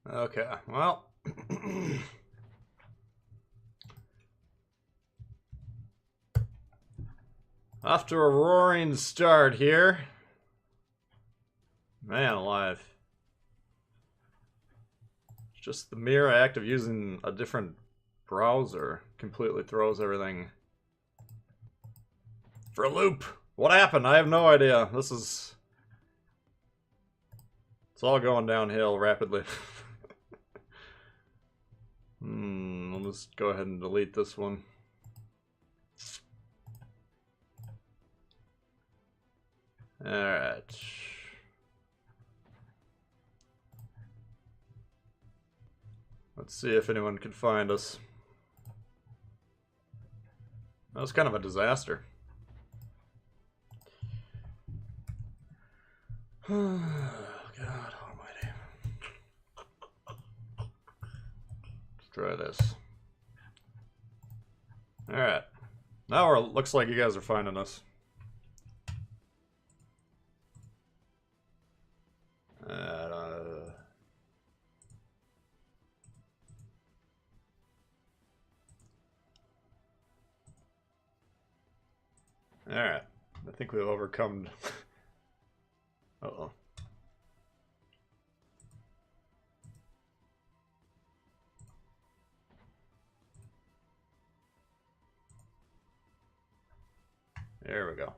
Okay, well. Off to a roaring start here. Man alive. Just the mere act of using a different browser completely throws everything for a loop. What happened? I have no idea. It's all going downhill rapidly. I'll just go ahead and delete this one. Alright. Let's see if anyone can find us. That was kind of a disaster. Oh, God almighty. Let's try this. Alright. Now it looks like you guys are finding us. Alright. I think we've overcome... Uh-oh. There we go.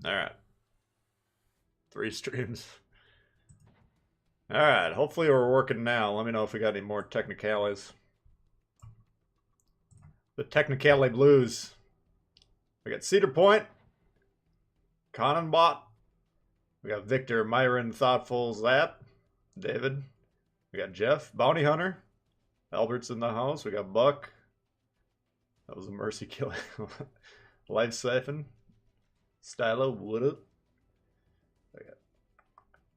Alright. 3 streams. Alright, hopefully we're working now. Let me know if we got any more technicalities. The Technicality Blues. We got Cedar Point. Cannonbot. We got Victor, Myron, Thoughtful, Zap, David. We got Jeff, Bounty Hunter. Albert's in the house. We got Buck. That was a mercy kill. Life Siphon. Stylo, what up? We got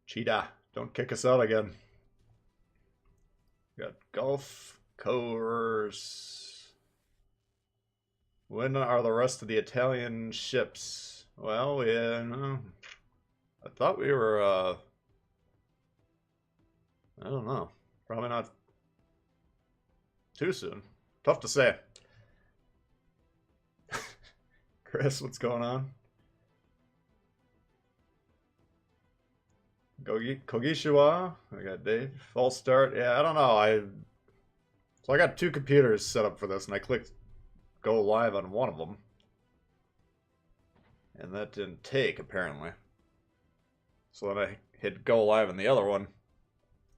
Cheetah. Don't kick us out again. We got Golf Course. When are the rest of the Italian ships? Well, yeah, I thought we were, I don't know. Probably not too soon. Tough to say. Chris, what's going on? Kogishiwa. I got Dave. False start. Yeah, I don't know. So I got 2 computers set up for this, and I clicked go live on one of them. And that didn't take, apparently. So then I hit go live on the other one.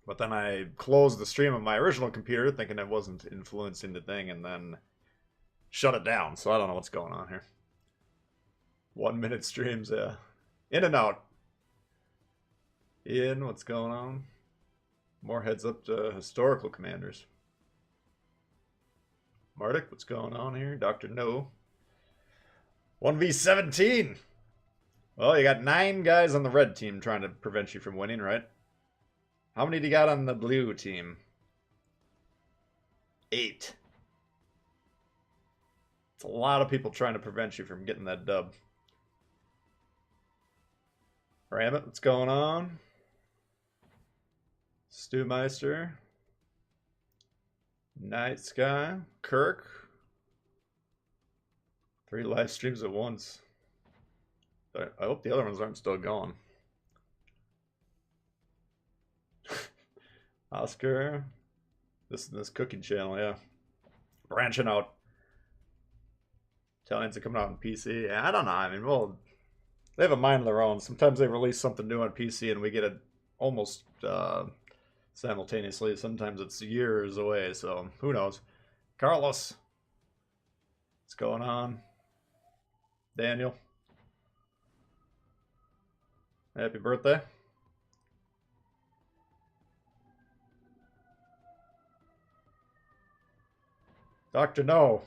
But then I closed the stream on my original computer, thinking it wasn't influencing the thing, and then shut it down. So I don't know what's going on here. 1 minute streams, yeah. In and out. Ian, what's going on? More heads up to historical commanders. Mardik, what's going on here? Dr. No. 1v17. Well, you got 9 guys on the red team trying to prevent you from winning, right? How many do you got on the blue team? 8. It's a lot of people trying to prevent you from getting that dub. Ramit, what's going on? Stewmeister. Night Sky. Kirk. 3 live streams at once. I hope the other ones aren't still going. Oscar. This cooking channel, yeah. Branching out. Italians are coming out on PC. Yeah, I don't know. I mean, well, they have a mind of their own. Sometimes they release something new on PC and we get it almost simultaneously. Sometimes it's years away, so who knows. Carlos. What's going on? Daniel. Happy birthday. Dr. No.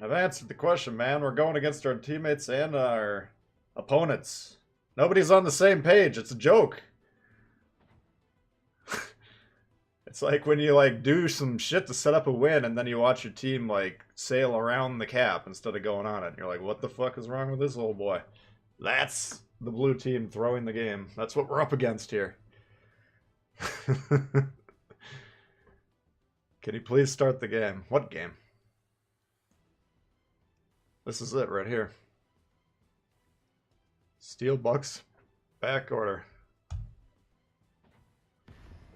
I've answered the question, man. We're going against our teammates and our opponents. Nobody's on the same page. It's a joke. It's like when you like do some shit to set up a win and then you watch your team like sail around the cap instead of going on it. You're like, what the fuck is wrong with this old boy? That's the blue team throwing the game. That's what we're up against here. Can you please start the game? What game? This is it right here. Steel Bucks back order.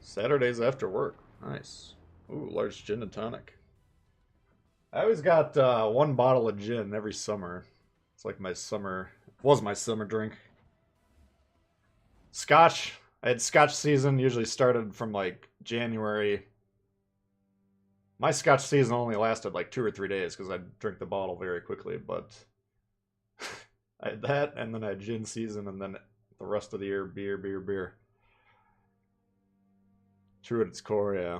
Saturdays after work. Nice. Ooh, large gin and tonic. I always got one bottle of gin every summer. It's like my summer, was my summer drink. Scotch. I had Scotch season, usually started from like January. My Scotch season only lasted like 2 or 3 days because I'd drink the bottle very quickly, but I had that, and then I had gin season, and then the rest of the year, beer, beer, beer. True at its core, yeah.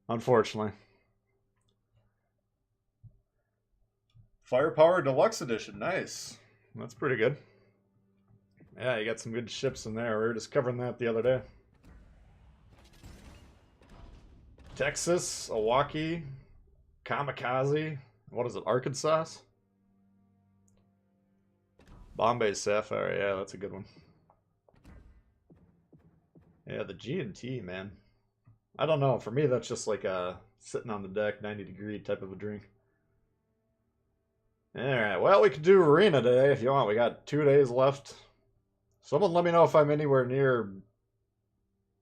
Unfortunately. Firepower Deluxe Edition, nice. That's pretty good. Yeah, you got some good ships in there. We were just covering that the other day. Texas, Milwaukee, Kamikaze. What is it, Arkansas? Bombay Sapphire, yeah, that's a good one. Yeah, the G&T, man. I don't know, for me that's just like a sitting on the deck, 90-degree type of a drink. Alright, well, we could do Arena today if you want. We got 2 days left. Someone let me know if I'm anywhere near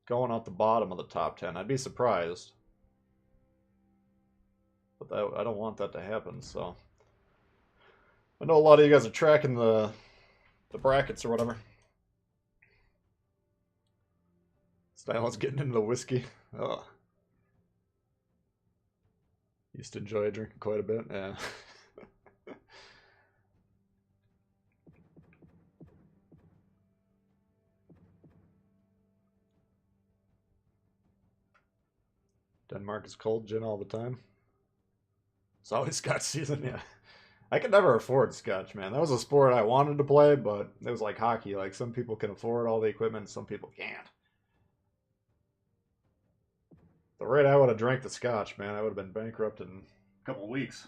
going out the bottom of the top 10. I'd be surprised. But I don't want that to happen, so. I know a lot of you guys are tracking the brackets or whatever. Style's getting into the whiskey. Oh. Used to enjoy drinking quite a bit, yeah. Denmark is cold gin all the time. It's always Scotch season, yeah. I could never afford Scotch, man. That was a sport I wanted to play, but it was like hockey. Like, some people can afford all the equipment, some people can't. The rate I would have drank the Scotch, man, I would have been bankrupt in a couple of weeks.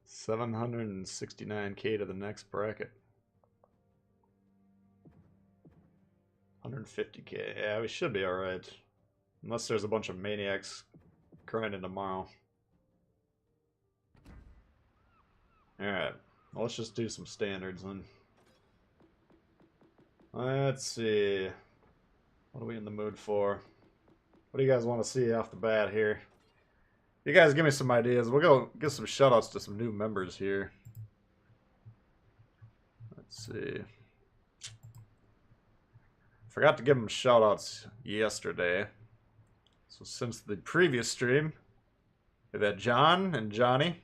$769K to the next bracket. 150K. Yeah, we should be alright. Unless there's a bunch of maniacs grinding tomorrow. Alright. Well, let's just do some standards then. Let's see. What are we in the mood for? What do you guys want to see off the bat here? You guys give me some ideas. We'll go give some shoutouts to some new members here. Let's see. Forgot to give them shoutouts yesterday. So since the previous stream, we've had John and Johnny.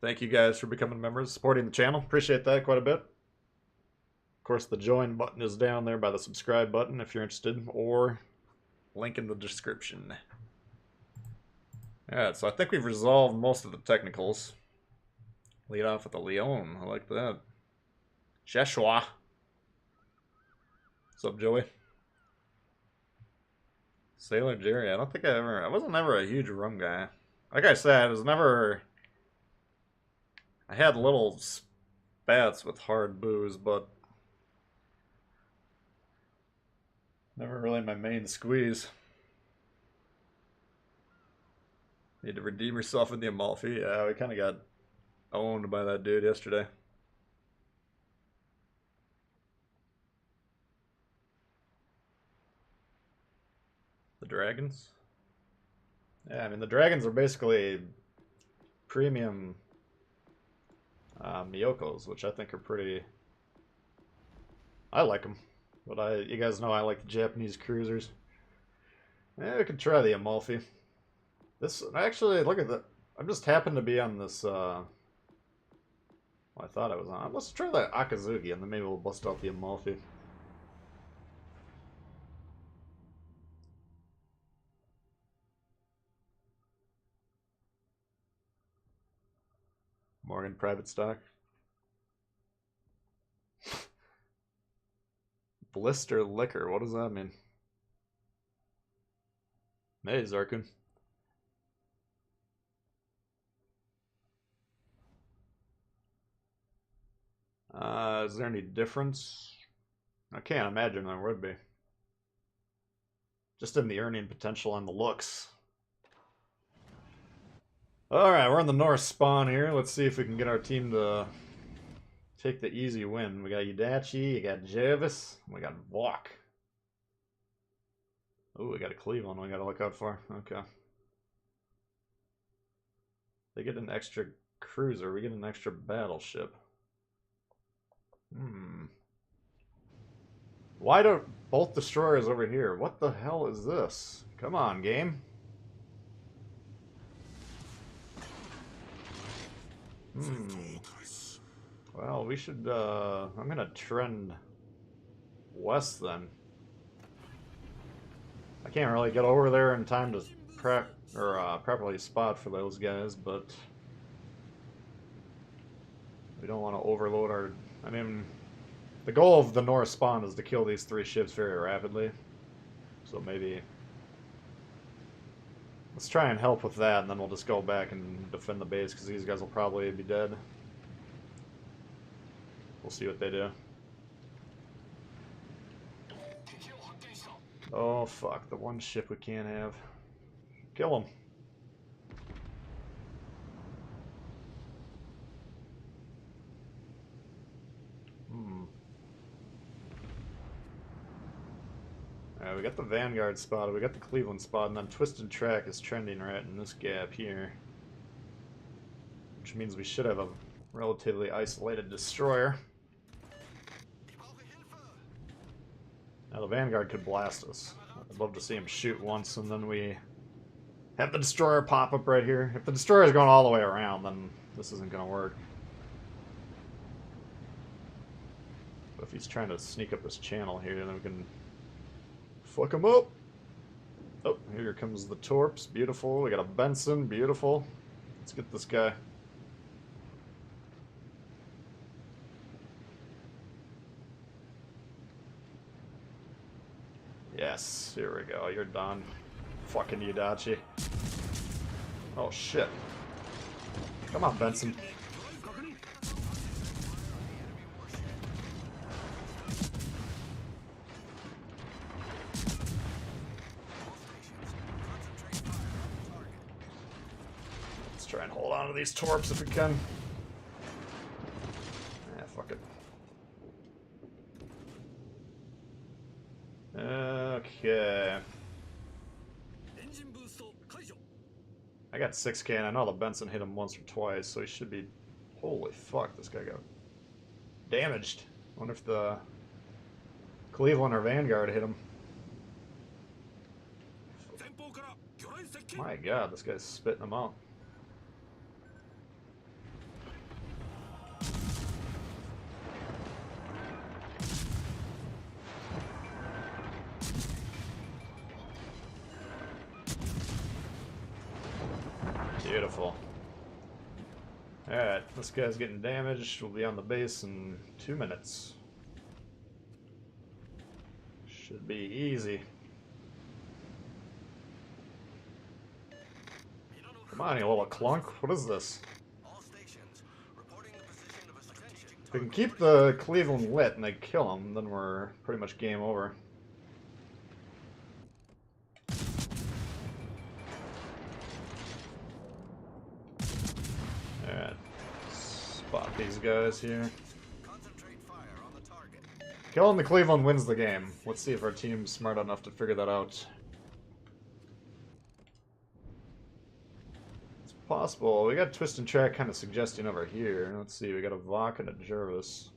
Thank you guys for becoming members, supporting the channel. Appreciate that quite a bit. Of course, the join button is down there by the subscribe button if you're interested, or link in the description. Alright, so I think we've resolved most of the technicals. Lead off with the Leon. I like that. Joshua. What's up, Joey? Sailor Jerry. I don't think I wasn't ever a huge rum guy. Like I said, I was never. I had little spats with hard booze, but never really my main squeeze. Need to redeem yourself in the Amalfi. Yeah, we kind of got owned by that dude yesterday. The dragons? Yeah, I mean, the dragons are basically premium Miyokos, which I think are pretty. I like them, but you guys know I like the Japanese cruisers. Yeah, we could try the Amalfi. This actually, look at that. I just happened to be on this. Well, I thought I was on. Let's try the Akazugi, and then maybe we'll bust out the Amalfi. Morgan private stock. Blister liquor. What does that mean? Hey, Zarkun. Is there any difference? I can't imagine there would be. Just in the earning potential and the looks. Alright, we're in the north spawn here. Let's see if we can get our team to take the easy win. We got Udachi, we got Jervis, we got Walk. Oh, we got a Cleveland we gotta look out for. Okay. They get an extra cruiser, we get an extra battleship. Why don't both destroyers over here? What the hell is this? Come on, game. Well, we should, I'm gonna trend west then. I can't really get over there in time to properly spot for those guys, but we don't want to overload our... I mean, the goal of the north spawn is to kill these 3 ships very rapidly. So maybe... let's try and help with that, and then we'll just go back and defend the base, because these guys will probably be dead. We'll see what they do. Oh, fuck. The one ship we can't have. Kill him. Alright, we got the Vanguard spotted, we got the Cleveland spot, and then Twisted Track is trending right in this gap here. Which means we should have a relatively isolated destroyer. Now the Vanguard could blast us. I'd love to see him shoot once, and then we have the destroyer pop up right here. If the destroyer is going all the way around, then this isn't going to work. But if he's trying to sneak up this channel here, then we can fuck him up. Oh, here comes the Torps. Beautiful. We got a Benson. Beautiful. Let's get this guy. Yes, here we go. You're done. Fucking Udachi. Oh, shit. Come on, Benson. Let's try and hold on to these Torps if we can. Ah, fuck it. Okay. I got 6K and I know the Benson hit him once or twice, so he should be... Holy fuck, this guy got damaged. I wonder if the Cleveland or Vanguard hit him. My god, this guy's spitting them out. Beautiful. Alright, this guy's getting damaged. We'll be on the base in 2 minutes. Should be easy. Come on, you little clunk. What is this? If we can keep the Cleveland lit and they kill him, then we're pretty much game over. Alright. Spot these guys here. Killing the Cleveland wins the game. Let's see if our team's smart enough to figure that out. It's possible. We got Twist and Track kind of suggesting over here. Let's see, we got a Vok and a Jervis.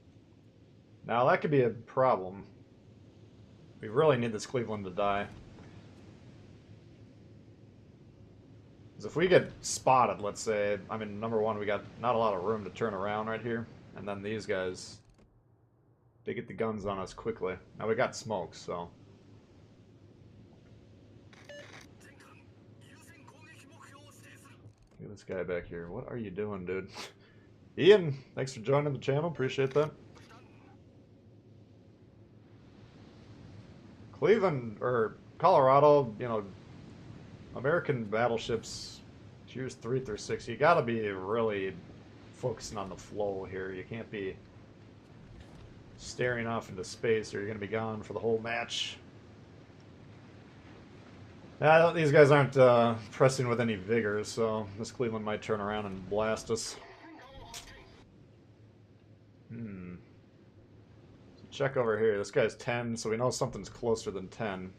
Now that could be a problem. We really need this Cleveland to die. Because if we get spotted, let's say, I mean, number one, we got not a lot of room to turn around right here. And then these guys, they get the guns on us quickly. Now we got smoke, so. Look at this guy back here. What are you doing, dude? Ian, thanks for joining the channel. Appreciate that. Cleveland, or Colorado, you know, American battleships, tiers 3 through 6, you gotta be really focusing on the flow here. You can't be staring off into space, or you're going to be gone for the whole match. These guys aren't pressing with any vigor, so this Cleveland might turn around and blast us. So check over here. This guy's 10, so we know something's closer than 10.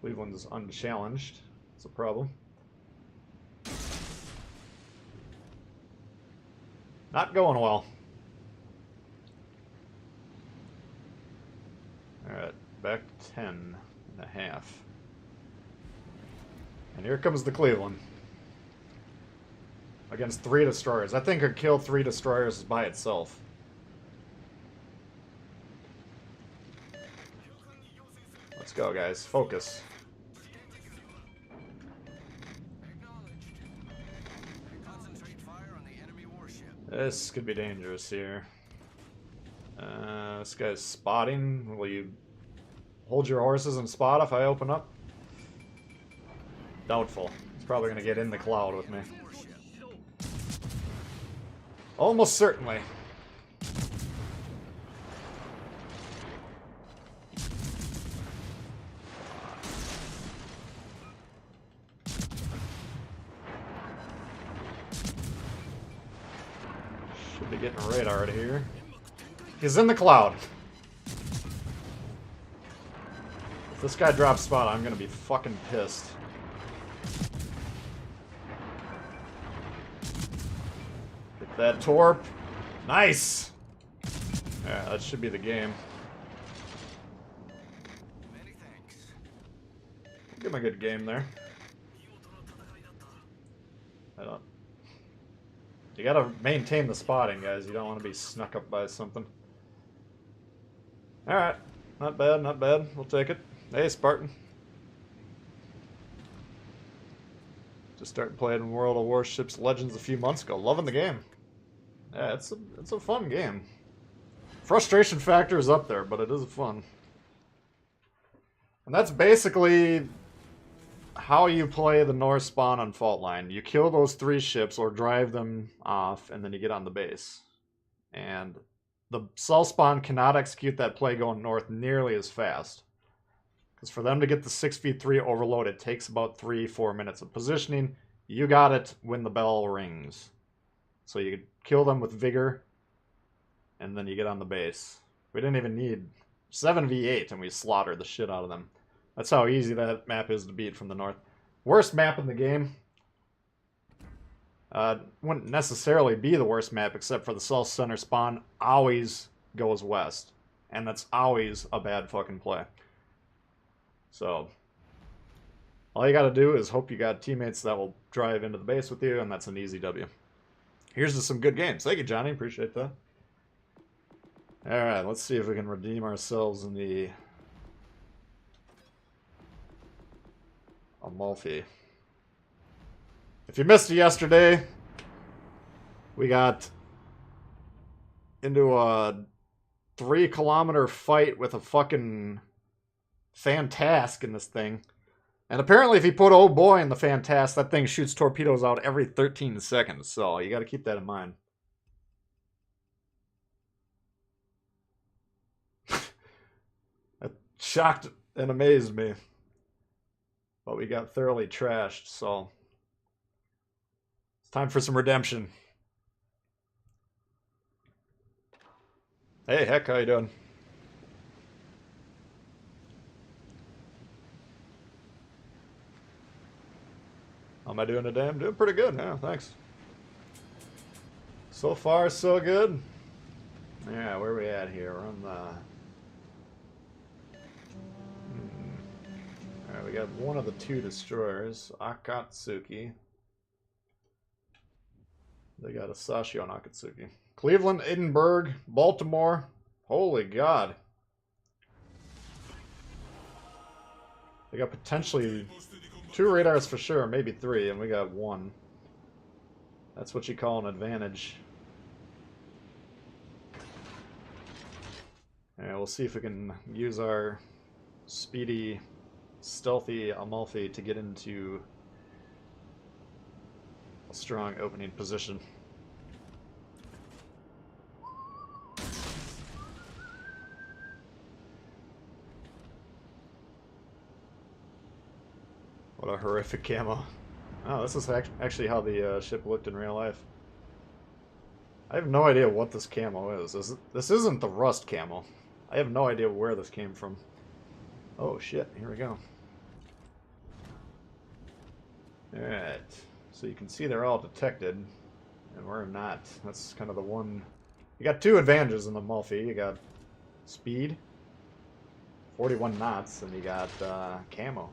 Cleveland's unchallenged. That's a problem. Not going well. Alright, back to 10.5. And here comes the Cleveland. Against 3 destroyers. I think her kill 3 destroyers by itself. Let's go, guys. Focus. This could be dangerous here. This guy's spotting. Will you hold your horses and spot if I open up? Doubtful. He's probably going to get in the cloud with me. Almost certainly. Should be getting a radar out of here. He's in the cloud. If this guy drops spot, I'm gonna be fucking pissed. Hit that torp. Nice! Yeah, that should be the game. Give him a good game there. I don't... You gotta maintain the spotting, guys. You don't want to be snuck up by something. Alright. Not bad, not bad. We'll take it. Hey, Spartan. Just started playing World of Warships Legends a few months ago. Loving the game. Yeah, it's a fun game. Frustration factor is up there, but it is fun. And that's basically how you play the North spawn on fault line. You kill those 3 ships or drive them off, and then you get on the base. And the South spawn cannot execute that play going north nearly as fast. Because for them to get the 6v3 overload, it takes about 3-4 minutes of positioning. You got it when the bell rings. So you kill them with vigor, and then you get on the base. We didn't even need 7v8, and we slaughtered the shit out of them. That's how easy that map is to beat from the north. Worst map in the game. Wouldn't necessarily be the worst map, except for the south center spawn always goes west. And that's always a bad fucking play. So, all you gotta do is hope you got teammates that will drive into the base with you, and that's an easy W. Here's to some good games. Thank you, Johnny. Appreciate that. Alright, let's see if we can redeem ourselves in the Amalfi. If you missed it yesterday, we got into a 3-kilometer fight with a fucking Fantask in this thing. And apparently if you put old boy in the Fantask, that thing shoots torpedoes out every 13 seconds. So you gotta keep that in mind. That shocked and amazed me. But we got thoroughly trashed, so it's time for some redemption. Hey, Heck, how you doing? How am I doing today? I'm doing pretty good, yeah, thanks. So far, so good. Yeah, where are we at here? We're on the... Alright, we got one of the 2 destroyers, Akatsuki. They got a Sashio and Akatsuki. Cleveland, Edinburgh, Baltimore. Holy God. They got potentially 2 radars for sure, maybe 3, and we got 1. That's what you call an advantage. Yeah, we'll see if we can use our speedy, stealthy Amalfi to get into a strong opening position. horrific camo. Oh, this is actually how the ship looked in real life. I have no idea what this camo is. This isn't the rust camo. I have no idea where this came from. Oh shit, here we go. Alright, so you can see they're all detected, and we're not. That's kind of the one... You got two advantages in the Mulphy. You got speed, 41 knots, and you got camo.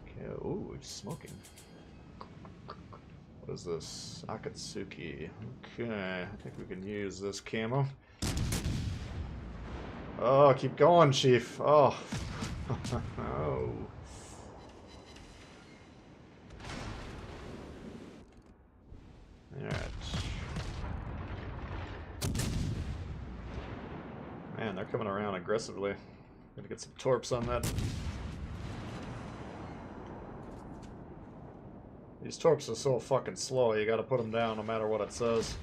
Okay, ooh, it's smoking. What is this? Akatsuki. Okay, I think we can use this camo. Oh, keep going, Chief. Oh. Oh. Alright. Man, they're coming around aggressively. Gotta get some torps on that. These torps are so fucking slow, you gotta put them down no matter what it says.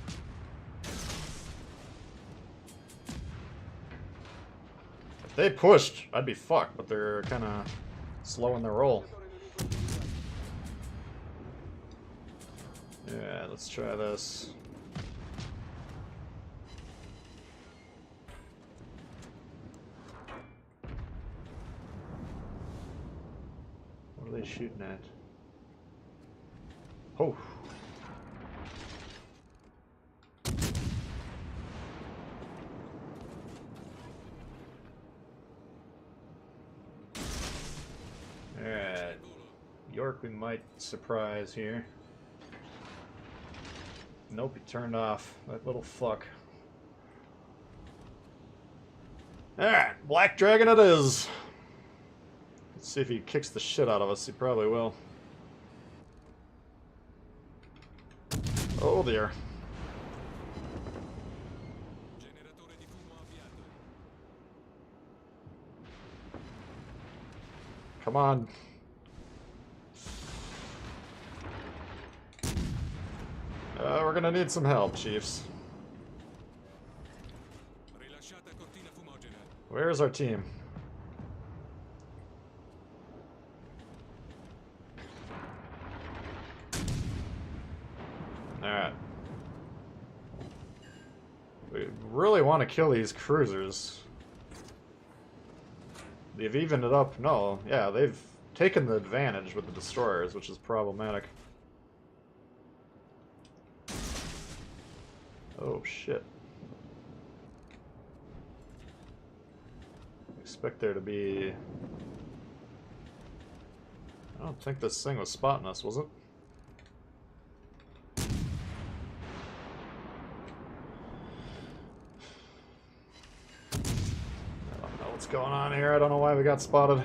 If they pushed, I'd be fucked, but they're kinda slow in their roll. Yeah, let's try this. What are they shooting at? Oh. Alright. York we might surprise here. Nope, he turned off. That little fuck. Alright, Black Dragon it is. Let's see if he kicks the shit out of us. He probably will. Oh dear. Come on. We're gonna need some help, Chiefs. Where's our team? Alright. We really want to kill these cruisers. They've evened it up. No, yeah, they've taken the advantage with the destroyers, which is problematic. Oh, shit. Expect there to be... I don't think this thing was spotting us, was it? I don't know what's going on here. I don't know why we got spotted.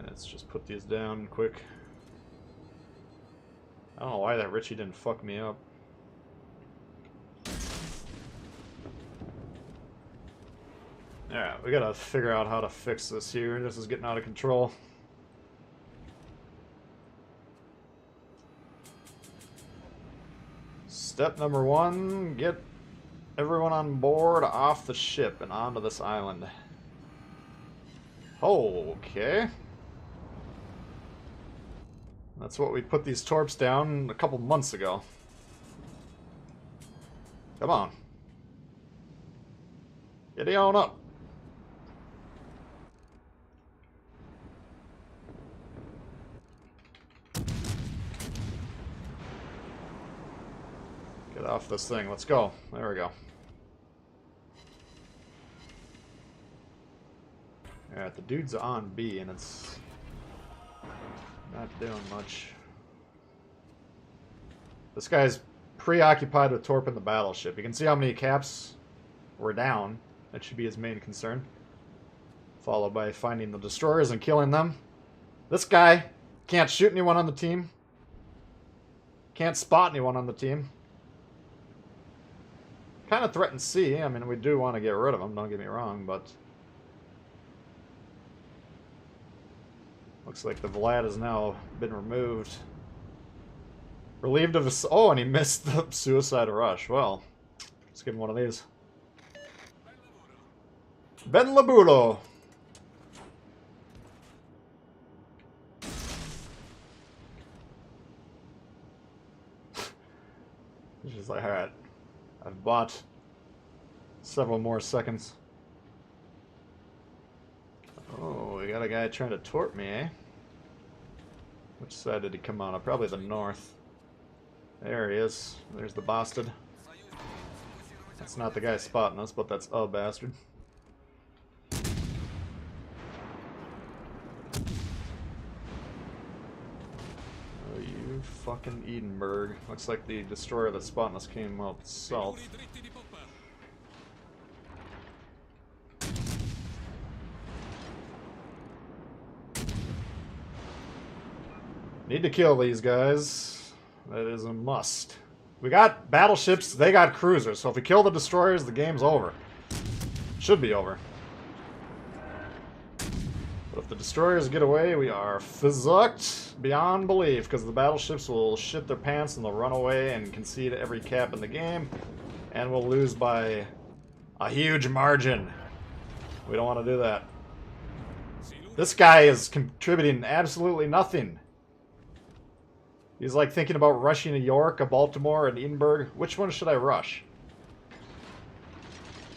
Let's just put these down quick. I don't know why that Richie didn't fuck me up. Alright, we gotta figure out how to fix this here. This is getting out of control. Step number one, get everyone on board off the ship and onto this island. Okay. That's what we put these torps down a couple months ago. Come on. Get on up. Get off this thing. Let's go. There we go. Alright, the dude's on B and it's not doing much. This guy's preoccupied with torping the battleship. You can see how many caps were down. That should be his main concern. Followed by finding the destroyers and killing them. This guy can't shoot anyone on the team. Can't spot anyone on the team. Kind of threatens C. I mean, we do want to get rid of him, don't get me wrong, but... Looks like the Vlad has now been removed. Relieved of his... Oh, and he missed the suicide rush. Well, let's give him one of these. Ben Labulo. She's like, alright. I've bought several more seconds. Oh, we got a guy trying to torp me, eh? Which side did he come on? Probably the north. There he is. There's the bastard. That's not the guy spotting us, but that's a bastard. Oh, you fucking Edinburgh. Looks like the destroyer that's spotting us came up south. Need to kill these guys. That is a must. We got battleships, they got cruisers, so if we kill the destroyers, the game's over. Should be over. But if the destroyers get away, we are fucked beyond belief, because the battleships will shit their pants and they'll run away and concede every cap in the game, and we'll lose by a huge margin. We don't want to do that. This guy is contributing absolutely nothing. He's like thinking about rushing a York, a Baltimore, and Edinburgh. Which one should I rush?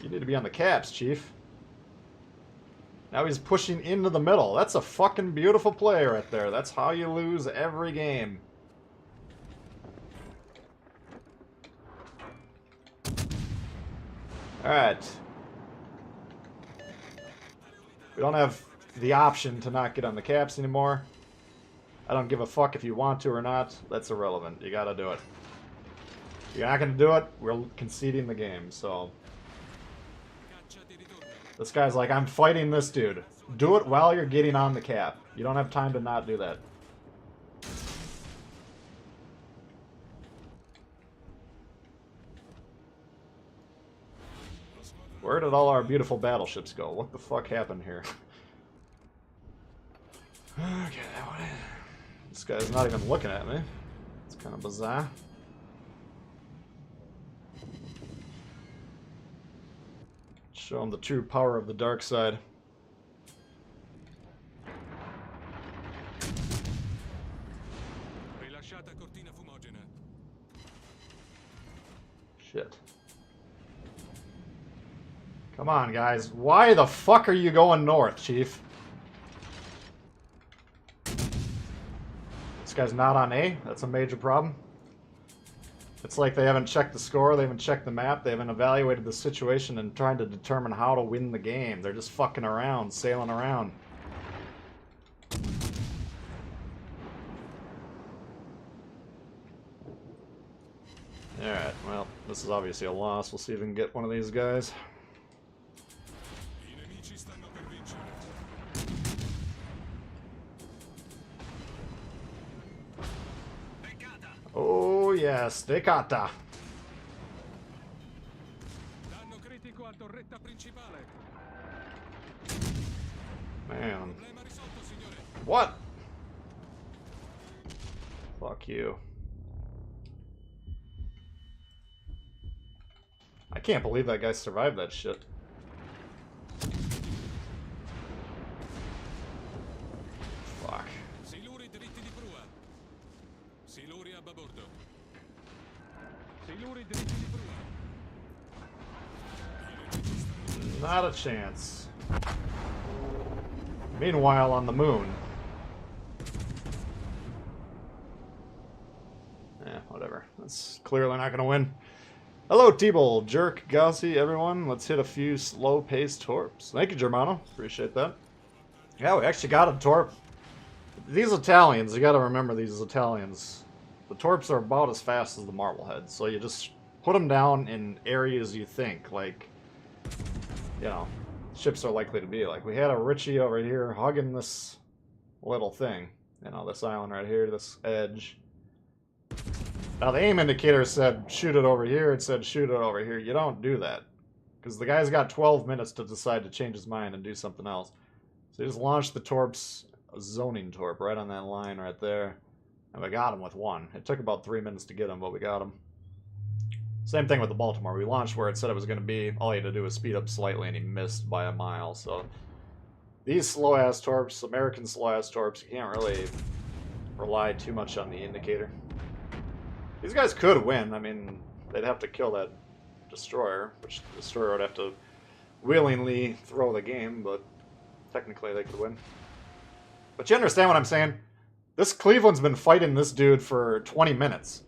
You need to be on the caps, Chief. Now he's pushing into the middle. That's a fucking beautiful play right there. That's how you lose every game. Alright. We don't have the option to not get on the caps anymore. I don't give a fuck if you want to or not. That's irrelevant. You gotta do it. If you're not gonna do it, we're conceding the game, so... This guy's like, I'm fighting this dude. Do it while you're getting on the cap. You don't have time to not do that. Where did all our beautiful battleships go? What the fuck happened here? Okay, that one. This guy's not even looking at me. It's kind of bizarre. Show him the true power of the dark side. Shit. Come on, guys. Why the fuck are you going north, Chief? This guy's not on A. That's a major problem. It's like they haven't checked the score, they haven't checked the map, they haven't evaluated the situation and trying to determine how to win the game. They're just fucking around, sailing around. Alright, well, this is obviously a loss. We'll see if we can get one of these guys. Oh yes, Decata. Man. What? Fuck you. I can't believe that guy survived that shit. Fuck. Not a chance. Meanwhile, on the moon. Whatever. That's clearly not going to win. Hello, Tbull, Jerk, Gaussy, everyone. Let's hit a few slow-paced torps. Thank you, Germano. Appreciate that. Yeah, we actually got a torp. These Italians, you got to remember these Italians. The torps are about as fast as the Marbleheads, so you just put them down in areas you think, like, you know, ships are likely to be. Like, we had a Richie over here hugging this little thing. You know, this island right here, this edge. Now, the aim indicator said shoot it over here, it said shoot it over here. You don't do that. Because the guy's got 12 minutes to decide to change his mind and do something else. So you just launch the torps a zoning torp right on that line right there. And we got him with one. It took about 3 minutes to get him, but we got him. Same thing with the Baltimore. We launched where it said it was going to be. All you had to do was speed up slightly, and he missed by a mile. So these slow-ass torps, American slow-ass torps, you can't really rely too much on the indicator. These guys could win. I mean, they'd have to kill that destroyer, which the destroyer would have to willingly throw the game, but technically they could win. But you understand what I'm saying? This Cleveland's been fighting this dude for 20 minutes.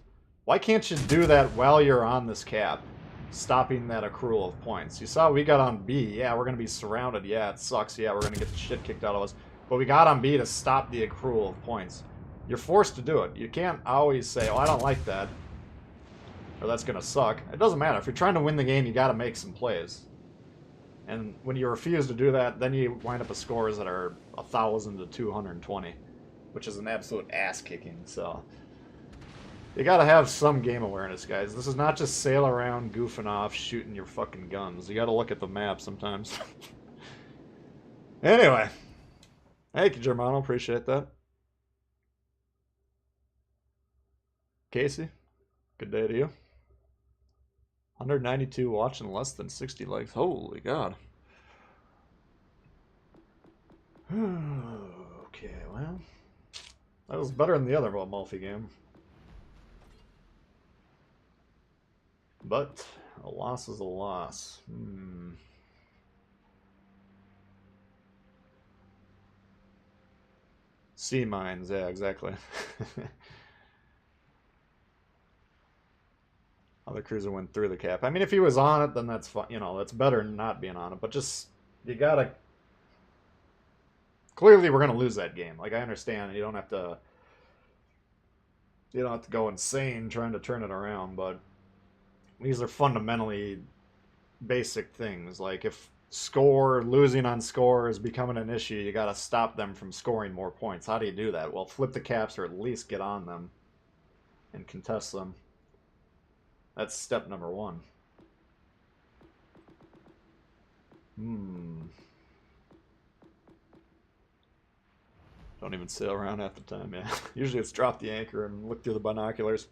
Why can't you do that while you're on this cap? Stopping that accrual of points. You saw we got on B. Yeah, we're going to be surrounded. Yeah, it sucks. Yeah, we're going to get the shit kicked out of us. But we got on B to stop the accrual of points. You're forced to do it. You can't always say, oh, I don't like that, or that's going to suck. It doesn't matter. If you're trying to win the game, you got to make some plays. And when you refuse to do that, then you wind up with scores that are 1,000 to 220, which is an absolute ass-kicking. So you got to have some game awareness, guys. This is not just sail around goofing off, shooting your fucking guns. You got to look at the map sometimes. Anyway. Thank you, Germano. Appreciate that. Casey, good day to you. 192 watching, less than 60 likes. Holy God. Okay, well, that was better than the other Malfi game. But a loss is a loss. Sea mines, yeah, exactly. Other cruiser went through the cap. I mean, if he was on it, then that's fine. You know, that's better than not being on it. But just, you gotta... Clearly, we're gonna lose that game. Like, I understand. You don't have to go insane trying to turn it around. But these are fundamentally basic things. Like, if losing on score is becoming an issue, you gotta stop them from scoring more points. How do you do that? Well, flip the caps or at least get on them and contest them. That's step number one. Don't even sail around half the time, yeah. Usually it's drop the anchor and look through the binoculars.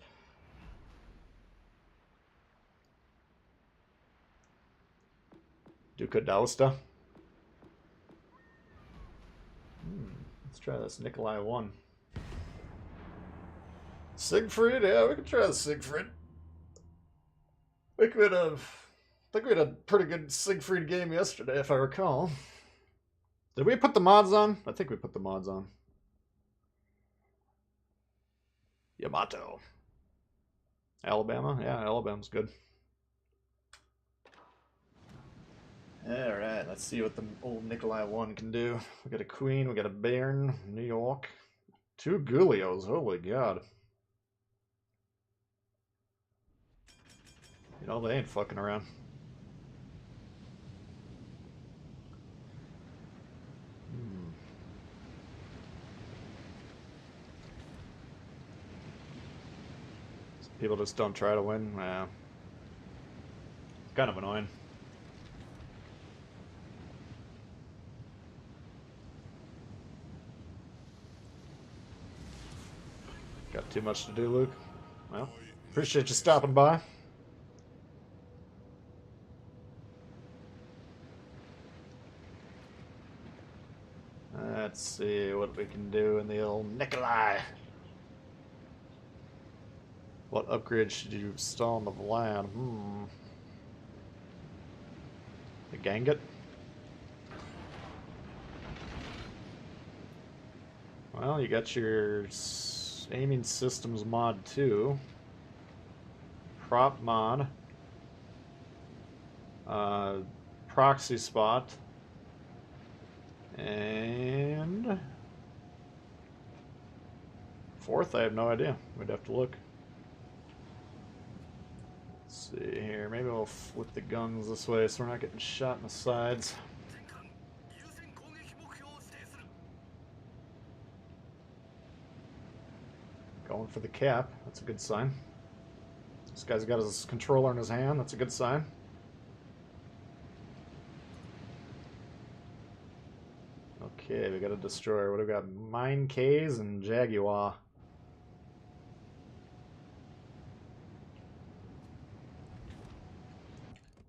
Duca d'Aosta. Let's try this. Nikolai 1. Siegfried? Yeah, we can try the Siegfried. I think we had a pretty good Siegfried game yesterday, if I recall. Did we put the mods on? I think we put the mods on. Yamato. Alabama? Yeah, Alabama's good. Alright, let's see what the old Nikolai 1 can do. We got a Queen, we got a Bairn, New York. 2 Gulios, holy God. You know, they ain't fucking around. People just don't try to win. Yeah. It's kind of annoying. Got too much to do, Luke? Well, appreciate you stopping by. Let's see what we can do in the old Nikolai. What upgrade should you install on the Vlad? The Ganget? Well, you got your aiming systems mod 2. Prop mod. Proxy spot. And... fourth, I have no idea. We'd have to look. Let's see here. Maybe we'll flip the guns this way so we're not getting shot in the sides. Going for the cap. That's a good sign. This guy's got his controller in his hand. That's a good sign. Okay, we got a destroyer. What do we got? Mine K's and Jaguar.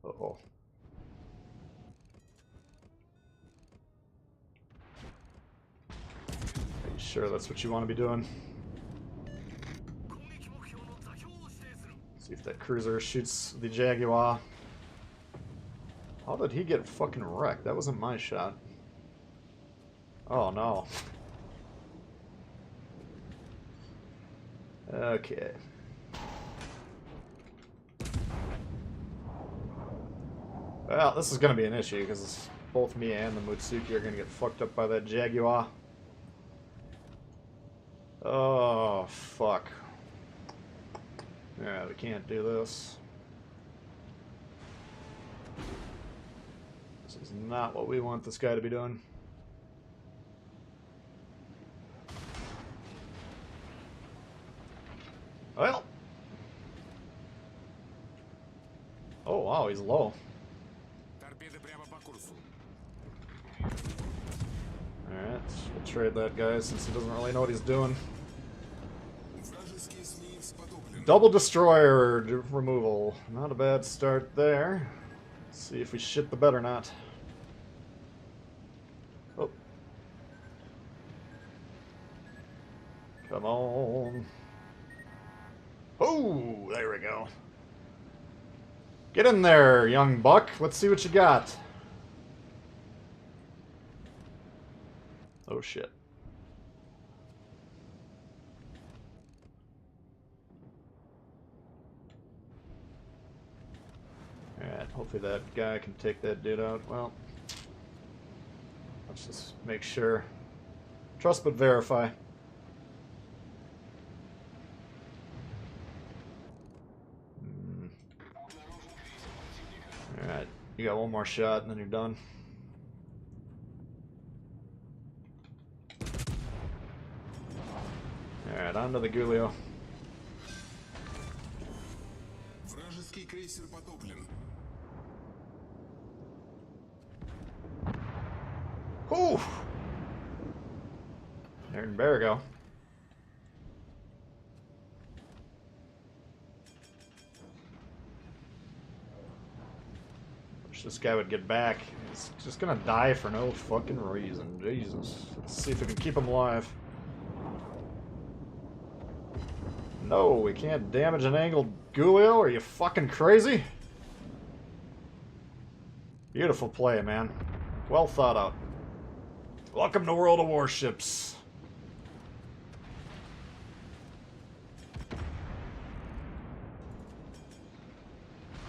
Uh-oh. Are you sure that's what you want to be doing? See if that cruiser shoots the Jaguar. How did he get fucking wrecked? That wasn't my shot. Oh no. Okay. Well, this is going to be an issue because both me and the Mutsuki are going to get fucked up by that Jaguar. Oh, fuck. Yeah, we can't do this. This is not what we want this guy to be doing. Well. Oh, wow, he's low. Alright, we'll trade that guy since he doesn't really know what he's doing. Double destroyer removal. Not a bad start there. Let's see if we shit the bed or not. Oh. Come on. Oh, there we go. Get in there, young buck. Let's see what you got. Oh, shit. Alright, hopefully that guy can take that dude out. Well, let's just make sure. Trust but verify. Alright, you got one more shot and then you're done. Alright, on to the Gulio. Whew! There we go. Wish this guy would get back. He's just gonna die for no fucking reason. Jesus. Let's see if we can keep him alive. No, we can't damage an angled Gulio. Are you fucking crazy? Beautiful play, man. Well thought out. Welcome to World of Warships.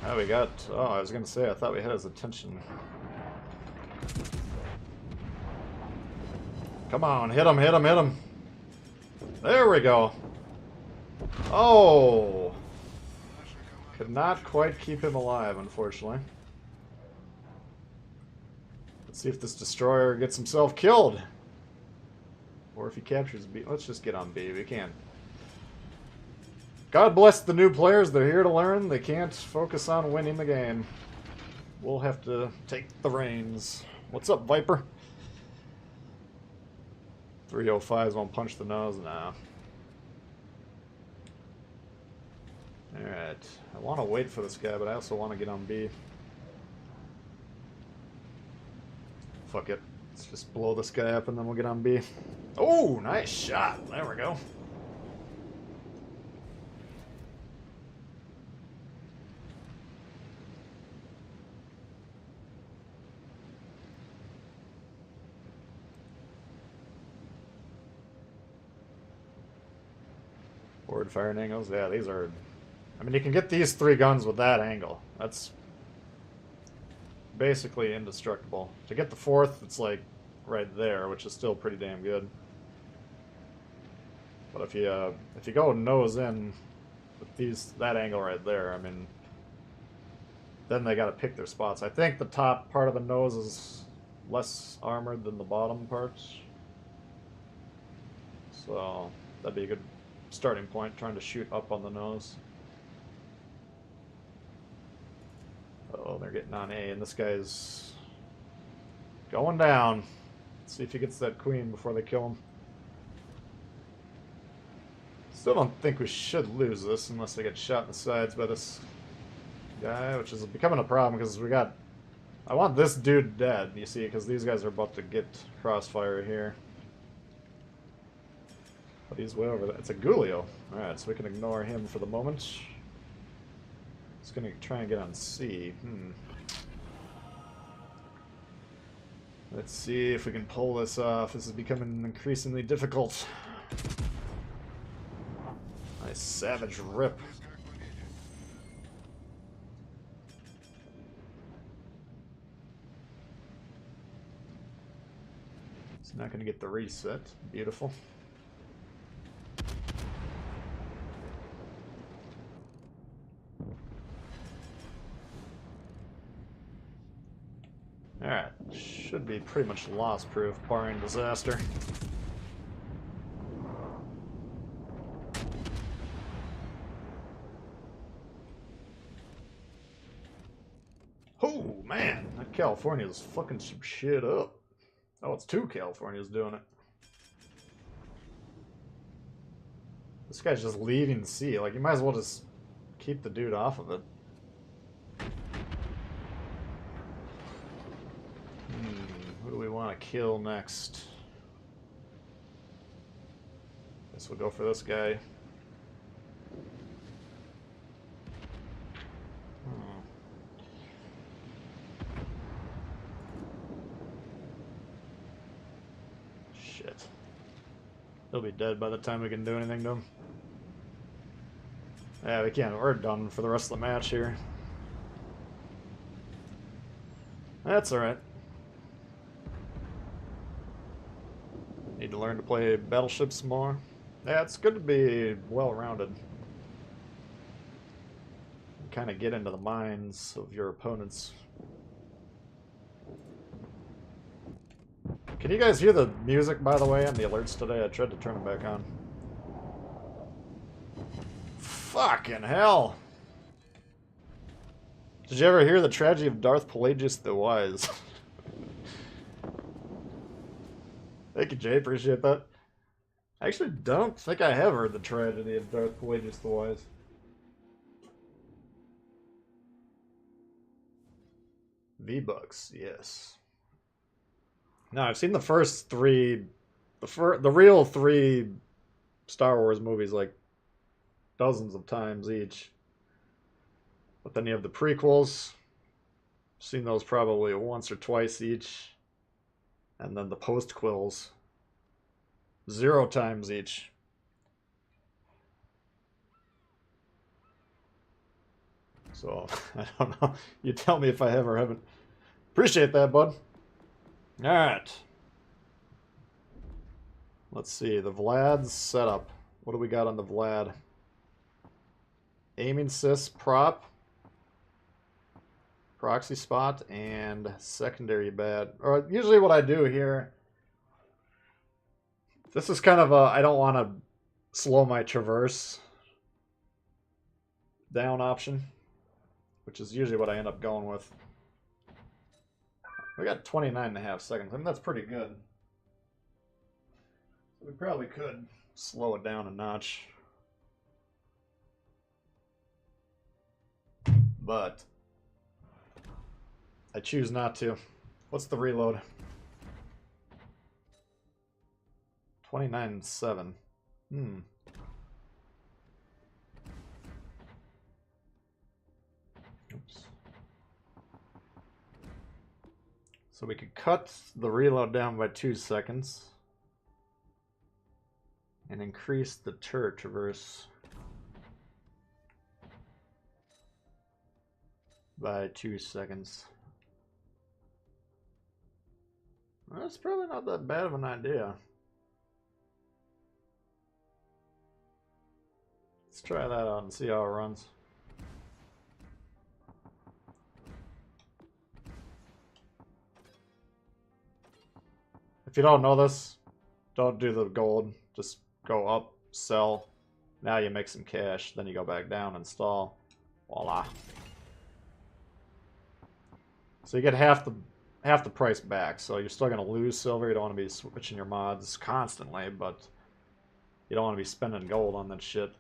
Oh, we got... Oh, I was gonna say, I thought we had his attention. Come on, hit him, hit him, hit him. There we go. Oh! Could not quite keep him alive, unfortunately. Let's see if this destroyer gets himself killed. Or if he captures B. Let's just get on B. We can't. God bless the new players. They're here to learn. They can't focus on winning the game. We'll have to take the reins. What's up, Viper? 305s won't punch the nose? Nah. Alright. I want to wait for this guy, but I also want to get on B. Fuck it. Let's just blow this guy up and then we'll get on B. Oh, nice shot. There we go. Forward firing angles. Yeah, these are... I mean, you can get these 3 guns with that angle. That's basically indestructible. To get the 4th, it's like right there, which is still pretty damn good. But if you go nose in with that angle right there, I mean, then they got to pick their spots. I think the top part of the nose is less armored than the bottom parts, so that'd be a good starting point, trying to shoot up on the nose. Oh, they're getting on A, and this guy's going down. Let's see if he gets that queen before they kill him. Still don't think we should lose this unless they get shot in the sides by this guy, which is becoming a problem because we got... I want this dude dead, you see, because these guys are about to get crossfire here. But he's way over there. It's a Gulio. Alright, so we can ignore him for the moment. Just gonna try and get on C. Let's see if we can pull this off. This is becoming increasingly difficult. Nice savage rip. It's not gonna get the reset. Beautiful. Alright, should be pretty much loss-proof, barring disaster. Oh, man, that California's fucking some shit up. Oh, it's two Californias doing it. This guy's just leaving the sea. Like, you might as well just keep the dude off of it. Who do we want to kill next? Guess we'll go for this guy. Shit. He'll be dead by the time we can do anything to him. Yeah, we can't. We're done for the rest of the match here. That's alright. Need to learn to play battleships more. Yeah, it's good to be well-rounded. Kind of get into the minds of your opponents. Can you guys hear the music, by the way, on the alerts today? I tried to turn them back on. Fucking hell! Did you ever hear the tragedy of Darth Pelagius the Wise? Thank you, Jay. Appreciate that. I actually don't think I have heard the tragedy of Darth Pelagius the Wise. V-Bucks, yes. No, I've seen the first three, the real three Star Wars movies like dozens of times each. But then you have the prequels. Seen those probably once or twice each. And then the post-quills. 0 times each. So, I don't know. You tell me if I have or haven't. Appreciate that, bud. Alright. Let's see. The Vlad's setup. What do we got on the Vlad? Aiming sys prop. Proxy spot and secondary bat. Or usually what I do here, this is kind of a, I don't want to slow my traverse down option, which is usually what I end up going with. We got 29.5 seconds. I mean, that's pretty good. We probably could slow it down a notch. But I choose not to. What's the reload? 29.7. Oops. So we could cut the reload down by 2 seconds and increase the turret traverse by 2 seconds. Well, that's probably not that bad of an idea. Let's try that out and see how it runs. If you don't know this, don't do the gold. Just go up, sell. Now you make some cash. Then you go back down, install. Voila. So you get half the half the price back, so you're still going to lose silver. You don't want to be switching your mods constantly, but you don't want to be spending gold on that shit.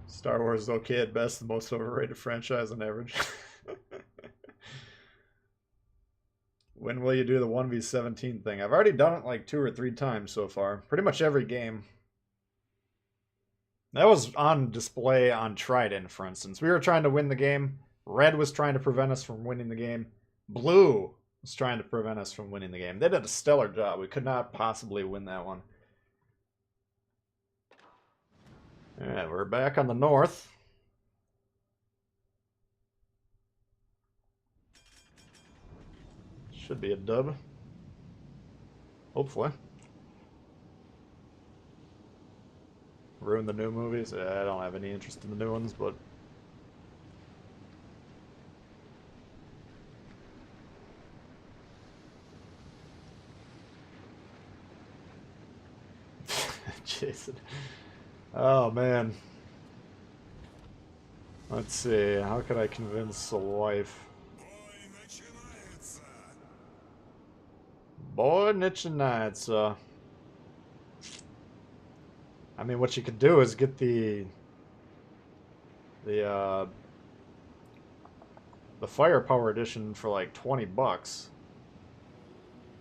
Star Wars is okay at best, the most overrated franchise on average. When will you do the 1v17 thing? I've already done it like 2 or 3 times so far. Pretty much every game. That was on display on Trident, for instance. We were trying to win the game. Red was trying to prevent us from winning the game. Blue was trying to prevent us from winning the game. They did a stellar job. We could not possibly win that one. Alright, we're back on the north. Should be a dub. Hopefully. Ruin the new movies? I don't have any interest in the new ones, but... Jason. Oh, man. Let's see. How could I convince the wife? Boy, начинается. I mean, what you could do is get the firepower edition for like $20.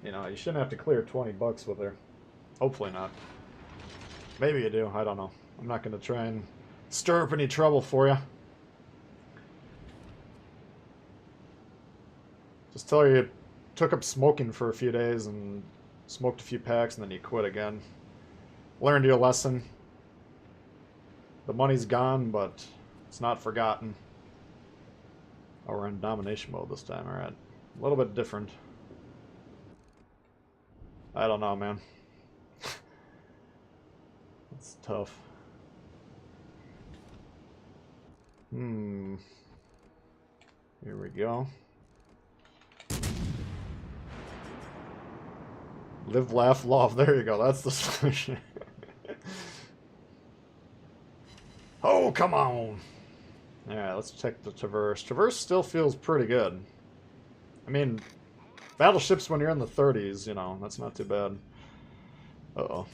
You know, you shouldn't have to clear $20 with her. Hopefully not. Maybe you do. I don't know. I'm not going to try and stir up any trouble for you. Just tell her you took up smoking for a few days and smoked a few packs and then you quit again. Learned your lesson. The money's gone, but it's not forgotten. Oh, we're in domination mode this time. Alright. A little bit different. I don't know, man. It's tough. Here we go. Live, laugh, love. There you go. That's the solution. Oh, come on. Alright, let's check the Traverse. Traverse still feels pretty good. I mean, battleships when you're in the 30s, you know, that's not too bad. Uh-oh.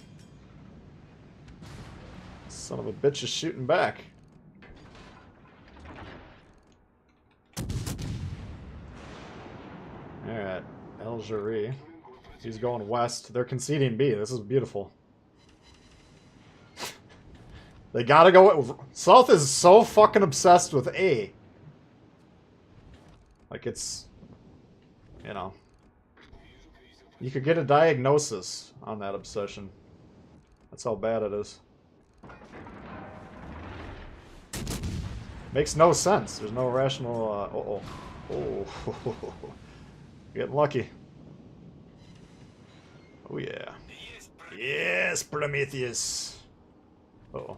Son of a bitch is shooting back. Alright, Algeria. He's going west. They're conceding B. This is beautiful. They gotta go... South is so fucking obsessed with A. Like it's... You know. You could get a diagnosis on that obsession. That's how bad it is. Makes no sense. There's no rational... Oh. Getting lucky. Oh yeah. Yes, Prometheus. Uh-oh.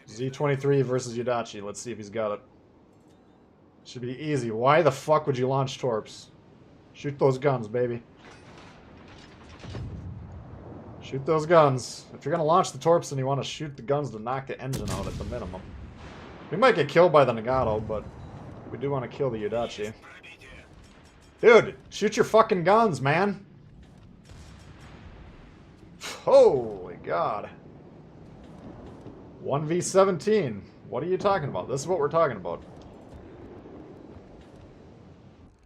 Z23 versus Yudachi. Let's see if he's got it. Should be easy. Why the fuck would you launch torps? Shoot those guns, baby. Shoot those guns. If you're gonna launch the torps, then you want to shoot the guns to knock the engine out at the minimum. We might get killed by the Nagato, but we do want to kill the Yudachi. Dude, shoot your fucking guns, man. Holy God. 1v17. What are you talking about? This is what we're talking about.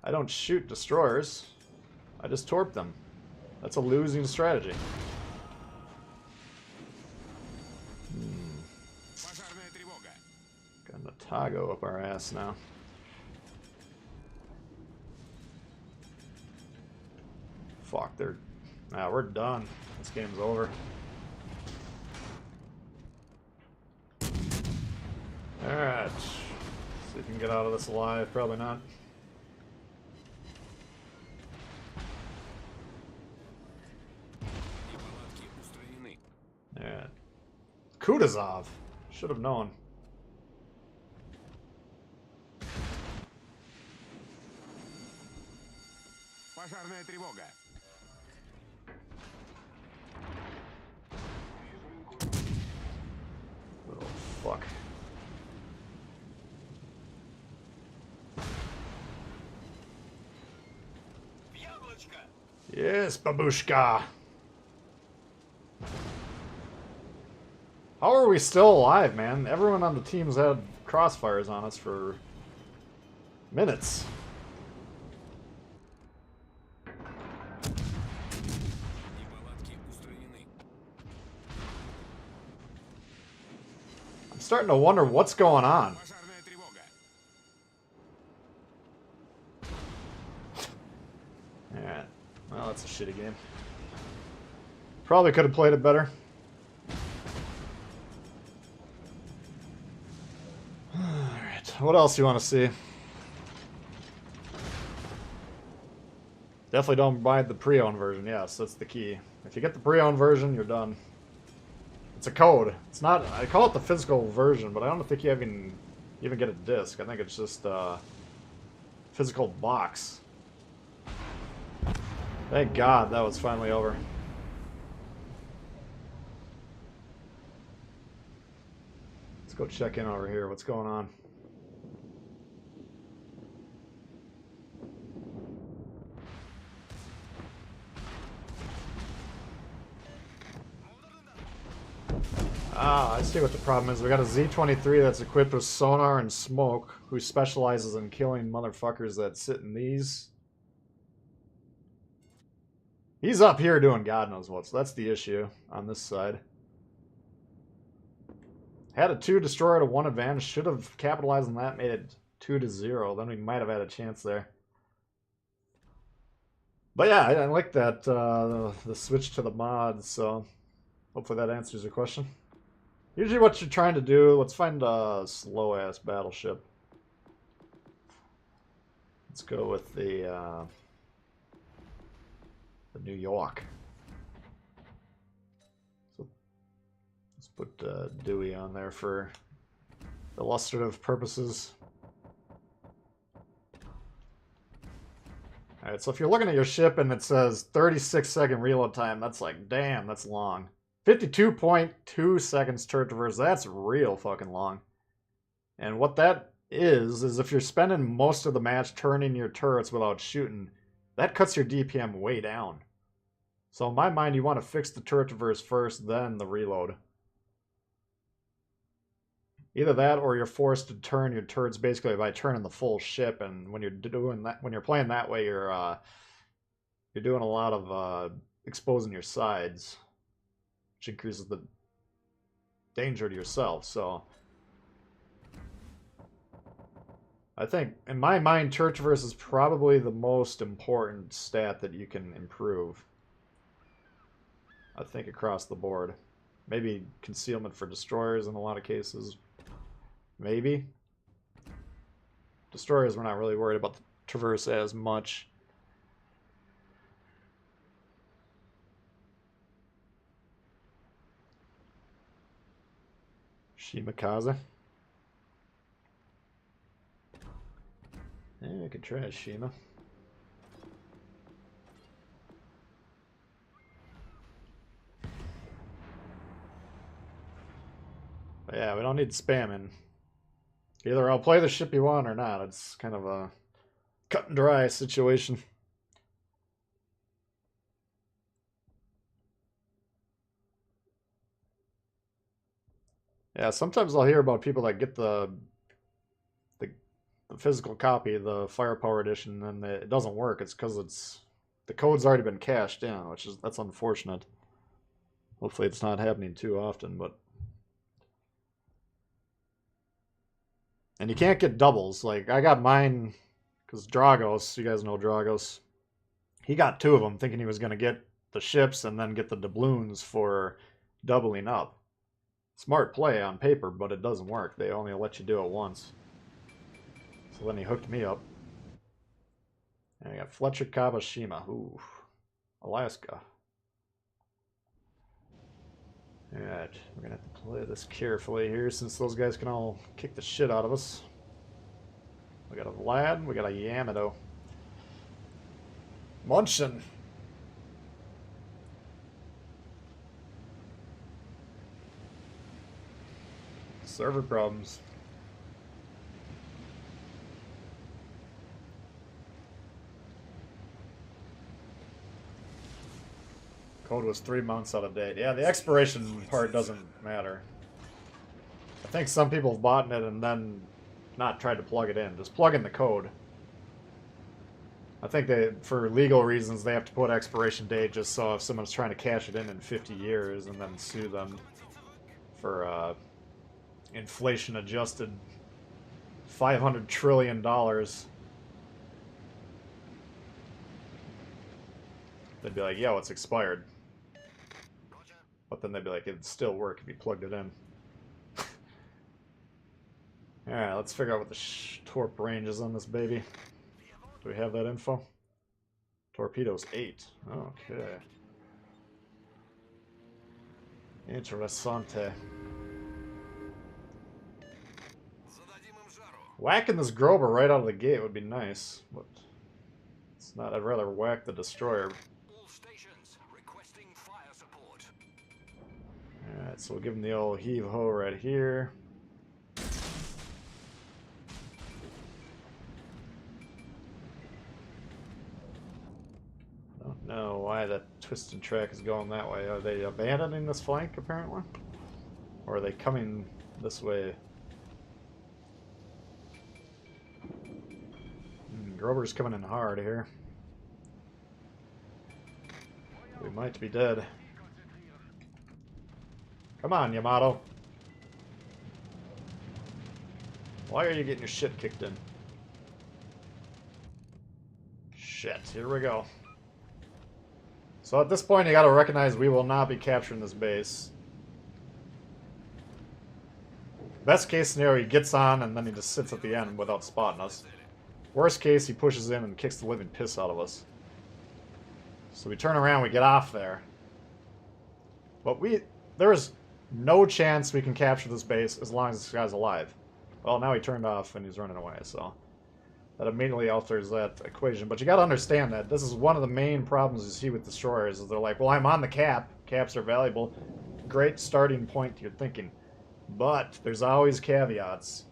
I don't shoot destroyers. I just torp them. That's a losing strategy. Got an Otago up our ass now. Fuck, they're... Nah, we're done. This game's over. Alright. See if we can get out of this alive. Probably not. Alright. Kutuzov. Should have known. Пожарная тревога. Oh, fuck. Yes, babushka. How are we still alive, man? Everyone on the team's had crossfires on us for minutes. I'm starting to wonder what's going on. Пожарная тревога. Yeah, well, that's a shitty game. Probably could have played it better. Alright, what else do you want to see? Definitely don't buy the pre-owned version. Yes, that's the key. If you get the pre-owned version, you're done. It's a code. It's not. I call it the physical version, but I don't think you even get a disc. I think it's just a physical box. Thank God that was finally over. Let's go check in over here. What's going on? Ah, I see what the problem is. We got a Z-23 that's equipped with sonar and smoke, who specializes in killing motherfuckers that sit in these. He's up here doing God knows what, so that's the issue on this side. Had a 2 destroyer to 1 advantage. Should have capitalized on that, made it 2-0. Then we might have had a chance there. But yeah, I like that, the switch to the mods, so hopefully that answers your question. Usually what you're trying to do, let's find a slow-ass battleship. Let's go with the New York. So let's put Dewey on there for illustrative purposes. Alright, so if you're looking at your ship and it says 36-second reload time, that's like, damn, that's long. 52.2 seconds turret traverse, that's real fucking long. And what that is if you're spending most of the match turning your turrets without shooting, that cuts your DPM way down. So in my mind, you want to fix the turret traverse first, then the reload. Either that, or you're forced to turn your turrets basically by turning the full ship. And when you're doing that, when you're playing that way, you're doing a lot of exposing your sides, which increases the danger to yourself. So I think, in my mind, turret traverse is probably the most important stat that you can improve. I think across the board. Maybe concealment for destroyers in a lot of cases. Maybe. Destroyers, we're not really worried about the traverse as much. Shimakaze. Yeah, I could try a Shima. But yeah, we don't need spamming. Either I'll play the ship you want or not. It's kind of a cut and dry situation. Yeah, sometimes I'll hear about people that get the physical copy, the Firepower Edition, and it doesn't work. It's because the code's already been cached in, that's unfortunate. Hopefully it's not happening too often, but... And you can't get doubles. Like, I got mine, because Dragos, you guys know Dragos, he got 2 of them thinking he was going to get the ships and then get the doubloons for doubling up. Smart play on paper, but it doesn't work. They only let you do it once. So then he hooked me up. And I got Fletcher Kabashima. Ooh. Alaska. Alright, we're gonna have to play this carefully here since those guys can all kick the shit out of us. We got a Vlad, we got a Yamato. Munchen. Server problems. Code was 3 months out of date. Yeah, the expiration part doesn't matter. I think some people have bought it and then not tried to plug it in. Just plug in the code. I think they, for legal reasons, they have to put expiration date just so if someone's trying to cash it in 50 years and then sue them for inflation-adjusted $500 trillion. They'd be like, yo, it's expired. But then they'd be like, it'd still work if you plugged it in. Alright, let's figure out what the torp range is on this baby. Do we have that info? Torpedoes 8. Okay. Interessante. Whacking this Grover right out of the gate would be nice, but it's not. I'd rather whack the destroyer. Alright, so we'll give him the old heave-ho right here. I don't know why that twisted track is going that way. Are they abandoning this flank, apparently? Or are they coming this way? Grover's coming in hard here. We might be dead. Come on, Yamato. Why are you getting your shit kicked in? Shit, here we go. So at this point you gotta recognize we will not be capturing this base. Best case scenario, he gets on and then he just sits at the end without spotting us. Worst case, he pushes in and kicks the living piss out of us. So we turn around, we get off there. But there's no chance we can capture this base as long as this guy's alive. Well, now he turned off and he's running away, so that immediately alters that equation. But you gotta understand that this is one of the main problems you see with destroyers, is they're like, well, I'm on the cap. Caps are valuable. Great starting point to your thinking. But there's always caveats.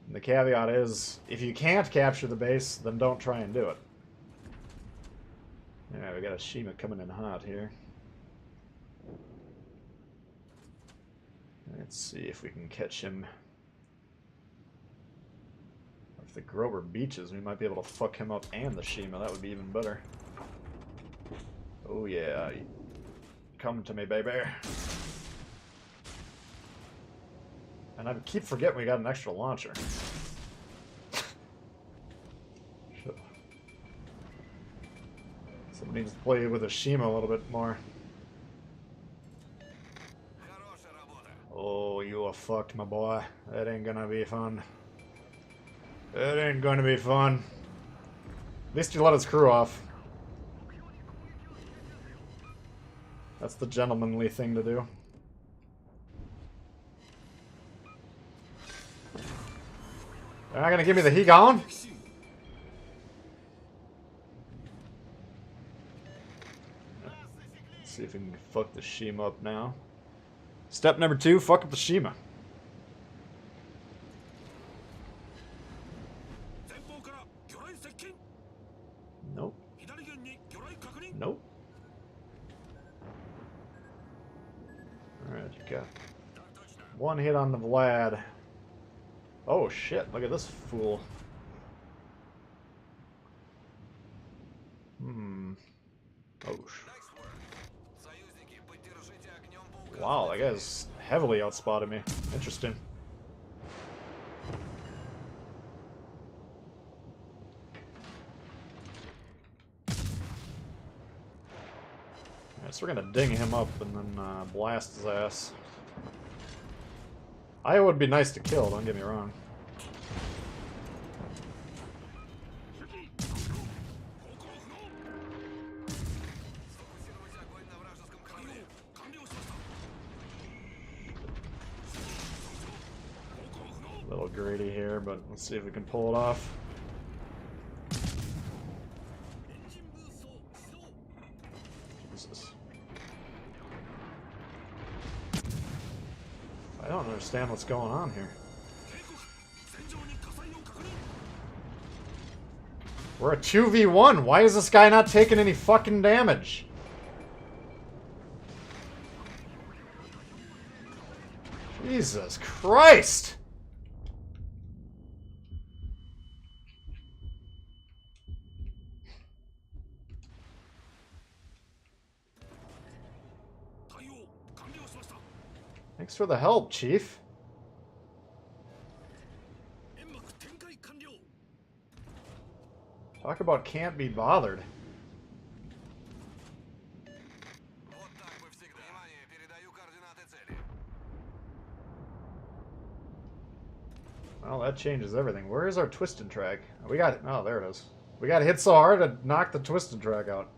And the caveat is, if you can't capture the base, then don't try and do it. Yeah, we got a Shima coming in hot here. Let's see if we can catch him. If the Grover beaches, we might be able to fuck him up and the Shima. That would be even better. Oh yeah. Come to me, baby. And I keep forgetting we got an extra launcher. Somebody needs to play with a Shima a little bit more. Oh, you are fucked, my boy. That ain't gonna be fun. That ain't gonna be fun. At least you let his crew off. That's the gentlemanly thing to do. They're not gonna give me the He-Gone? Let's see if we can fuck the Shima up now. Step number 2, fuck up the Shima. Nope. Nope. Alright, you got one hit on the Vlad. Oh shit, look at this fool. Oh wow, that guy's heavily outspotted me. Interesting. Alright, so we're gonna ding him up and then blast his ass. Iowa would be nice to kill, don't get me wrong. A little greedy here, but let's see if we can pull it off. Jesus. I don't understand what's going on here. We're a 2v1. Why is this guy not taking any fucking damage? Jesus Christ! Thanks for the help, Chief. Talk about can't be bothered. Well, that changes everything. Where is our twisted track? We got it. Oh, there it is. We got hit so hard to knock the twisted track out.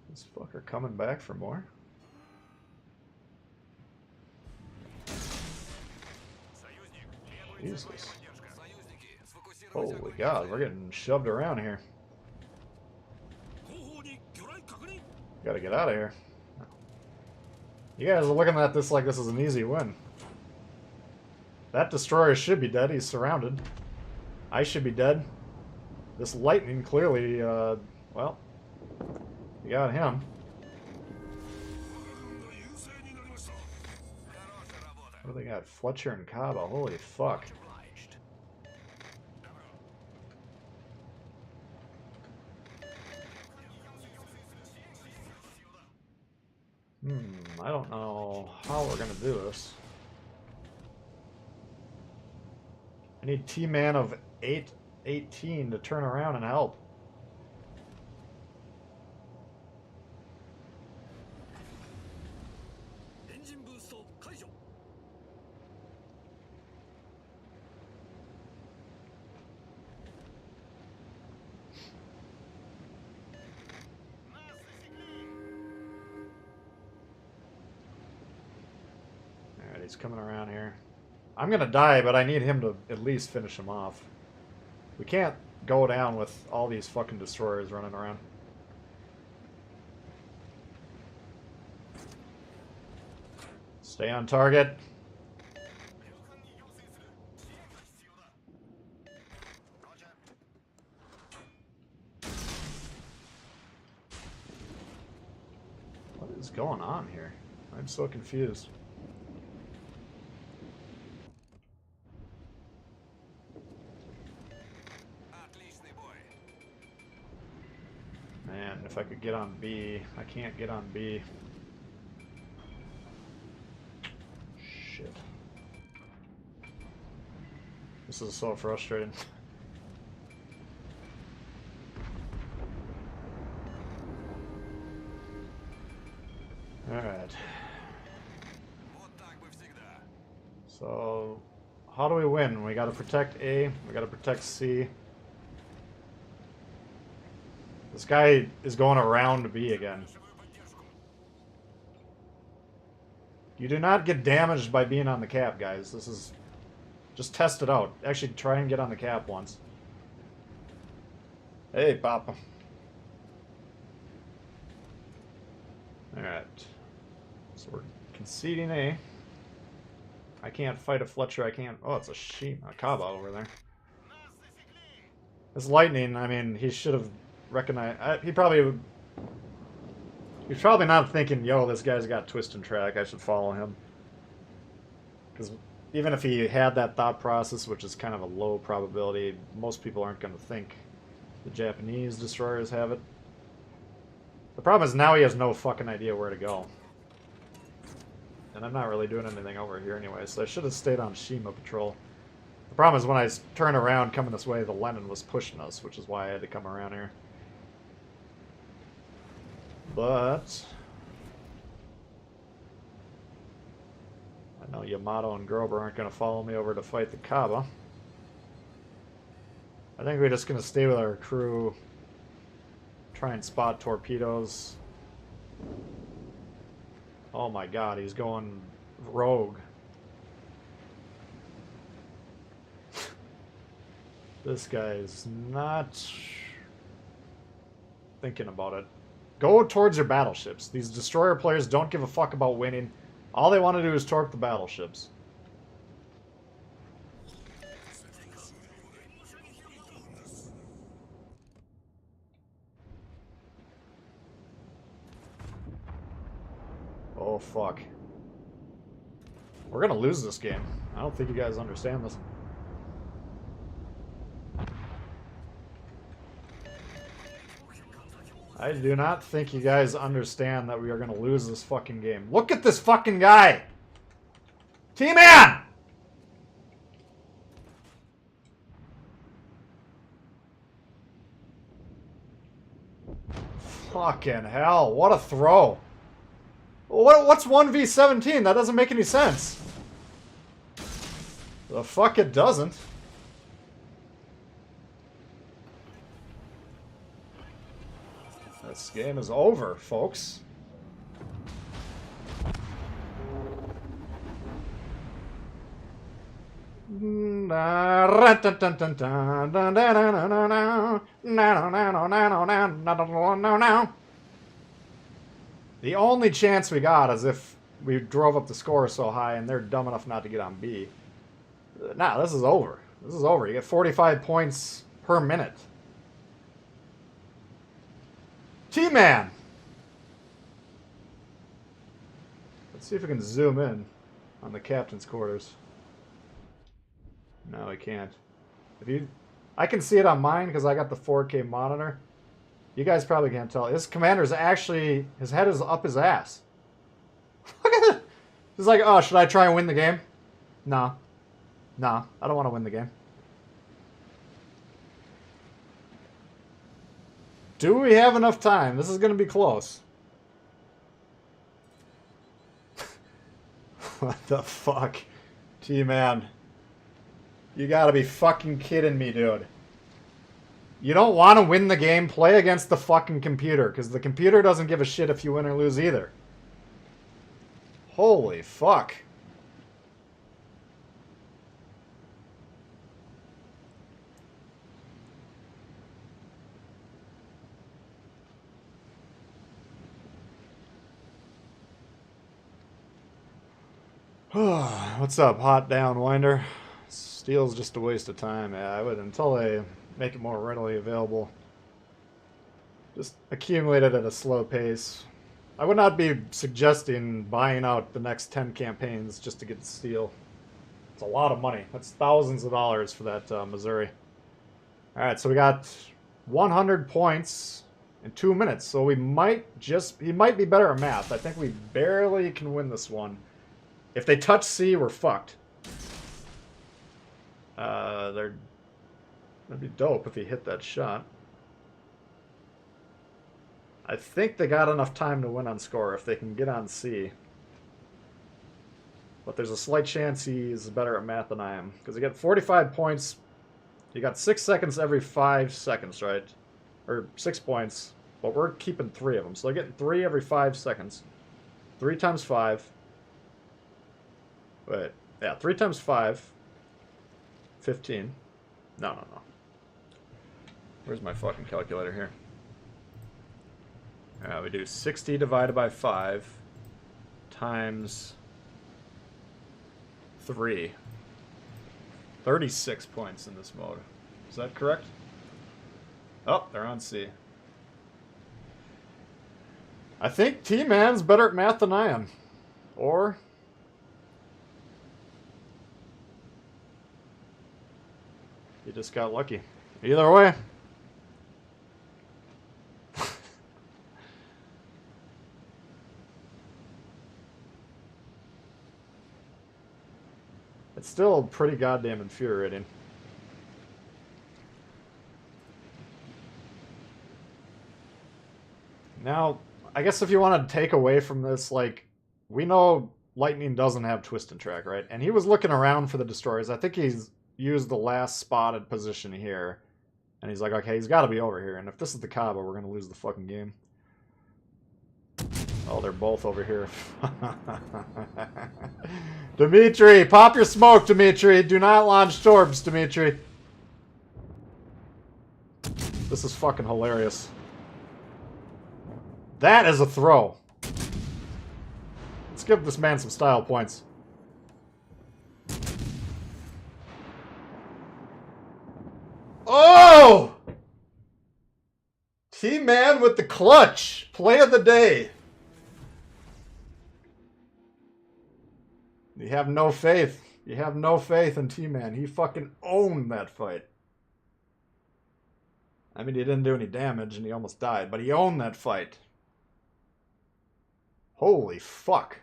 This fucker coming back for more. Jesus. Holy God, we're getting shoved around here. Gotta get out of here. You guys are looking at this like this is an easy win. That destroyer should be dead. He's surrounded. I should be dead. This lightning clearly, well, you got him. What do they got? Fletcher and Cabo. Holy fuck. I don't know how we're gonna do this. I need T-Man of 818 to turn around and help. He's coming around here. I'm gonna die, but I need him to at least finish him off. We can't go down with all these fucking destroyers running around. Stay on target. What is going on here? I'm so confused. Man, if I could get on B. I can't get on B. Shit. This is so frustrating. Alright. So, how do we win? We gotta protect A, we gotta protect C. This guy is going around B again. You do not get damaged by being on the cap, guys. This is... Just test it out. Actually, try and get on the cap once. Hey, Papa. Alright. So we're conceding A. I can't fight a Fletcher. I can't... Oh, it's a Cabo over there. This lightning, I mean, he should have recognized... He probably would... He's probably not thinking, yo, this guy's got twist and track. I should follow him. Because even if he had that thought process, which is kind of a low probability, most people aren't going to think the Japanese destroyers have it. The problem is now he has no fucking idea where to go. And I'm not really doing anything over here anyway, so I should have stayed on Shima Patrol. The problem is when I turn around coming this way, the Lenin was pushing us, which is why I had to come around here. But... I know Yamato and Grover aren't going to follow me over to fight the Kaba. I think we're just going to stay with our crew, try and spot torpedoes. Oh my god, he's going rogue. This guy's not thinking about it. Go towards your battleships. These destroyer players don't give a fuck about winning. All they want to do is torque the battleships. fuck. We're gonna lose this game. I don't think you guys understand this. I do not think you guys understand that we are gonna lose this fucking game. Look at this fucking guy! T-Man! Fucking hell, what a throw. What's 1v17? That doesn't make any sense. The fuck it doesn't. This game is over, folks. The only chance we got is if we drove up the score so high and they're dumb enough not to get on B. Nah, this is over. This is over. You get 45 points per minute. T-Man! Let's see if we can zoom in on the captain's quarters. No, I can't. I can see it on mine because I got the 4K monitor. You guys probably can't tell. His commander's actually, his head is up his ass. Look at it. He's like, oh, should I try and win the game? No. No, I don't want to win the game. Do we have enough time? This is going to be close. What the fuck? T-Man. You gotta be fucking kidding me, dude. You don't want to win the game, play against the fucking computer, because the computer doesn't give a shit if you win or lose either. Holy fuck. What's up, hot downwinder? Steel's just a waste of time. Yeah, I would, until they make it more readily available. Just accumulate it at a slow pace. I would not be suggesting buying out the next 10 campaigns just to get the steel. It's a lot of money. That's thousands of dollars for that Missouri. Alright, so we got 100 points in 2 minutes. So he might be better at math. I think we barely can win this one. If they touch C, we're fucked. That'd be dope if he hit that shot. I think they got enough time to win on score if they can get on C. But there's a slight chance he's better at math than I am. Because he got 45 points. You got 6 seconds every 5 seconds, right? Or 6 points. But we're keeping 3 of them. So they're getting 3 every 5 seconds. 3 times 5. Wait. Yeah, 3 times 5. 15. No. Where's my fucking calculator here? We do 60 divided by 5 times 3. 36 points in this mode. Is that correct? Oh, they're on C. I think T-Man's better at math than I am. Or... you just got lucky. Either way. It's still pretty goddamn infuriating. Now, I guess if you want to take away from this, like, we know Lightning doesn't have twist and track, right? And he was looking around for the destroyers. I think he's used the last spotted position here. And he's like, okay, he's got to be over here. And if this is the Cabo, we're going to lose the fucking game. Oh, they're both over here. Dimitri, pop your smoke, Dimitri. Do not launch Torbs, Dimitri. This is fucking hilarious. That is a throw. Let's give this man some style points. Oh! T-Man with the clutch. Play of the day. You have no faith. You have no faith in T-Man. He fucking owned that fight. I mean, he didn't do any damage and he almost died, but he owned that fight. Holy fuck.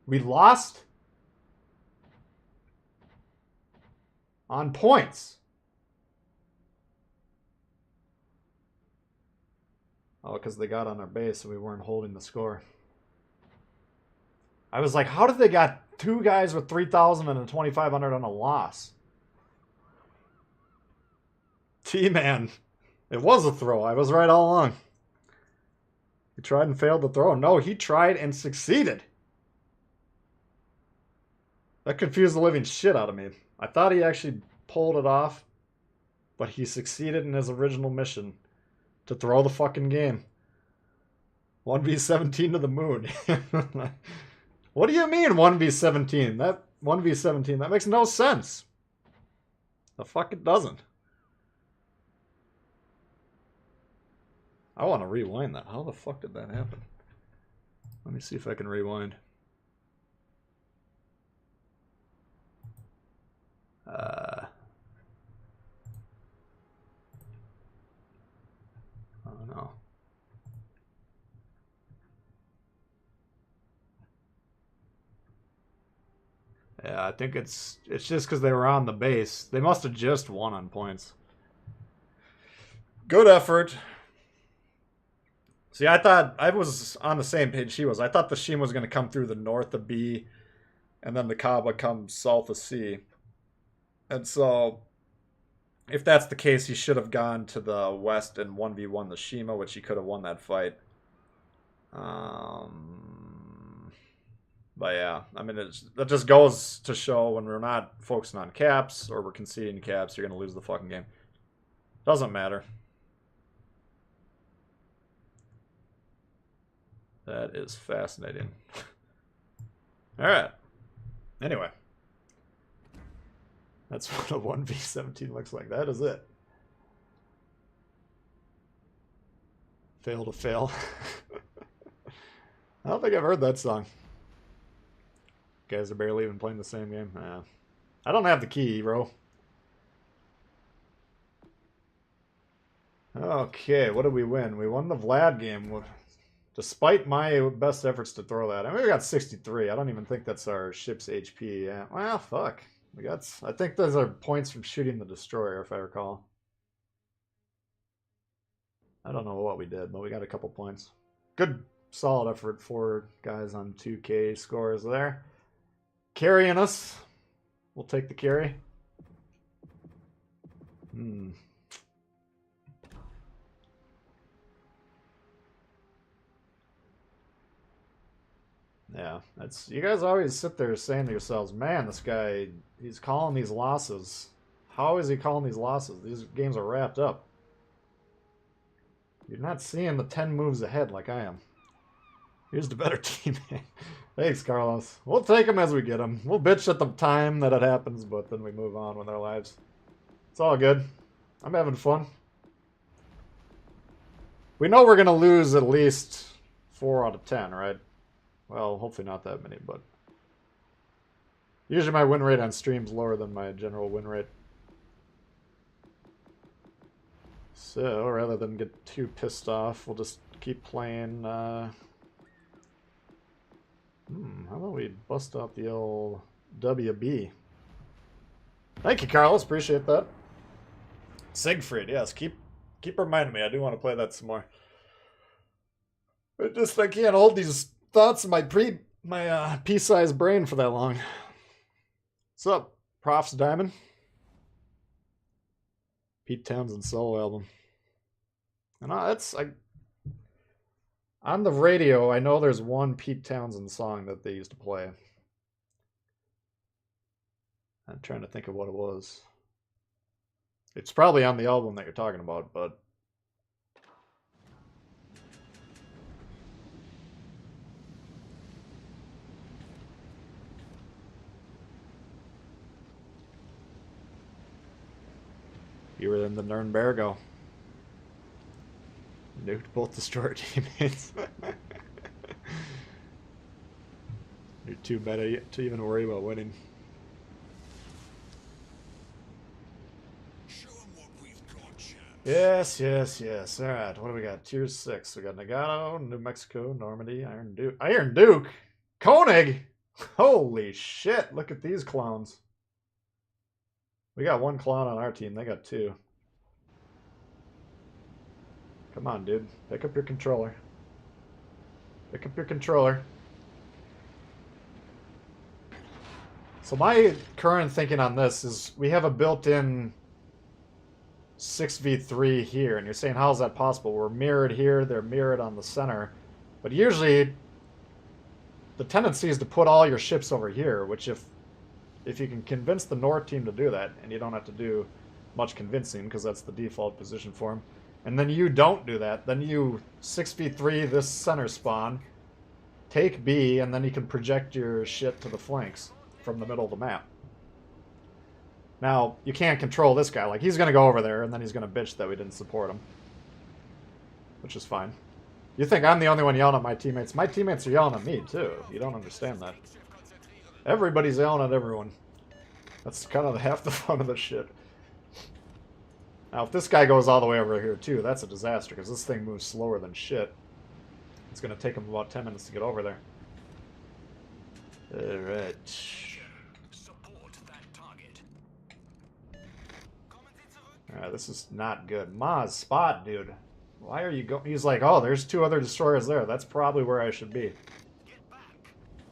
We lost? On points. Oh, because they got on our base and we weren't holding the score. I was like, how did they got two guys with 3,000 and a 2,500 on a loss? T-Man. It was a throw. I was right all along. He tried and failed the throw. No, he tried and succeeded. That confused the living shit out of me. I thought he actually pulled it off, but he succeeded in his original mission to throw the fucking game. 1v17 to the moon. What do you mean 1v17? That 1v17, that makes no sense. The fuck it doesn't. I want to rewind that. How the fuck did that happen? Let me see if I can rewind. Oh no. Yeah, I think it's just because they were on the base. They must have just won on points. Good effort. See, I thought I was on the same page he was. I thought the Sheen was going to come through the north of B, and then the Cobb would come south of C. And so, if that's the case, he should have gone to the west and 1v1 the Shima, which he could have won that fight. But yeah, I mean, that just goes to show when we're not focusing on caps or we're conceding caps, you're going to lose the fucking game. Doesn't matter. That is fascinating. Alright. Anyway. That's what a 1v17 looks like. That is it. Fail to fail. I don't think I've heard that song. You guys are barely even playing the same game. I don't have the key, bro. Okay, what did we win? We won the Vlad game. Despite my best efforts to throw that. I mean, we got 63. I don't even think that's our ship's HP. Yeah. Well, fuck. I think those are points from shooting the destroyer, if I recall. I don't know what we did, but we got a couple points. Good, solid effort. 4 guys on 2K scores there. Carrying us. We'll take the carry. Yeah, that's you guys always sit there saying to yourselves, man, this guy, he's calling these losses. How is he calling these losses? These games are wrapped up. You're not seeing the 10 moves ahead like I am. Here's the better team. Thanks, Carlos. We'll take them as we get them. We'll bitch at the time that it happens, but then we move on with our lives. It's all good. I'm having fun. We know we're going to lose at least 4 out of 10, right? Well, hopefully not that many, but usually my win rate on stream's lower than my general win rate. So, rather than get too pissed off, we'll just keep playing. How about we bust out the old WB? Thank you, Carlos. Appreciate that. Siegfried, yes. Keep reminding me. I do want to play that some more. I can't hold these thoughts in my pea-sized brain for that long. What's up, Prof's Diamond? Pete Townsend's solo album. And on the radio, I know there's one Pete Townsend song that they used to play. I'm trying to think of what it was. It's probably on the album that you're talking about, but you were in the Nürnbergo. Nuked both destroyer teammates. You're too meta to even worry about winning. Yes, yes, yes. All right, what do we got? Tier 6. We got Nagano, New Mexico, Normandy, Iron Duke. Iron Duke? Koenig? Holy shit, look at these clowns. We got one clown on our team. They got two. Come on, dude. Pick up your controller. Pick up your controller. So my current thinking on this is we have a built-in 6v3 here, and you're saying how is that possible? We're mirrored here, they're mirrored on the center. But usually the tendency is to put all your ships over here, which if you can convince the North team to do that, and you don't have to do much convincing because that's the default position for them, and then you don't do that, then you 6v3 this center spawn, take B, and then you can project your shit to the flanks from the middle of the map. Now, you can't control this guy. Like, he's going to go over there, and then he's going to bitch that we didn't support him. Which is fine. You think I'm the only one yelling at my teammates. My teammates are yelling at me, too. You don't understand that. Everybody's yelling at everyone. That's kind of half the fun of the shit. Now, if this guy goes all the way over here, too, that's a disaster, because this thing moves slower than shit. It's going to take him about 10 minutes to get over there. Alright. Alright, this is not good. Maz, spot, dude. Why are you going? He's like, oh, there's two other destroyers there. That's probably where I should be.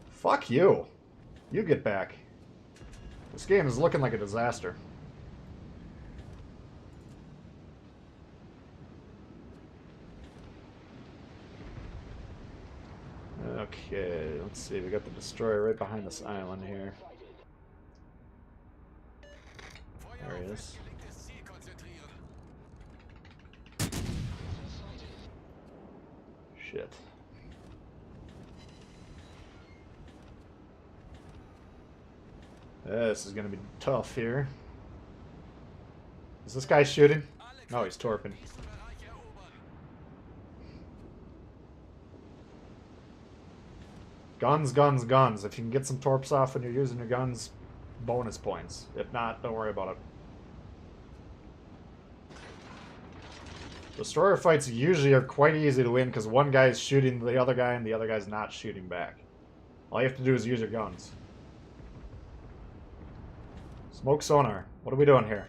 Fuck you. You get back. This game is looking like a disaster. Okay, let's see. We got the destroyer right behind this island here. There he is. Shit. This is gonna be tough here. Is this guy shooting? No, he's torping. Guns, guns, guns. If you can get some torps off when you're using your guns, bonus points. If not, don't worry about it. Destroyer fights usually are quite easy to win because one guy is shooting the other guy and the other guy's not shooting back. All you have to do is use your guns. Smoke sonar. What are we doing here?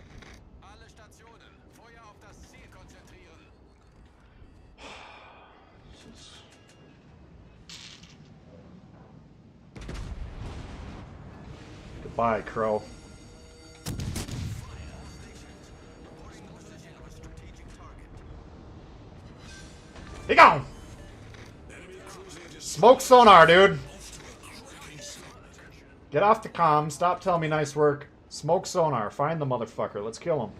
Goodbye, Crow. Be gone! Smoke sonar, dude! Get off the comm. Stop telling me nice work. Smoke sonar. Find the motherfucker. Let's kill him.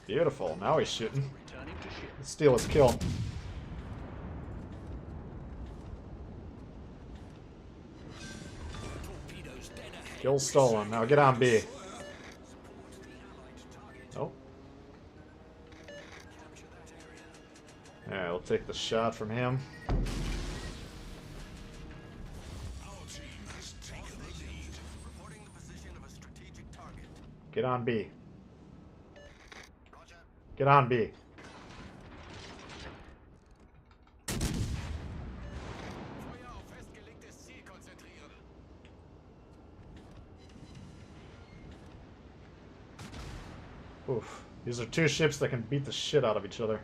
Beautiful. Now he's shooting. Let's steal his kill. Kill stolen. Now get on B. Nope. Alright, we'll take the shot from him. Get on B. Get on B. Oof. These are two ships that can beat the shit out of each other.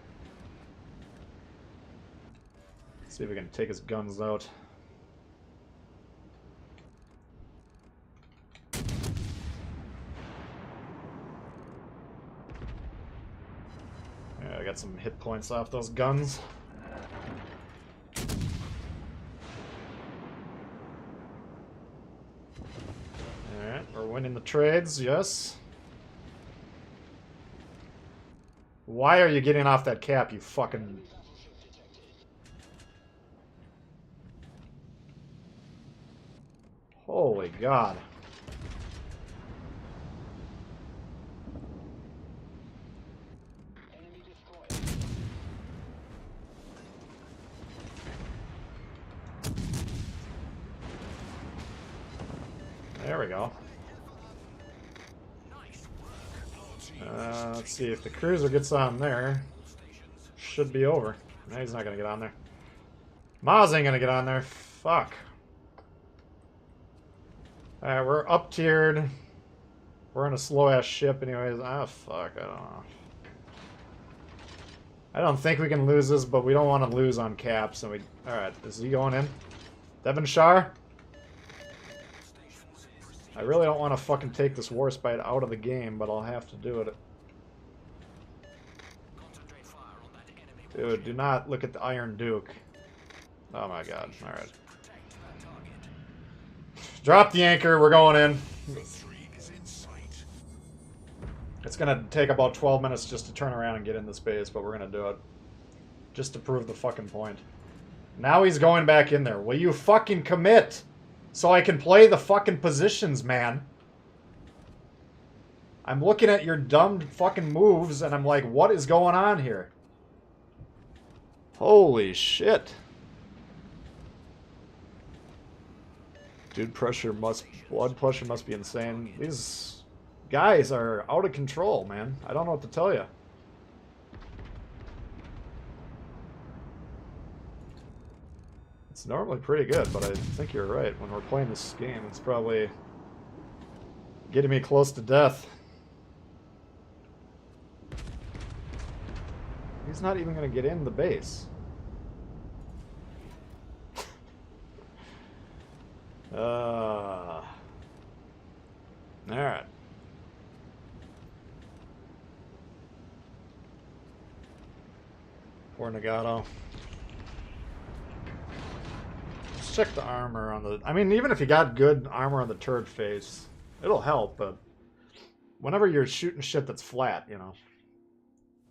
Let's see if we can take his guns out. Yeah, I got some hit points off those guns. Alright, we're winning the trades, yes. Why are you getting off that cap, you fucking... Holy God. There we go. Let's see if the cruiser gets on there. Should be over. No, he's not gonna get on there. Maz ain't gonna get on there. Fuck. Alright, we're up tiered. We're in a slow ass ship anyways. Ah, fuck. I don't know. I don't think we can lose this, but we don't want to lose on caps. And we. Alright, is he going in? Devonshire? I really don't want to fucking take this Warspite out of the game, but I'll have to do it. Dude, do not look at the Iron Duke. Oh my god. Alright. Drop the anchor. We're going in. It's going to take about 12 minutes just to turn around and get into space, but we're going to do it. Just to prove the fucking point. Now he's going back in there. Will you fucking commit? So I can play the fucking positions, man. I'm looking at your dumb fucking moves, and I'm like, what is going on here? Holy shit. Dude, blood pressure must be insane. These guys are out of control, man. I don't know what to tell you. It's normally pretty good, but I think you're right. When we're playing this game, it's probably getting me close to death. He's not even going to get in the base. Alright. Poor Nagato. Let's check the armor on the... I mean, even if you got good armor on the turret face, it'll help, but whenever you're shooting shit that's flat, you know,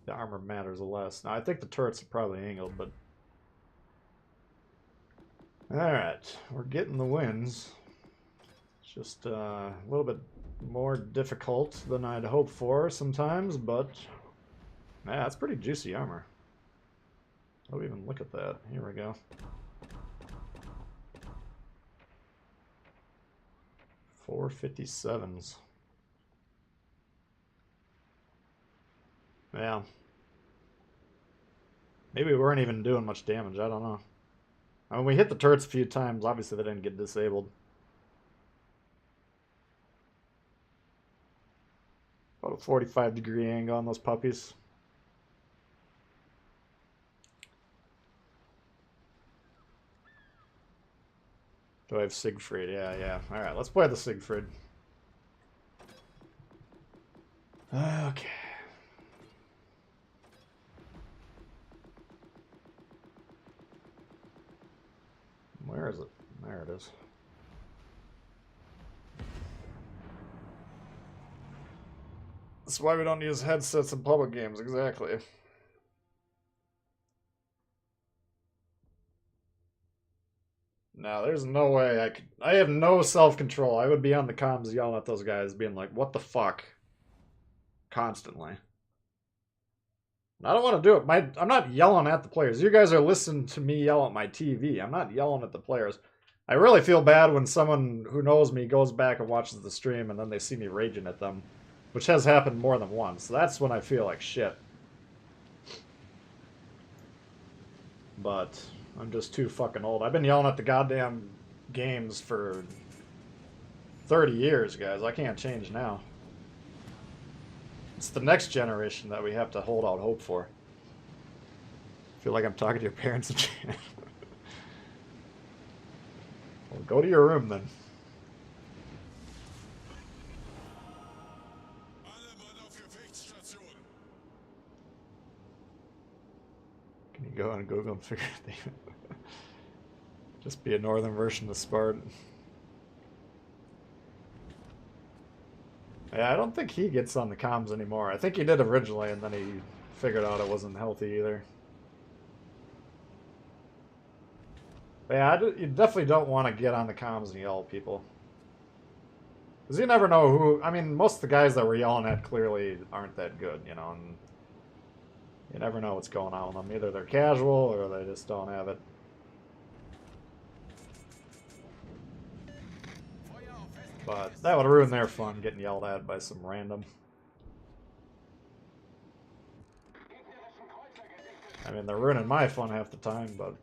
the armor matters less. Now, I think the turrets are probably angled, but... Alright, we're getting the wins. It's just a little bit more difficult than I'd hoped for sometimes, but... Yeah, that's pretty juicy armor. I'll even look at that. Here we go. 457s. Yeah. Maybe we weren't even doing much damage, I don't know. I mean, we hit the turrets a few times. Obviously, they didn't get disabled. About a 45-degree angle on those puppies. Do I have Siegfried? Yeah. Alright, let's play the Siegfried. Okay. Where is it? There it is. That's why we don't use headsets in public games, exactly. No, there's no way I could... I have no self-control. I would be on the comms yelling at those guys, being like, what the fuck? Constantly. I don't want to do it. I'm not yelling at the players. You guys are listening to me yell at my TV. I'm not yelling at the players. I really feel bad when someone who knows me goes back and watches the stream and then they see me raging at them, which has happened more than once. That's when I feel like shit. But I'm just too fucking old. I've been yelling at the goddamn games for 30 years, guys. I can't change now. It's the next generation that we have to hold out hope for. I feel like I'm talking to your parents and shit. Well, go to your room then. Can you go on Google and figure it out? Just be a northern version of Spartan. Yeah, I don't think he gets on the comms anymore. I think he did originally, and then he figured out it wasn't healthy either. But yeah, you definitely don't want to get on the comms and yell at people. Because you never know who... I mean, most of the guys that we're yelling at clearly aren't that good, you know, and you never know what's going on with them. Either they're casual, or they just don't have it. But that would ruin their fun, getting yelled at by some random. I mean, they're ruining my fun half the time, but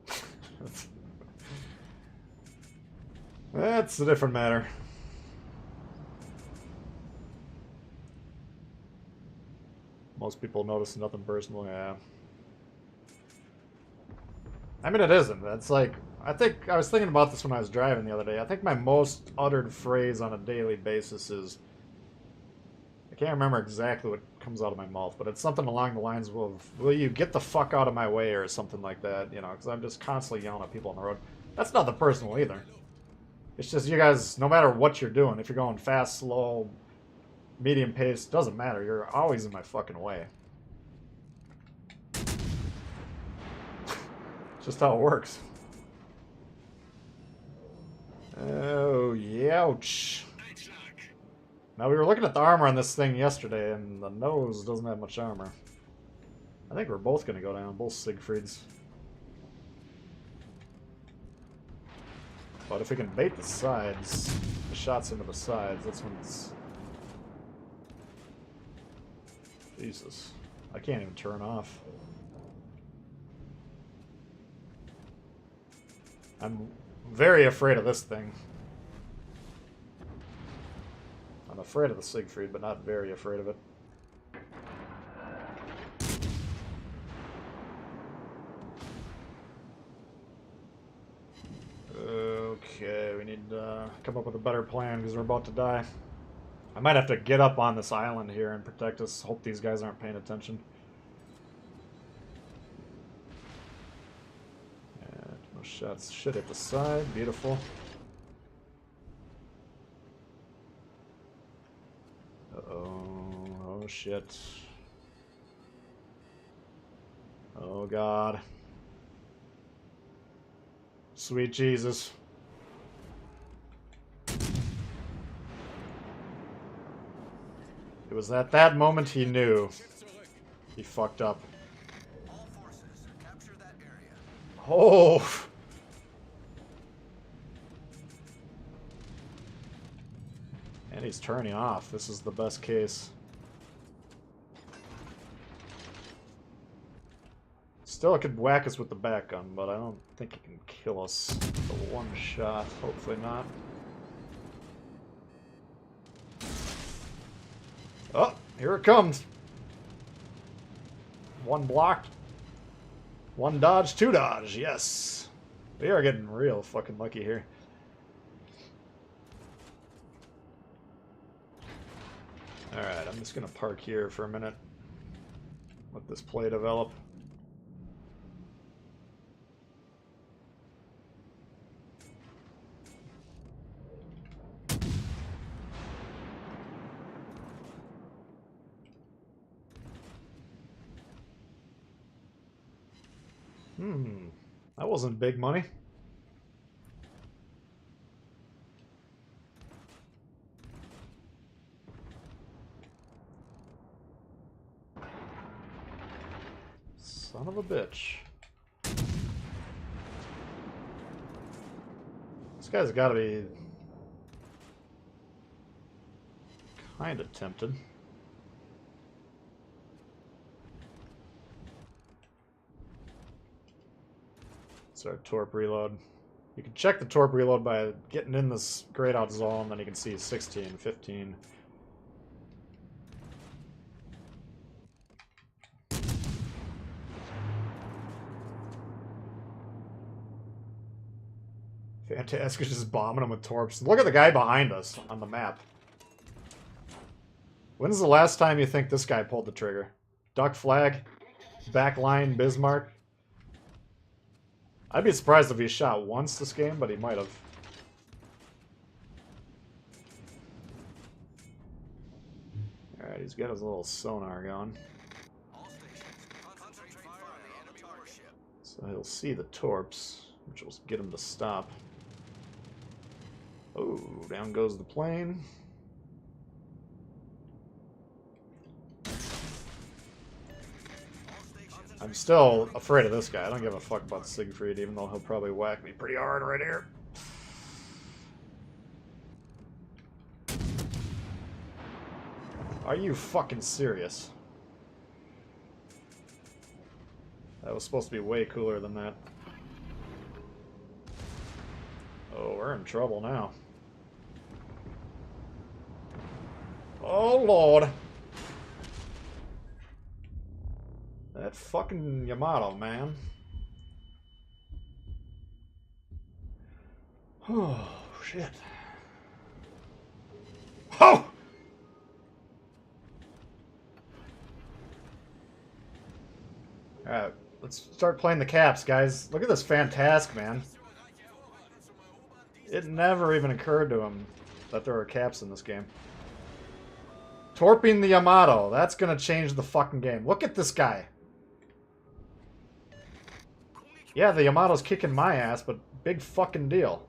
that's a different matter. Most people notice nothing personal, yeah. I mean, it isn't. It's like, I was thinking about this when I was driving the other day. I think my most uttered phrase on a daily basis is, I can't remember exactly what comes out of my mouth, but it's something along the lines of, will you get the fuck out of my way, or something like that, you know, because I'm just constantly yelling at people on the road. That's nothing personal either. It's just you guys, no matter what you're doing, if you're going fast, slow, medium pace, doesn't matter. You're always in my fucking way. It's just how it works. Oh, ouch. Now, we were looking at the armor on this thing yesterday, and the nose doesn't have much armor. I think we're both going to go down, both Siegfrieds. But if we can bait the sides, the shots into the sides, that's when it's... Jesus. I can't even turn off. I'm very afraid of this thing. I'm afraid of the Siegfried, but not very afraid of it. Okay, we need to come up with a better plan because we're about to die. I might have to get up on this island here and protect us. Hope these guys aren't paying attention. And no shots. Shit at the side. Beautiful. Uh-oh. Oh, shit. Oh, God. Sweet Jesus. It was at that moment he knew. He fucked up. All forces, capture that area. Oh! And he's turning off. This is the best case. Still, it could whack us with the back gun, but I don't think it can kill us with one shot. Hopefully not. Oh, here it comes. One blocked. One dodge, two dodge. Yes. We are getting real fucking lucky here. Alright, I'm just going to park here for a minute. Let this play develop. That wasn't big money. Son of a bitch. This guy's got to be kind of tempted. It's our torp reload. You can check the torp reload by getting in this grayed out zone, then you can see 16, 15. Fantastic, just bombing them with torps. Look at the guy behind us on the map. When's the last time you think this guy pulled the trigger? Duck flag? Backline Bismarck? I'd be surprised if he shot once this game, but he might have. Alright, he's got his little sonar going. All stations, concentrate fire on the enemy warship. So he'll see the torps, which will get him to stop. Oh, down goes the plane. I'm still afraid of this guy. I don't give a fuck about Siegfried, even though he'll probably whack me pretty hard right here. Are you fucking serious? That was supposed to be way cooler than that. Oh, we're in trouble now. Oh, Lord. That fucking Yamato, man. Oh, shit. Oh! Alright, let's start playing the caps, guys. Look at this Fantask, man. It never even occurred to him that there are caps in this game. Torping the Yamato. That's gonna change the fucking game. Look at this guy. Yeah, the Yamato's kicking my ass, but big fucking deal.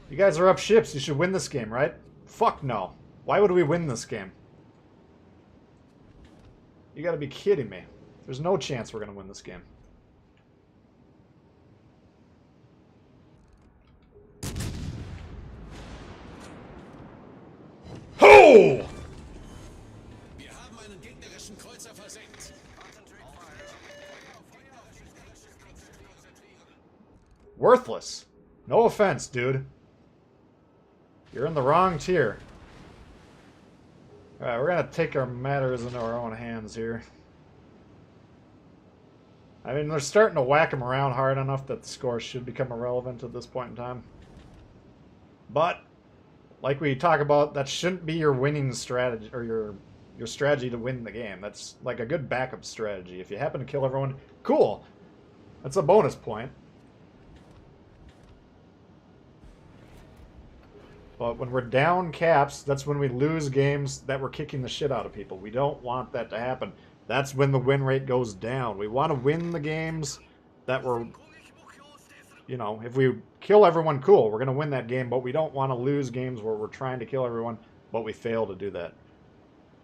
You guys are up ships. You should win this game, right? Fuck no. Why would we win this game? You gotta be kidding me. There's no chance we're gonna win this game. Ho! Worthless. No offense, dude. You're in the wrong tier. Alright, we're gonna take our matters into our own hands here. I mean, they're starting to whack them around hard enough that the score should become irrelevant at this point in time. But, like we talk about, that shouldn't be your winning strategy, or your strategy to win the game. That's like a good backup strategy. If you happen to kill everyone, cool. That's a bonus point. But when we're down caps, that's when we lose games that we're kicking the shit out of people. We don't want that to happen. That's when the win rate goes down. We want to win the games that we're, you know, if we kill everyone, cool, we're going to win that game, but we don't want to lose games where we're trying to kill everyone, but we fail to do that.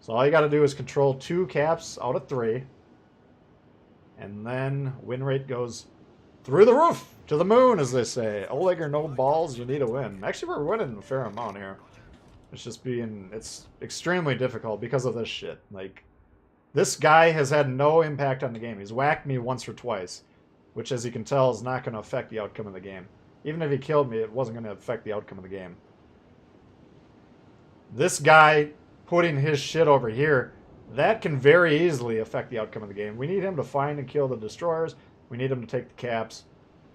So all you got to do is control 2 caps out of 3, and then win rate goes through the roof, to the moon, as they say. Oleg or no balls, you need a win. Actually, we're winning a fair amount here. It's just it's extremely difficult because of this shit. Like, this guy has had no impact on the game. He's whacked me once or twice, which, as you can tell, is not going to affect the outcome of the game. Even if he killed me, it wasn't going to affect the outcome of the game. This guy putting his shit over here, that can very easily affect the outcome of the game. We need him to find and kill the destroyers. We need him to take the caps.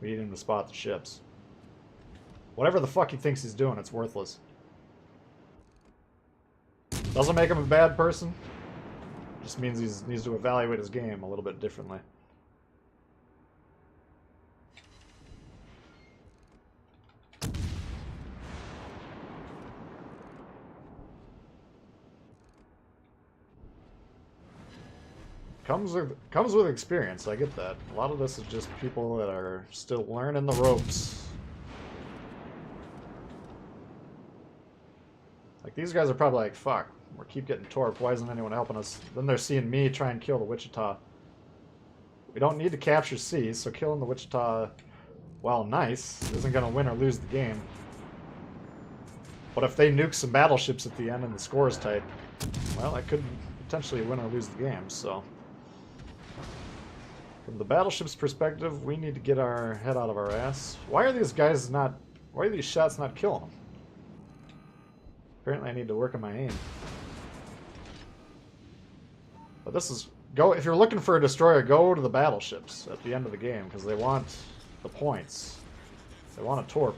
We need him to spot the ships. Whatever the fuck he thinks he's doing, it's worthless. Doesn't make him a bad person. Just means he needs to evaluate his game a little bit differently. Comes with experience, I get that. A lot of this is just people that are still learning the ropes. Like, these guys are probably like, fuck, we keep getting torped, why isn't anyone helping us? Then they're seeing me try and kill the Wichita. We don't need to capture seas, so killing the Wichita, while nice, isn't going to win or lose the game. But if they nuke some battleships at the end and the score is tight, well, that could potentially win or lose the game, so... From the battleship's perspective, we need to get our head out of our ass. Why are these guys not... Why are these shots not killing them? Apparently I need to work on my aim. But this is... If you're looking for a destroyer, go to the battleships at the end of the game, because they want the points. They want a torp.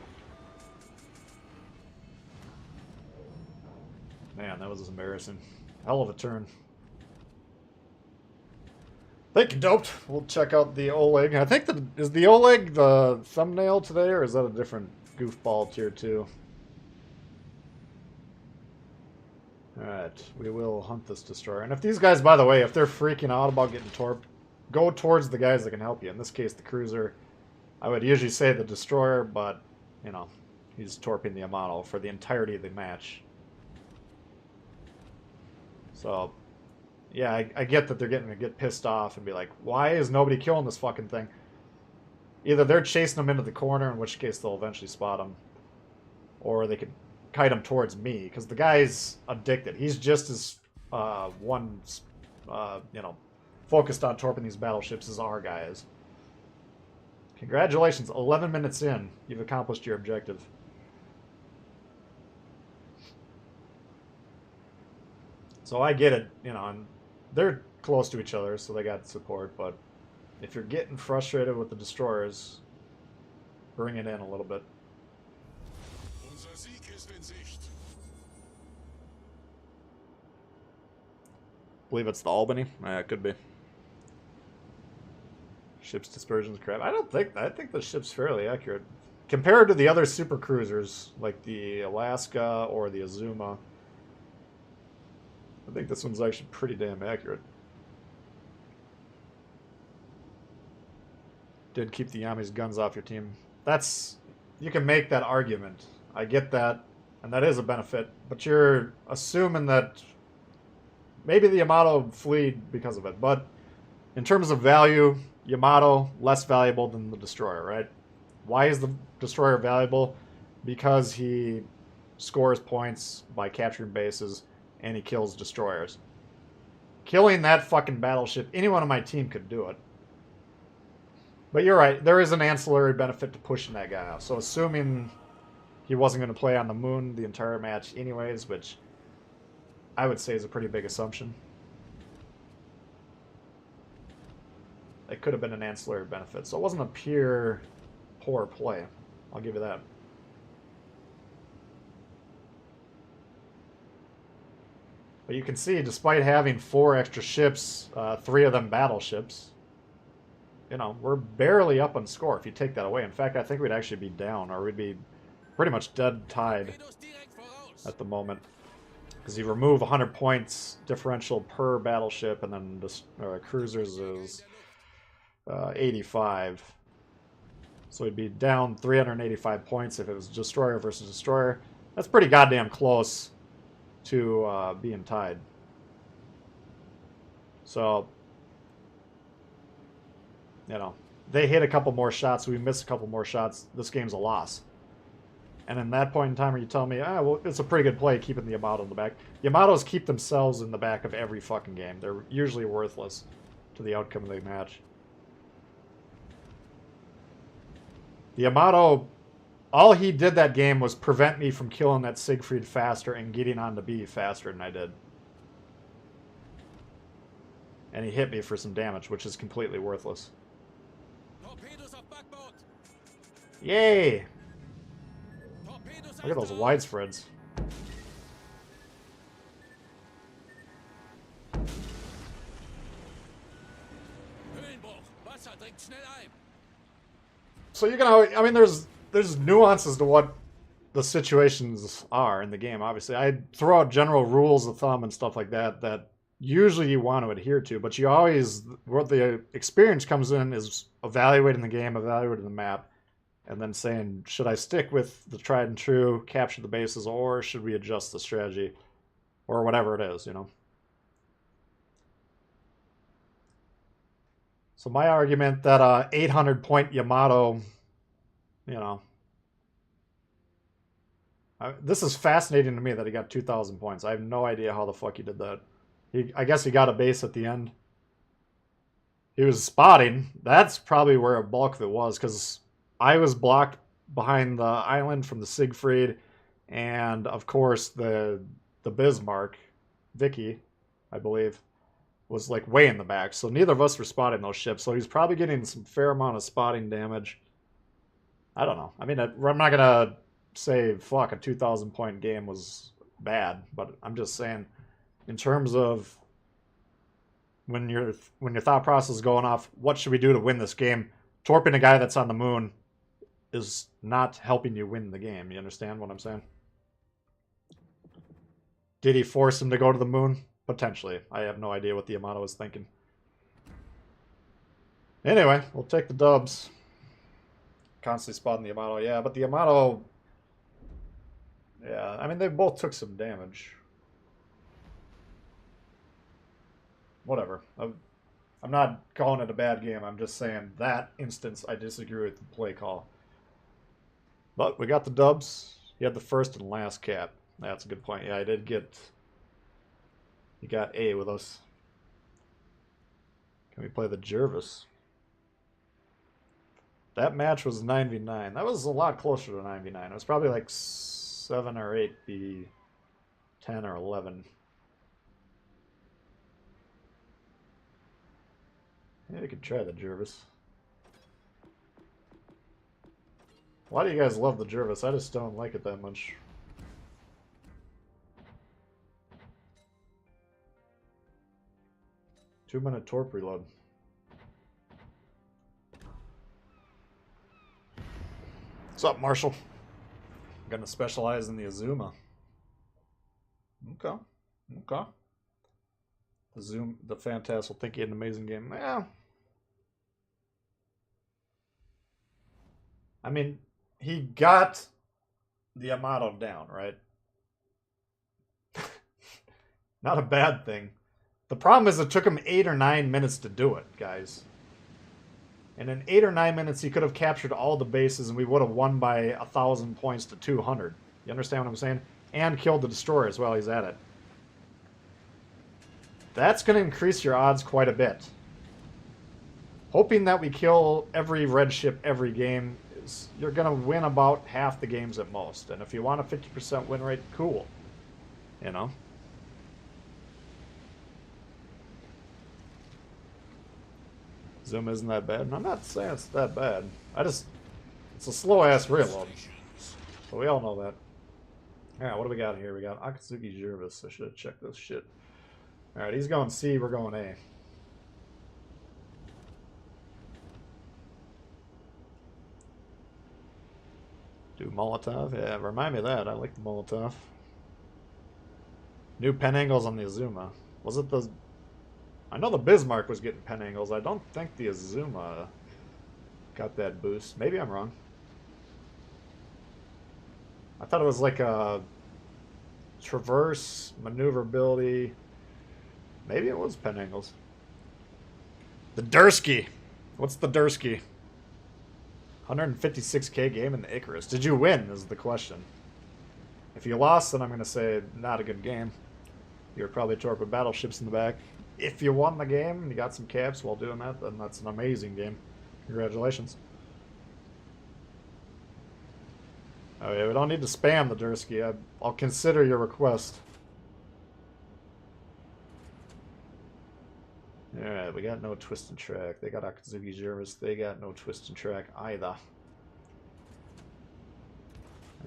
Man, that was embarrassing. Hell of a turn. Thank you, Doped. We'll check out the Oleg. I think is the Oleg the thumbnail today, or is that a different goofball tier 2? Alright, we will hunt this destroyer. And if these guys, by the way, if they're freaking out about getting torped, go towards the guys that can help you. In this case, the cruiser. I would usually say the destroyer, but, you know, he's torping the Yamato for the entirety of the match. So... Yeah, I get that they're getting to get pissed off and be like, why is nobody killing this fucking thing? Either they're chasing them into the corner, in which case they'll eventually spot them. or they could kite him towards me, because the guy's addicted. He's just as focused on torping these battleships as our guy is. Congratulations, 11 minutes in, you've accomplished your objective. So I get it, and they're close to each other, so they got support, but if you're getting frustrated with the destroyers, bring it in a little bit. Believe it's the Albany? Yeah, it could be. Ship's dispersion's crap. I think the ship's fairly accurate. Compared to the other super cruisers, like the Alaska or the Azuma, I think this one's actually pretty damn accurate. Did keep the Yami's guns off your team. You can make that argument. I get that, and that is a benefit, but you're assuming that maybe the Yamato fleed because of it, but in terms of value, Yamato less valuable than the destroyer, right? Why is the destroyer valuable? Because he scores points by capturing bases and he kills destroyers. Killing that fucking battleship, anyone on my team could do it. But you're right, there is an ancillary benefit to pushing that guy out. So assuming he wasn't going to play on the moon the entire match anyways, which I would say is a pretty big assumption. It could have been an ancillary benefit. So it wasn't a pure poor play. I'll give you that. But you can see, despite having 4 extra ships, 3 of them battleships, we're barely up on score if you take that away. In fact, I think we'd actually be down, or we'd be pretty much dead tied at the moment. Because you remove 100 points differential per battleship, and then cruisers is 85. So we'd be down 385 points if it was destroyer versus destroyer. That's pretty goddamn close to being tied. So, they hit a couple more shots, we miss a couple more shots, this game's a loss. And in that point in time where you tell me, well, it's a pretty good play keeping the Yamato in the back. Yamatos keep themselves in the back of every fucking game. They're usually worthless to the outcome of the match. The Yamato, all he did that game was prevent me from killing that Siegfried faster and getting on the B faster than I did. And he hit me for some damage, which is completely worthless. Yay! Look at those widespreads. So you can always, there's nuances to what the situations are in the game, obviously. I throw out general rules of thumb and stuff like that that usually you want to adhere to, but you always, what the experience comes in is evaluating the game, evaluating the map, and then saying, should I stick with the tried and true, capture the bases, or should we adjust the strategy, or whatever it is, So my argument that 800 point Yamato, this is fascinating to me that he got 2,000 points. I have no idea how the fuck he did that. I guess he got a base at the end. He was spotting. That's probably where a bulk of it was, because I was blocked behind the island from the Siegfried, and of course the Bismarck, Vicky, I believe, was like way in the back. So neither of us were spotting those ships. So he's probably getting some fair amount of spotting damage. I don't know. I'm not gonna say fuck a 2,000 point game was bad, but I'm just saying, in terms of when your thought process is going off, what should we do to win this game? Torping a guy that's on the moon is not helping you win the game. You understand what I'm saying? Did he force him to go to the moon? Potentially. I have no idea what the Yamato was thinking. Anyway, we'll take the dubs. Constantly spotting the Yamato. Yeah, but the Yamato... Yeah, they both took some damage. Whatever. I'm not calling it a bad game. I'm just saying that instance I disagree with the play call. But we got the dubs. You had the first and last cap. That's a good point. Yeah, I did get... You got A with us. Can we play the Jervis? That match was 9v9. That was a lot closer to 9v9. It was probably like 7 or 8 v 10 or 11. Yeah, we could try the Jervis. A lot of you guys love the Jervis. I just don't like it that much. Two-minute torp reload. What's up, Marshall? I'm gonna specialize in the Azuma. Okay. Okay. The Phantas will think he had an amazing game. Yeah. I mean, he got the Yamato down, right? Not a bad thing. The problem is it took him 8 or 9 minutes to do it, guys. And in 8 or 9 minutes, he could have captured all the bases, and we would have won by 1,000 points to 200. You understand what I'm saying? And killed the destroyers while he's at it. That's going to increase your odds quite a bit. Hoping that we kill every red ship every game, you're going to win about half the games at most. And if you want a 50% win rate, cool. You know? Zoom isn't that bad. And I'm not saying it's that bad. It's a slow-ass reload. But we all know that. Alright, what do we got here? We got Akatsuki Jervis. I should have checked this shit. Alright, he's going C, we're going A. Do Molotov? Yeah, remind me of that. I like the Molotov. New pen angles on the Azuma. Was it the... I know the Bismarck was getting pen angles. I don't think the Azuma got that boost. Maybe I'm wrong. I thought it was like a traverse, maneuverability. Maybe it was pen angles. The Dursky. What's the Dursky? 156k game in the Icarus. Did you win is the question. If you lost, then I'm going to say not a good game. You were probably torped with battleships in the back. If you won the game and you got some caps while doing that, then that's an amazing game. Congratulations. Oh yeah, we don't need to spam the Dursky. I'll consider your request. Alright, we got no twist and track. They got Akatsuki Jervis. They got no twist and track either.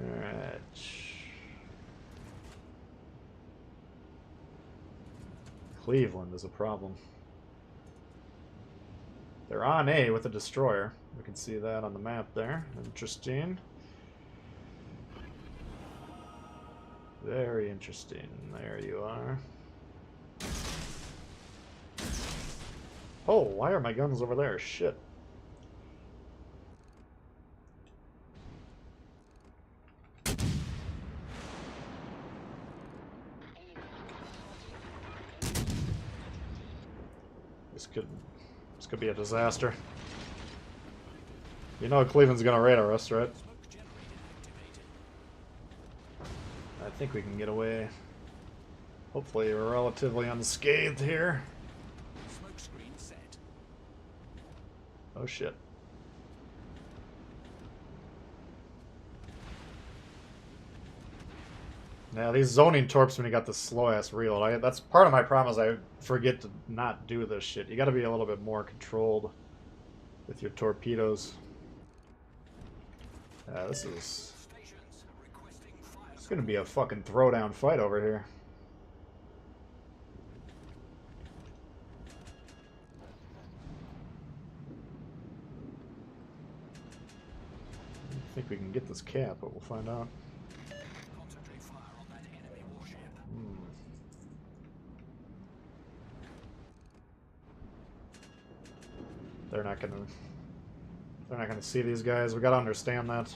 Alright. Cleveland is a problem. They're on A with a destroyer. We can see that on the map there. Interesting. Very interesting. There you are. Oh, why are my guns over there? Shit. This could be a disaster. You know Cleveland's gonna radar us, right? I think we can get away. Hopefully we're relatively unscathed here. Oh shit. Now these zoning torps when you got the slow ass reload. That's part of my problem is I forget to not do this shit. You gotta be a little bit more controlled with your torpedoes. This is gonna be a fucking throwdown fight over here. I think we can get this cap, but we'll find out. Concentrate fire on that enemy warship. They're not gonna see these guys. We gotta understand that.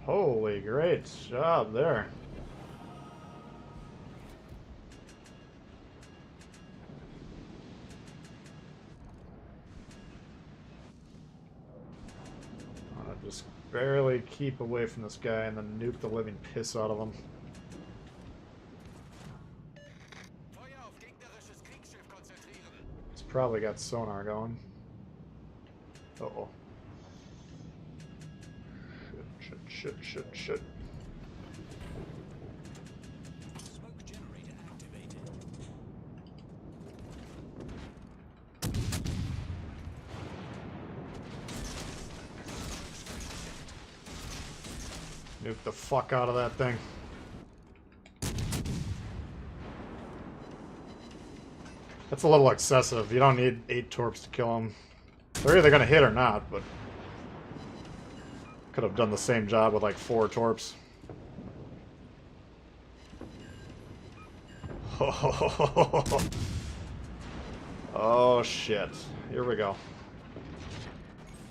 Holy great job there. Just barely keep away from this guy and then nuke the living piss out of him. Feuer auf gegnerisches Kriegsschiff konzentrieren. He's probably got sonar going. Uh-oh. Shit. Smoke generator activated. Nuke the fuck out of that thing. That's a little excessive. You don't need 8 torps to kill him. They're either gonna hit or not, but could have done the same job with like 4 torps. Oh shit. Here we go.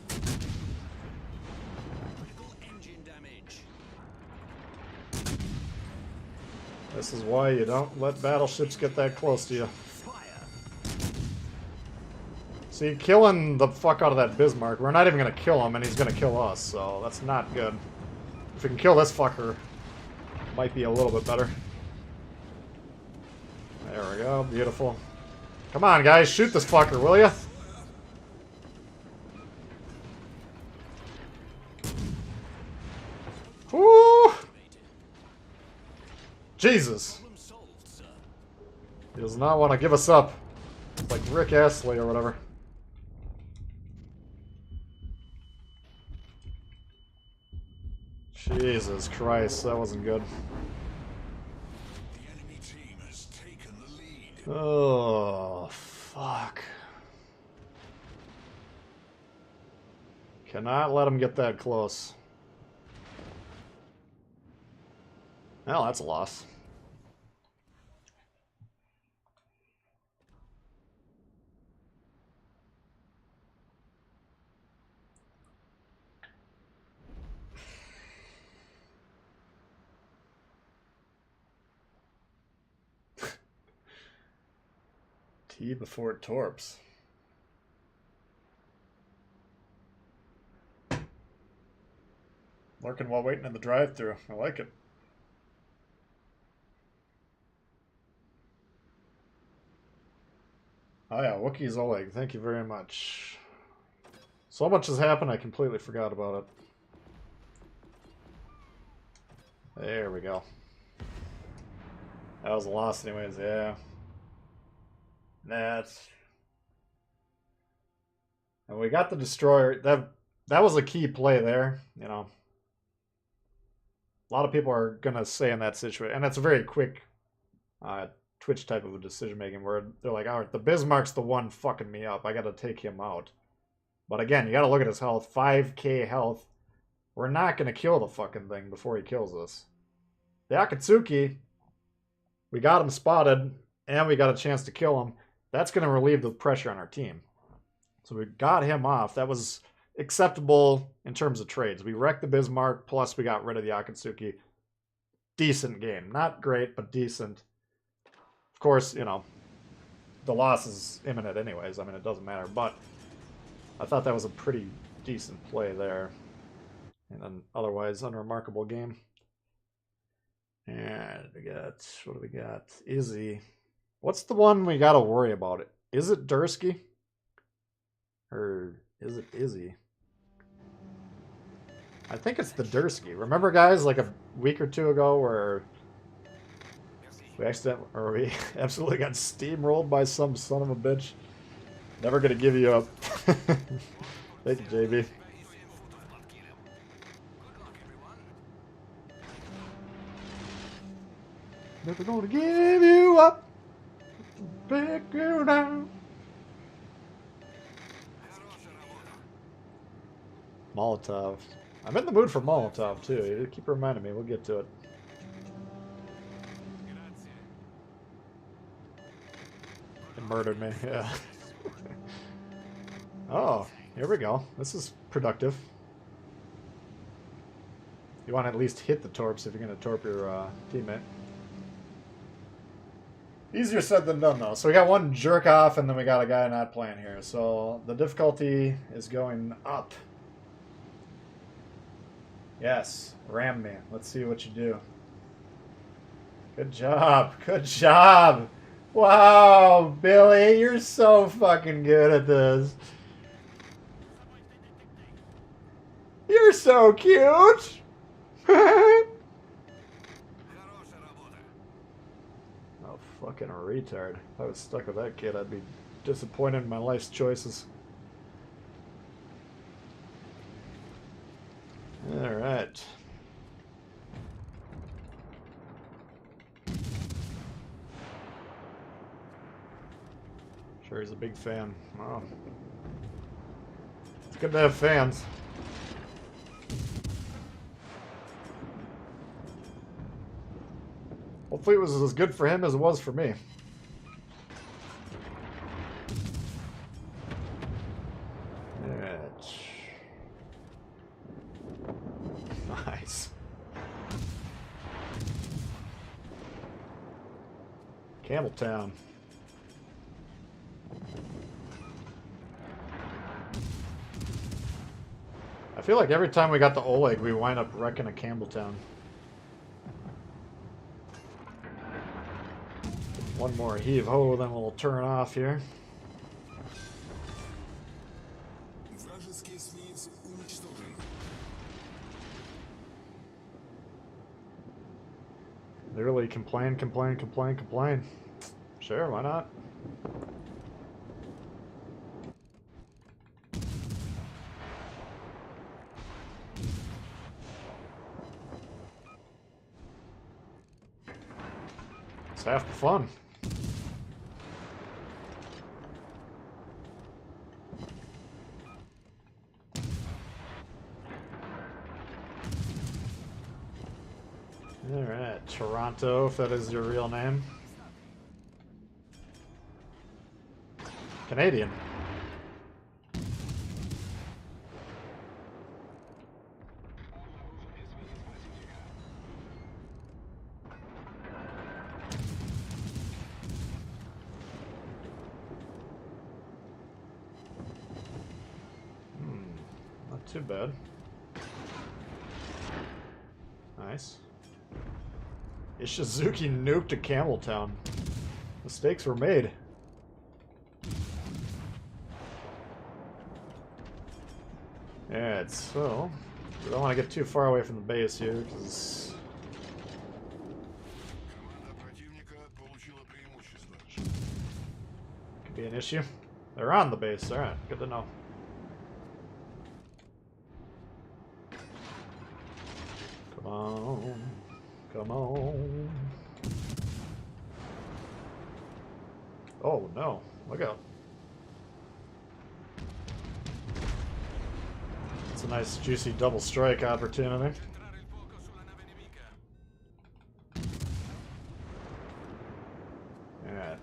Critical engine damage. This is why you don't let battleships get that close to you. Fire. See, killing the fuck out of that Bismarck, we're not even gonna kill him and he's gonna kill us, so that's not good. If we can kill this fucker, might be a little bit better. There we go, beautiful. Come on, guys, shoot this fucker, will ya? Woo! Jesus. Problem solved, sir. He does not want to give us up. It's like Rick Astley or whatever. Jesus Christ, that wasn't good. The enemy team has taken the lead. Oh, fuck. Cannot let him get that close. Well, that's a loss. T before torps. Lurking while waiting in the drive-thru. I like it. Oh yeah, Wookiee's Oleg. Thank you very much. So much has happened, I completely forgot about it. There we go. That was a loss anyways, yeah. That's... And we got the destroyer. That was a key play there, you know. A lot of people are going to say in that situation, and it's a very quick Twitch type of a decision making where they're like, all right, the Bismarck's the one fucking me up. I got to take him out. But again, you got to look at his health. 5k health. We're not going to kill the fucking thing before he kills us. The Akatsuki, we got him spotted, and we got a chance to kill him. That's going to relieve the pressure on our team. So we got him off. That was acceptable in terms of trades. We wrecked the Bismarck, plus we got rid of the Akatsuki. Decent game. Not great, but decent. Of course, you know, the loss is imminent anyways. I mean, it doesn't matter. But I thought that was a pretty decent play there. And an otherwise unremarkable game. And we got, what do we got? Izzy. What's the one we got to worry about? Is it Dursky? Or is it Izzy? I think it's the Dursky. Remember, guys, like a week or two ago where we we absolutely got steamrolled by some son of a bitch? Never gonna give you up. Thank you, JB. Never gonna give you up. Back you down. Molotov. I'm in the mood for Molotov too. You keep reminding me. We'll get to it. It murdered me. Yeah. Oh, here we go. This is productive. You want to at least hit the torps if you're going to torp your teammate. Easier said than done, though. So we got one jerk off, and then we got a guy not playing here. So the difficulty is going up. Yes, ram me. Let's see what you do. Good job. Good job. Wow, Billy, you're so fucking good at this. You're so cute. Oh, fucking retard. If I was stuck with that kid, I'd be disappointed in my life's choices. Alright. Sure, he's a big fan. Wow. It's good to have fans. Hopefully it was as good for him as it was for me. Alright. Nice. Campbelltown. I feel like every time we got the Oleg, we wind up wrecking a Campbelltown. One more heave-ho, then we'll turn off here. Literally complain, complain, complain, complain. Sure, why not? It's half the fun. Alright, Toronto, if that is your real name. Canadian. Not too bad. Nice. Ishizuki nuked a Campbelltown. Mistakes were made. Alright, so we don't want to get too far away from the base here, because could be an issue. They're on the base. Alright, good to know. Come on. Come on. Oh no, look out. It's a nice juicy double strike opportunity. Alright.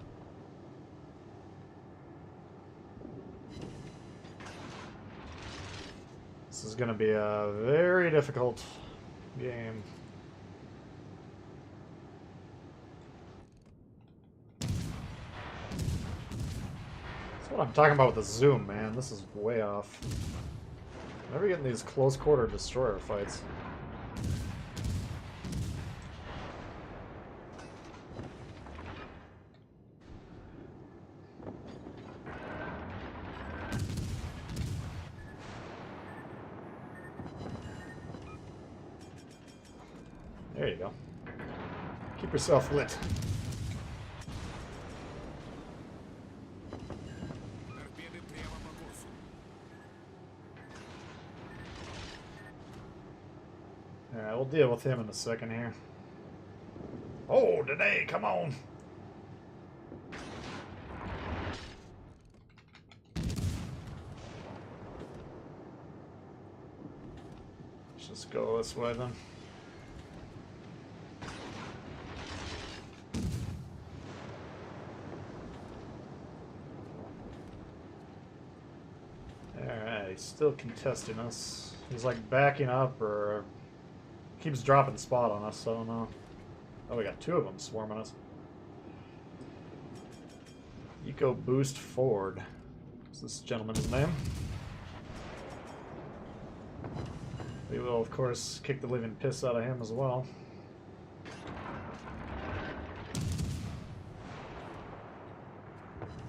This is gonna be a very difficult game. That's what I'm talking about with the zoom, man. This is way off. Never getting these close quarter destroyer fights. There you go. Keep yourself lit. Alright, we'll deal with him in a second here. Oh, today, come on! Let's just go this way then. Alright, he's still contesting us. He's like backing up or keeps dropping spot on us, I don't know. Oh, we got two of them swarming us. Eco Boost Ford. What's this gentleman's name? We will, of course, kick the living piss out of him as well.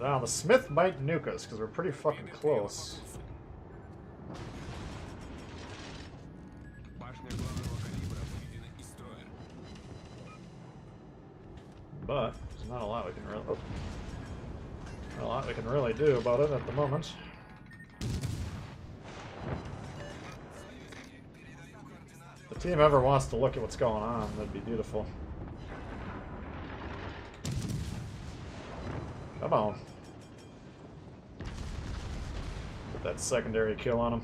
Now, the Smith might nuke us, because we're pretty fucking close. Башня главного калибра выведена из строя. But there's not a lot we can really do about it at the moment. If the team ever wants to look at what's going on, that'd be beautiful. Come on. Put that secondary kill on him.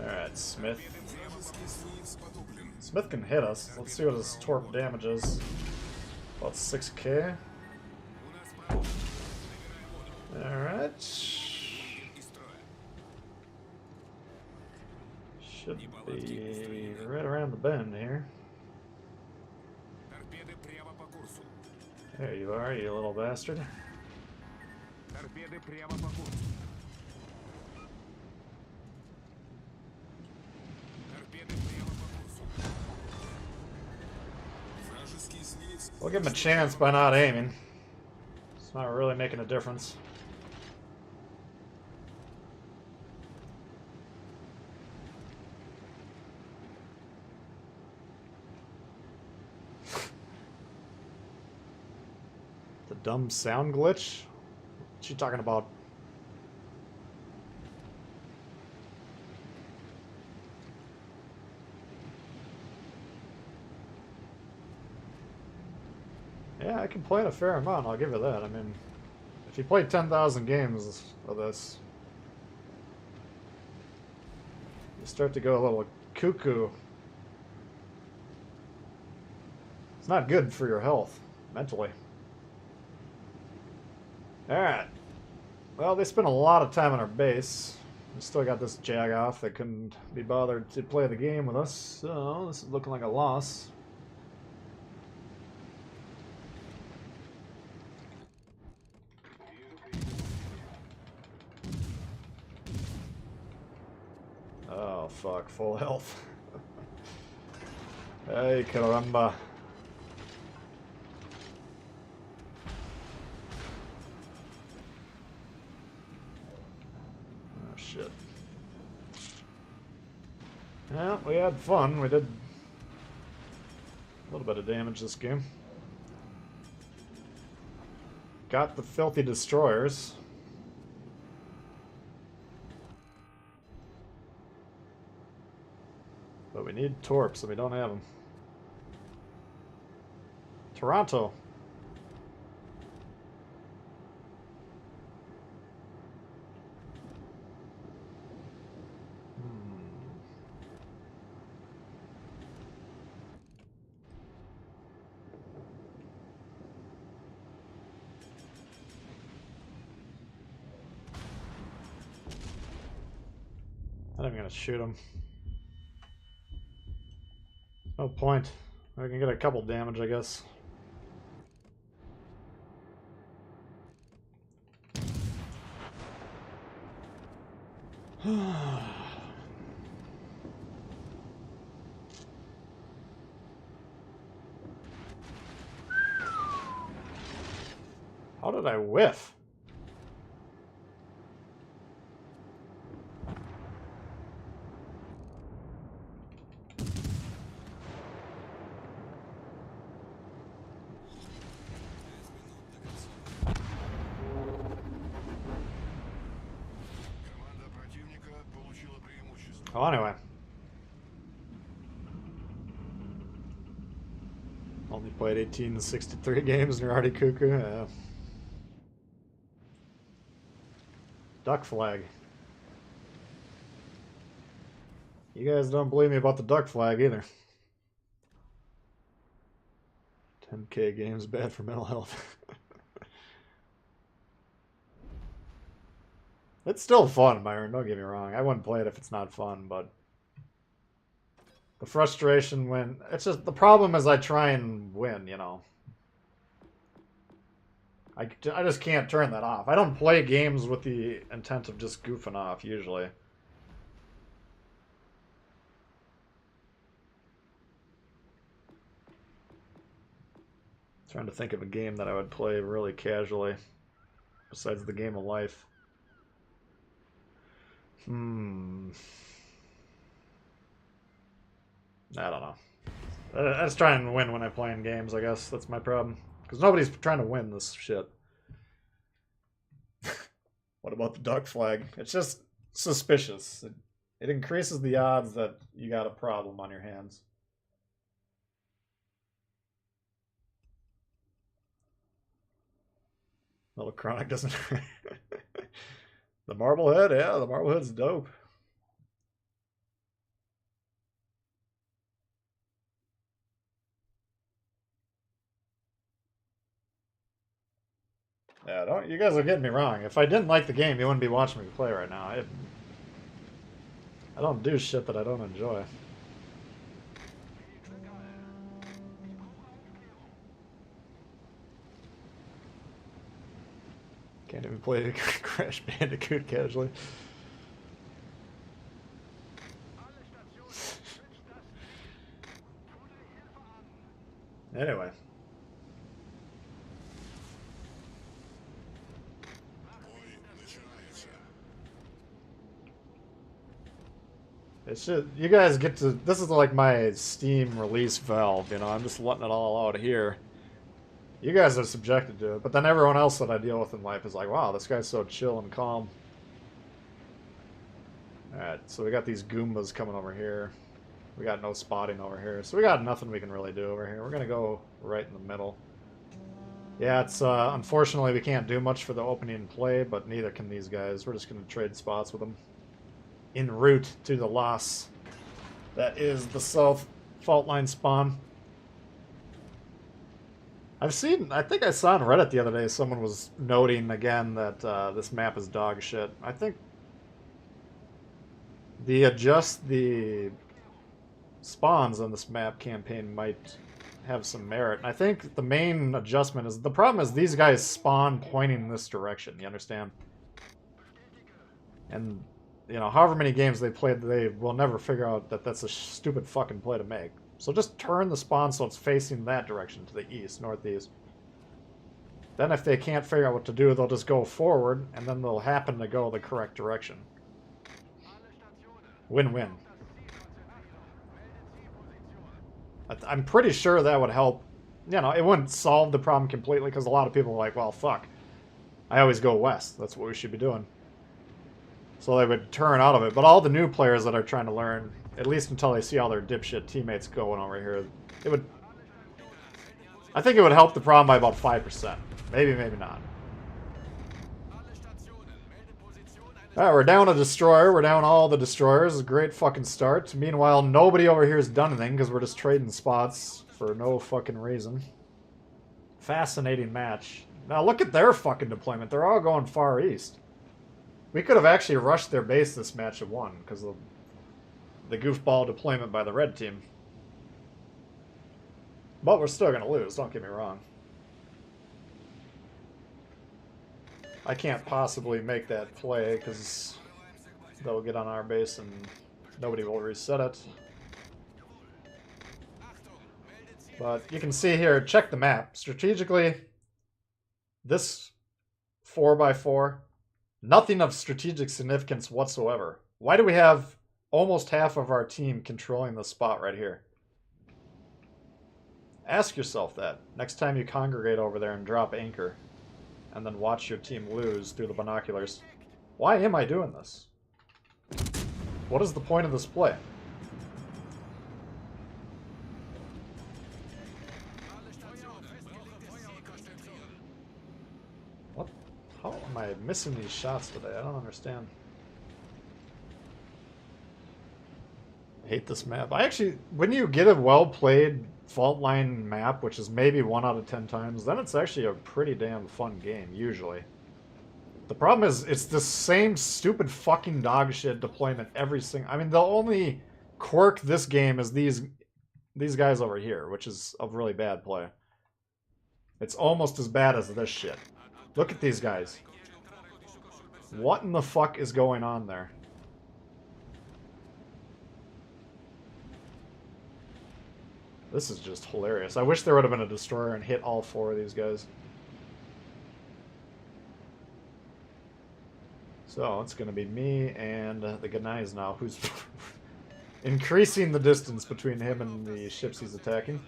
Alright, Smith. Smith can hit us. Let's see what his torp damage is. About 6k. Alright. Should be right around the bend here. Торпеды прямо по курсу. There you are, you little bastard. Торпеды прямо по курсу. Торпеды прямо по курсу. Вражеский эсминец We'll give him a chance by not aiming. It's not really making a difference. The dumb sound glitch? What you talking about? Yeah, I can play it a fair amount, I'll give you that. I mean, if you played 10,000 games of this, you start to go a little cuckoo. It's not good for your health, mentally. Alright. Well, they spent a lot of time on our base. We still got this jag-off that couldn't be bothered to play the game with us, so this is looking like a loss. Oh, fuck. Full health. Hey, caramba. Oh, shit. Well, we had fun. We did a little bit of damage this game. Got the filthy destroyers. But we need torps, and we don't have them. Toronto. I'm gonna shoot him. No point. I can get a couple damage, I guess. How did I whiff? команда противника получила преимущество. Oh, anyway. Only played 1863 games and you're already cuckoo? Yeah. Duck flag. You guys don't believe me about the duck flag either. 10k games bad for mental health. It's still fun, Myron, don't get me wrong. I wouldn't play it if it's not fun, but the frustration when it's just the problem is I try and win, you know. I just can't turn that off. I don't play games with the intent of just goofing off, usually. Trying to think of a game that I would play really casually, besides the game of life. I don't know. I just try and win when I play in games, I guess. That's my problem. Because nobody's trying to win this shit. What about the duck flag? It's just suspicious. It increases the odds that you got a problem on your hands. Little Chronic doesn't... The Marblehead? Yeah, the Marblehead's dope. Yeah, don't you guys are getting me wrong. If I didn't like the game, you wouldn't be watching me play right now. I don't do shit that I don't enjoy. Can't even play Crash Bandicoot casually. Anyway. Бой начинается. It's just, you guys get to, this is like my Steam release valve, you know, I'm just letting it all out here. You guys are subjected to it, but then everyone else that I deal with in life is like, wow, this guy's so chill and calm. Alright, so we got these Goombas coming over here. We got no spotting over here, so we got nothing we can really do over here. We're gonna go right in the middle. Yeah, it's unfortunately we can't do much for the opening play, but neither can these guys. We're just gonna trade spots with them. En route to the loss. That is the South Fault Line spawn. I've seen, I think I saw on Reddit the other day, someone was noting again that this map is dog shit. I think the spawns on this map campaign might have some merit. And I think the main adjustment is, the problem is these guys spawn pointing in this direction, you understand? And, you know, however many games they played, they will never figure out that that's a stupid fucking play to make. So just turn the spawn so it's facing that direction, to the east, northeast. Then if they can't figure out what to do, they'll just go forward, and then they'll happen to go the correct direction. Win-win. I'm pretty sure that would help. You know, it wouldn't solve the problem completely, because a lot of people are like, well, fuck. I always go west. That's what we should be doing. So they would turn out of it. But all the new players that are trying to learn, at least until they see all their dipshit teammates going over here, it would... I think it would help the problem by about 5%. Maybe, maybe not. Alright, we're down a destroyer. We're down all the destroyers. A great fucking start. Meanwhile, nobody over here has done anything because we're just trading spots for no fucking reason. Fascinating match. Now look at their fucking deployment. They're all going far east. We could have actually rushed their base this match and won because of the goofball deployment by the red team. But we're still going to lose, don't get me wrong. I can't possibly make that play because they'll get on our base and nobody will reset it. But you can see here, check the map. Strategically, this 4x4, nothing of strategic significance whatsoever. Why do we have almost half of our team controlling the spot right here? Ask yourself that next time you congregate over there and drop anchor. And then watch your team lose through the binoculars. Why am I doing this? What is the point of this play? What? How am I missing these shots today? I don't understand. I hate this map. I actually, when you get a well-played fault line map, which is maybe 1 out of 10 times, then it's actually a pretty damn fun game, usually. The problem is, it's the same stupid fucking dog shit deployment every single... I mean, the only quirk this game is these guys over here, which is a really bad play. It's almost as bad as this shit. Look at these guys. What in the fuck is going on there? This is just hilarious. I wish there would have been a destroyer and hit all 4 of these guys. So it's going to be me and the Ganais now, who's increasing the distance between him and the ships he's attacking.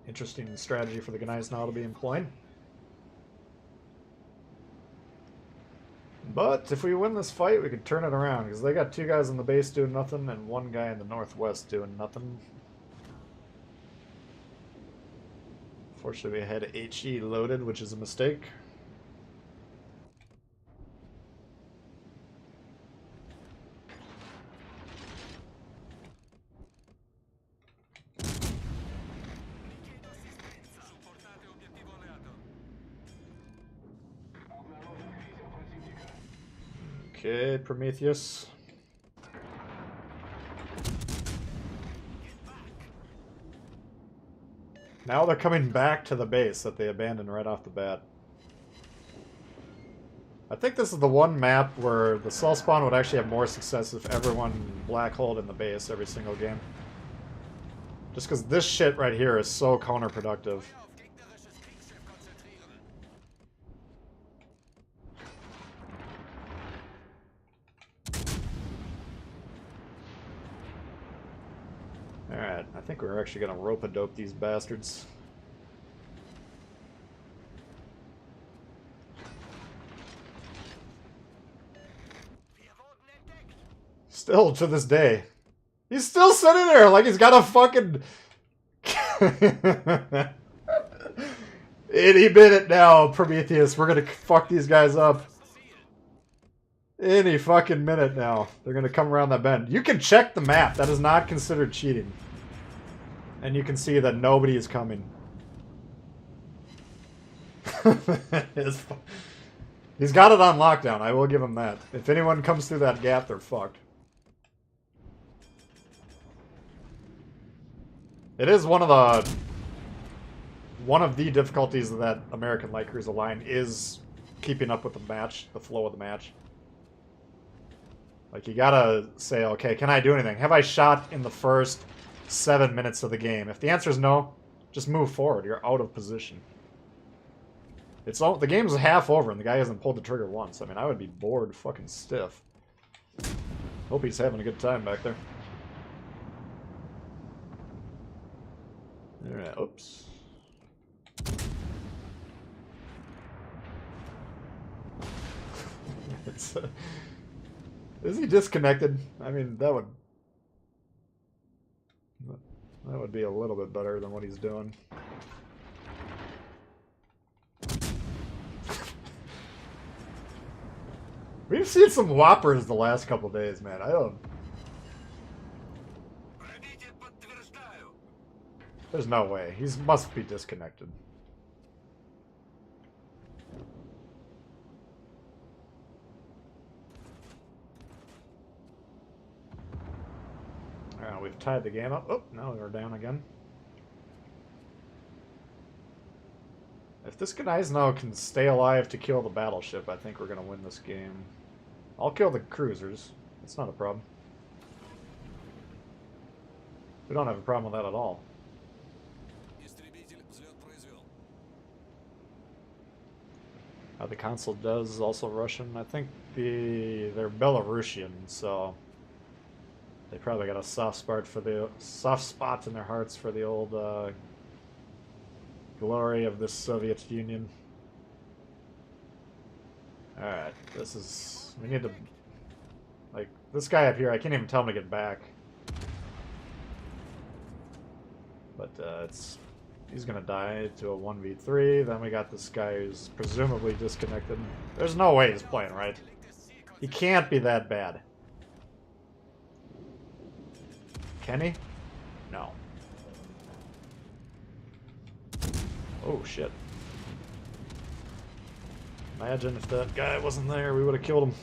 Interesting strategy for the Ganais now to be employing. But if we win this fight, we could turn it around, because they got 2 guys in the base doing nothing and 1 guy in the northwest doing nothing. Fortunately, we had HE loaded, which is a mistake. Okay, Prometheus. Now they're coming back to the base that they abandoned right off the bat. I think this is the one map where the cell spawn would actually have more success if everyone black holed in the base every single game. Just because this shit right here is so counterproductive. Alright, I think we're actually going to rope-a-dope these bastards. Still, to this day. He's still sitting there like he's got a fucking... Any minute now, Prometheus. We're going to fuck these guys up. Any fucking minute now. They're going to come around that bend. You can check the map. That is not considered cheating. And you can see that nobody is coming. He's got it on lockdown. I will give him that. If anyone comes through that gap, they're fucked. It is one of the difficulties of that American Light Cruiser line is keeping up with the match, the flow of the match. Like, you gotta say, okay, can I do anything? Have I shot in the first 7 minutes of the game? If the answer is no, just move forward. You're out of position. The game's half over and the guy hasn't pulled the trigger once. I mean, I would be bored fucking stiff. Hope he's having a good time back there. Alright, oops. Is he disconnected? I mean, that would be a little bit better than what he's doing. We've seen some whoppers the last couple days, man. I don't... There's no way. He must be disconnected. Alright, we've tied the game up. Oh, now we're down again. If this Ganais now can stay alive to kill the battleship, I think we're going to win this game. I'll kill the cruisers. It's not a problem. We don't have a problem with that at all. The console does also Russian. I think they're Belarusian, so they probably got a soft spot in their hearts for the old glory of the Soviet Union. All right, we need to, like, this guy up here. I can't even tell him to get back, but he's gonna die to a 1v3. Then we got this guy who's presumably disconnected. There's no way he's playing right. He can't be that bad. Can he? No. Oh, shit. Imagine if that guy wasn't there, we would have killed him.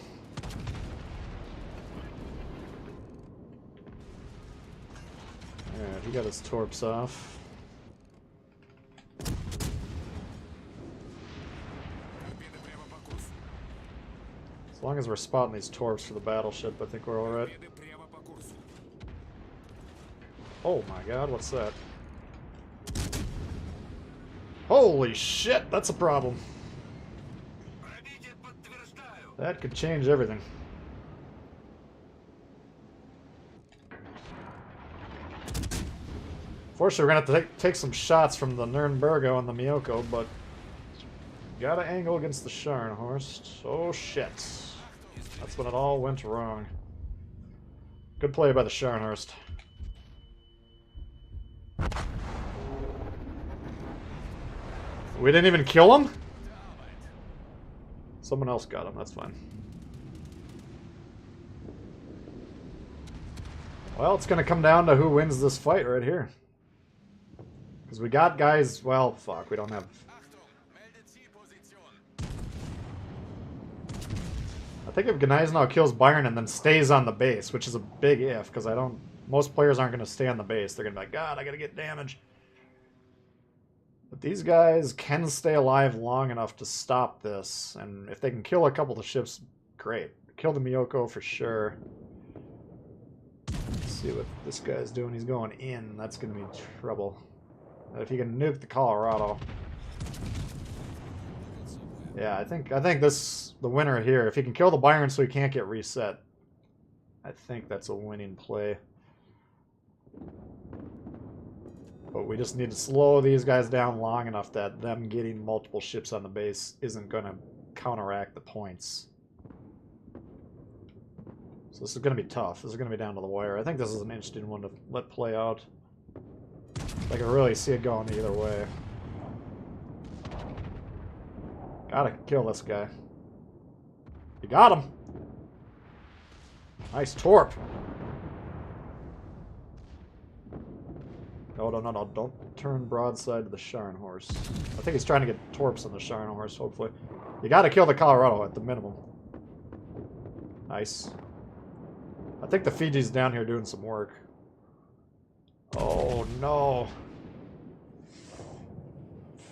Alright, he got his torps off. As long as we're spotting these torps for the battleship, I think we're alright. Торпеды прямо по курсу. Oh my god, what's that? Holy shit, that's a problem. Пробитие подтверждаю. That could change everything. Fortunately, we're gonna have to take some shots from the Nürnbergo and the Miyoko, but gotta angle against the Scharnhorst. Oh shit. That's when it all went wrong. Good play by the Scharnhorst. We didn't even kill him? Someone else got him, that's fine. Well, it's gonna come down to who wins this fight right here. Because we got guys, well, fuck, we don't have... Achtung, meldet Zielposition. I think if Gneisenau kills Byron and then stays on the base, which is a big if, because I don't... Most players aren't going to stay on the base. They're going to be like, God, I got to get damage. But these guys can stay alive long enough to stop this. And if they can kill a couple of the ships, great. Kill the Miyoko for sure. Let's see what this guy's doing. He's going in. That's going to be trouble. If he can nuke the Colorado... Yeah, I think this the winner here. If he can kill the Byron so he can't get reset, I think that's a winning play. But we just need to slow these guys down long enough that them getting multiple ships on the base isn't going to counteract the points. So this is going to be tough. This is going to be down to the wire. I think this is an interesting one to let play out. I can really see it going either way. Gotta kill this guy. You got him! Nice torp! No, no, no, no. Don't turn broadside to the Scharnhorst. I think he's trying to get torps on the Scharnhorst, hopefully. You gotta kill the Colorado at the minimum. Nice. I think the Fiji's down here doing some work. Oh, no.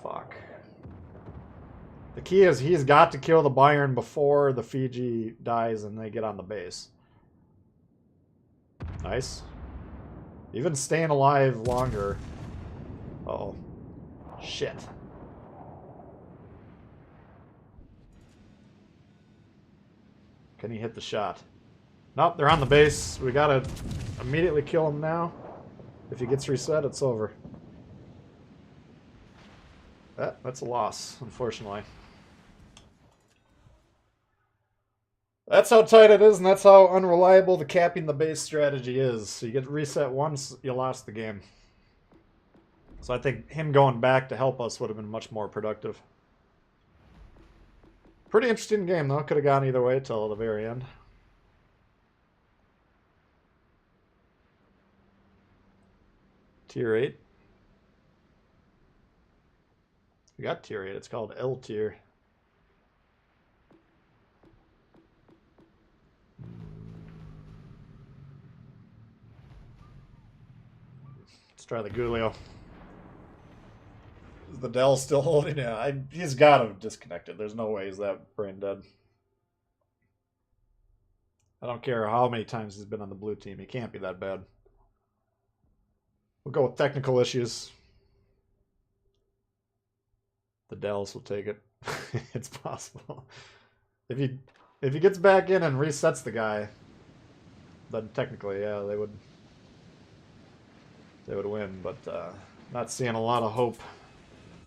Fuck. The key is he's got to kill the Byron before the Fiji dies and they get on the base. Nice. Even staying alive longer. Uh-oh. Shit. Can he hit the shot? Nope, they're on the base. We gotta immediately kill him now. If he gets reset, it's over. That's a loss, unfortunately. That's how tight it is, and that's how unreliable the capping the base strategy is. So you get reset once, you lost the game. So I think him going back to help us would have been much more productive. Pretty interesting game, though. Could have gone either way till the very end. Tier 8. We got tier 8. It's called L tier. Let's try the Gulio. Is the Dell still holding? Yeah, he's got to disconnect it. There's no way he's that brain dead. I don't care how many times he's been on the blue team. He can't be that bad. We'll go with technical issues. The Dells will take it. It's possible. If he gets back in and resets the guy, then technically, yeah, they would win. But not seeing a lot of hope.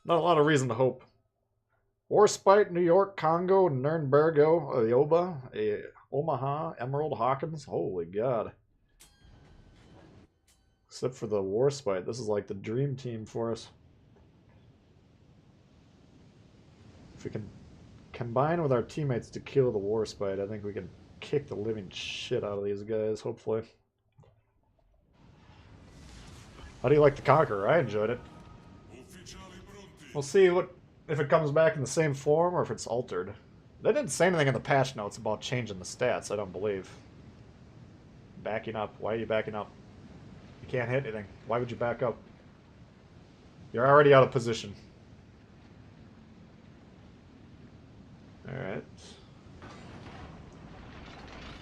Not a lot of reason to hope. Warspite, New York, Congo, Nürnbergo, Ioba, Omaha, Emerald, Hawkins. Holy God. Except for the Warspite. This is like the dream team for us. If we can combine with our teammates to kill the Warspite, I think we can kick the living shit out of these guys, hopefully. How do you like the Conqueror? I enjoyed it. We'll see if it comes back in the same form or if it's altered. They didn't say anything in the patch notes about changing the stats, I don't believe. Backing up. Why are you backing up? You can't hit anything. Why would you back up? You're already out of position. Alright.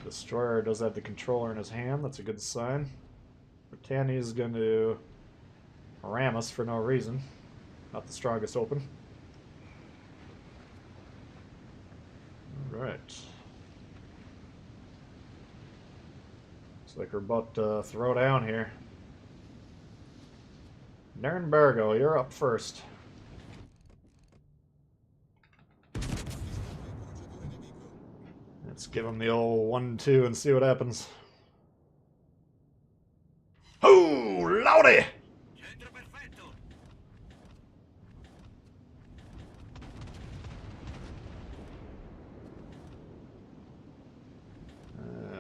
Destroyer does have the controller in his hand. That's a good sign. Britannia's going to ram us for no reason. Not the strongest open. Alright. Looks like we're about to throw down here. Nürnbergo, you're up first. Let's give him the old 1-2 and see what happens. Oh, lordy!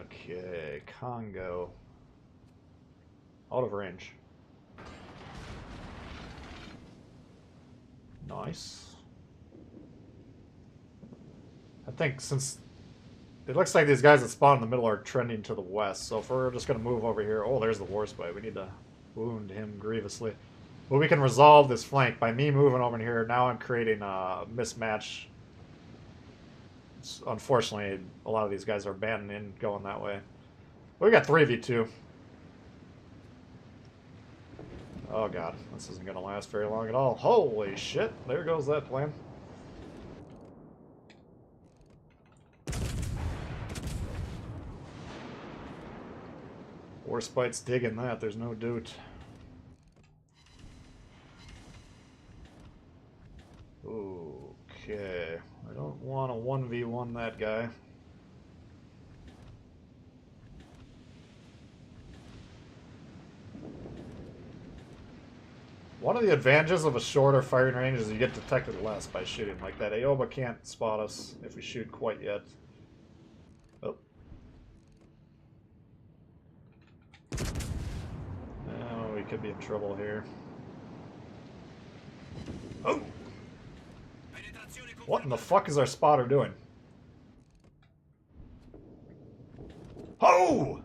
Okay, Congo. Out of range. Nice. I think since it looks like these guys that spawn in the middle are trending to the west, so if we're just going to move over here... Oh, there's the Warspite. We need to wound him grievously. But we can resolve this flank by me moving over here. Now I'm creating a mismatch. Unfortunately, a lot of these guys are abandoning going that way. We got 3v2. Oh god, this isn't going to last very long at all. Holy shit, there goes that plan. Warspite's digging that, there's no doubt. Okay, I don't want to 1v1 that guy. One of the advantages of a shorter firing range is you get detected less by shooting like that. Aoba can't spot us if we shoot quite yet. Oh. Oh, we could be in trouble here. Oh! What in the fuck is our spotter doing? Oh!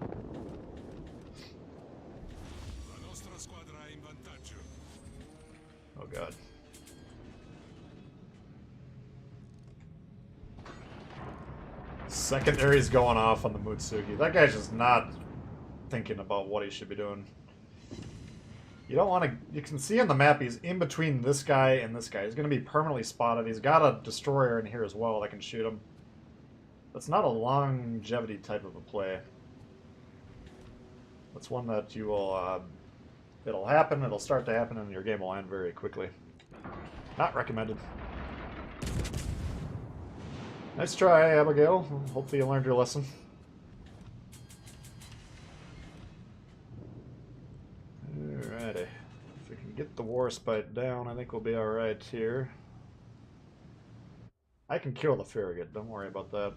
Oh god. Secondary's going off on the Mutsuki. That guy's just not thinking about what he should be doing. You don't want to... You can see on the map he's in between this guy and this guy. He's going to be permanently spotted. He's got a destroyer in here as well that can shoot him. That's not a longevity type of a play. That's one that you will... it'll happen, it'll start to happen, and your game will end very quickly. Not recommended. Nice try, Abigail. Hopefully you learned your lesson. Alrighty. If we can get the Warspite down, I think we'll be alright here. I can kill the Farragut, don't worry about that.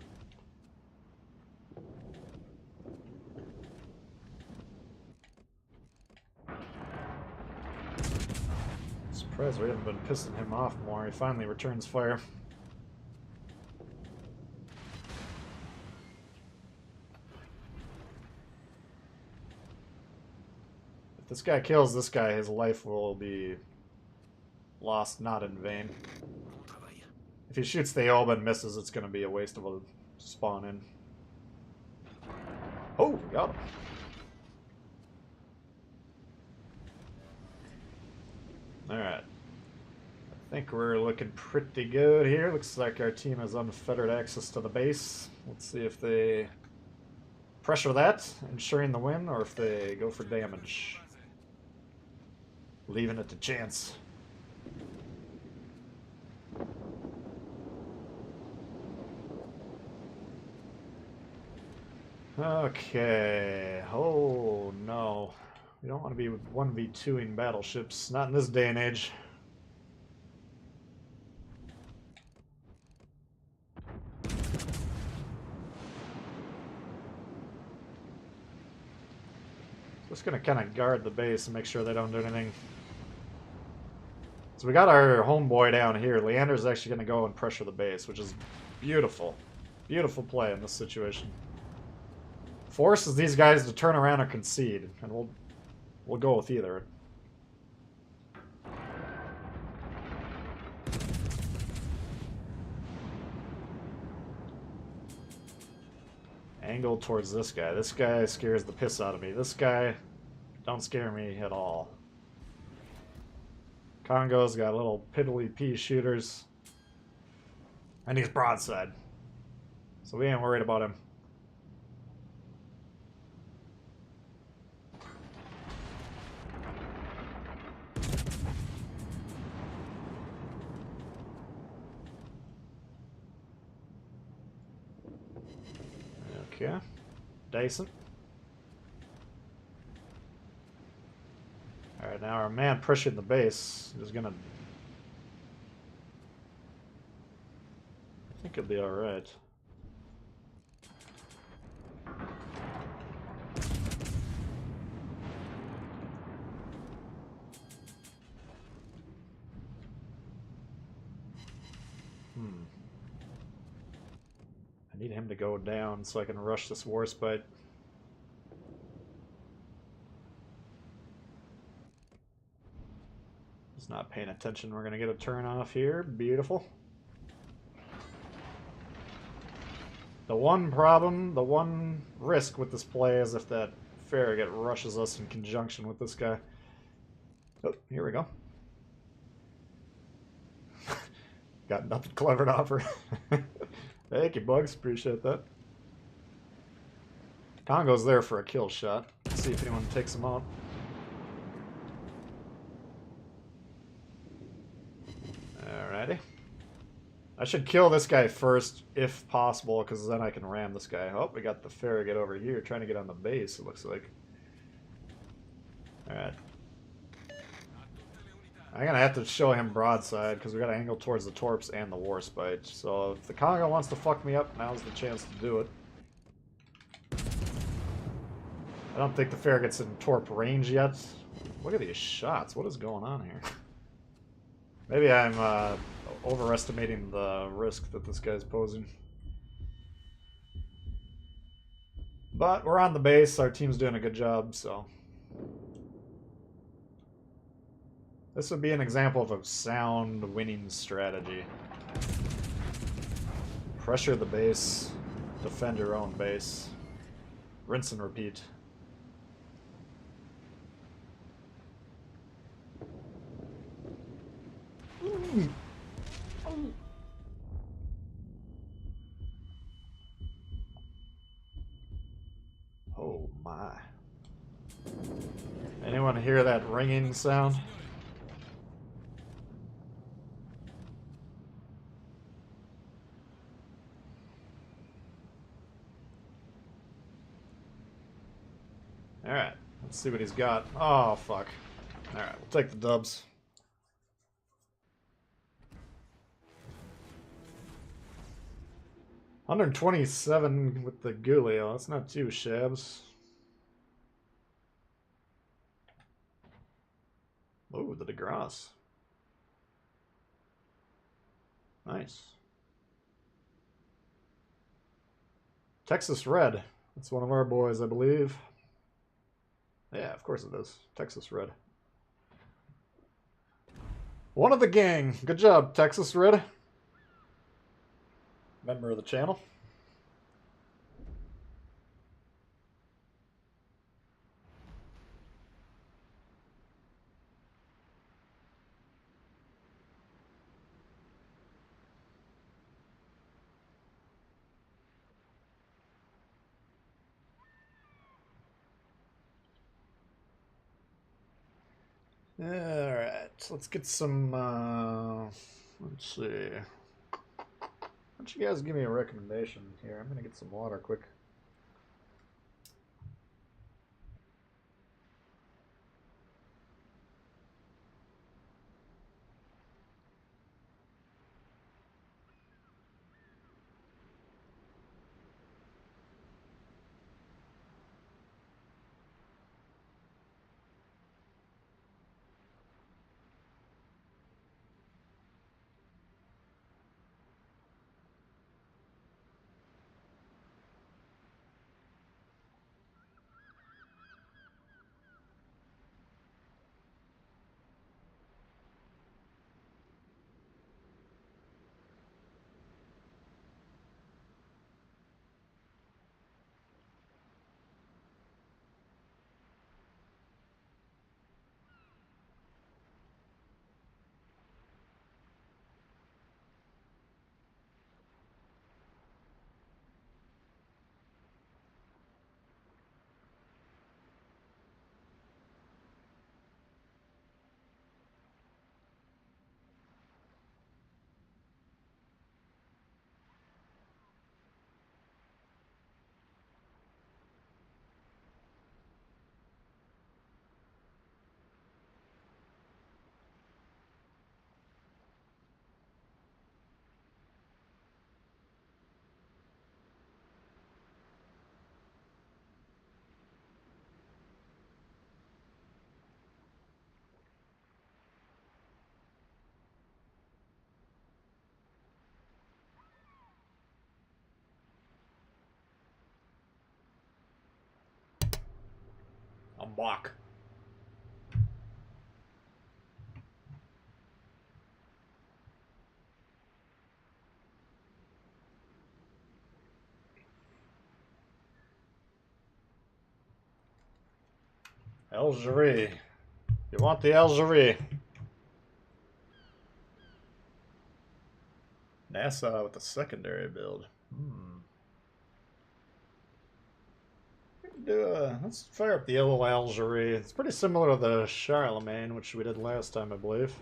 Surprised we haven't been pissing him off more. He finally returns fire. If this guy kills this guy, his life will be lost not in vain. If he shoots the Elba and misses, it's going to be a waste of a spawn in. Oh, we got him. Alright. I think we're looking pretty good here. Looks like our team has unfettered access to the base. Let's see if they pressure that, ensuring the win, or if they go for damage. Leaving it to chance. Okay. Oh, no. We don't want to be 1v2ing battleships. Not in this day and age. Just going to kind of guard the base and make sure they don't do anything. So we got our homeboy down here. Leander's actually going to go and pressure the base, which is beautiful. Beautiful play in this situation. Forces these guys to turn around or concede, and we'll go with either. Angle towards this guy. This guy scares the piss out of me. This guy don't scare me at all. Congo's got little piddly pea shooters. And he's broadside. So we ain't worried about him. Okay. Decent. Alright, now our man pressured the base is gonna... I think it'll be alright. I need him to go down so I can rush this Warspite. He's not paying attention. We're going to get a turn off here. Beautiful. The one problem, the one risk with this play is if that Farragut rushes us in conjunction with this guy. Oh, here we go. Got nothing clever to offer. Thank you, Bugs. Appreciate that. Congo's there for a kill shot. Let's see if anyone takes him out. Alrighty. I should kill this guy first, if possible, because then I can ram this guy. Oh, we got the Farragut over here trying to get on the base, it looks like. Alright. I'm going to have to show him broadside, because we got to angle towards the Torps and the Warspite. So if the Congo wants to fuck me up, now's the chance to do it. I don't think the Farragut's in Torp range yet. Look at these shots. What is going on here? Maybe I'm overestimating the risk that this guy's posing. But we're on the base. Our team's doing a good job, so... This would be an example of a sound winning strategy. Pressure the base. Defend your own base. Rinse and repeat. Oh my. Anyone hear that ringing sound? Alright, let's see what he's got. Oh, fuck. Alright, we'll take the dubs. $127 with the Gulio. That's not too shabs. Oh, the DeGrasse. Nice. Texas Red. That's one of our boys, I believe. Yeah, of course it is. Texas Red. One of the gang. Good job, Texas Red. Member of the channel. Alright, let's get some, let's see. Why don't you guys give me a recommendation here? I'm gonna get some water quick. Block. Algerie. You want the Algerie. NASA with the secondary build. Let's fire up the yellow Algerie. It's pretty similar to the Charlemagne, which we did last time, I believe.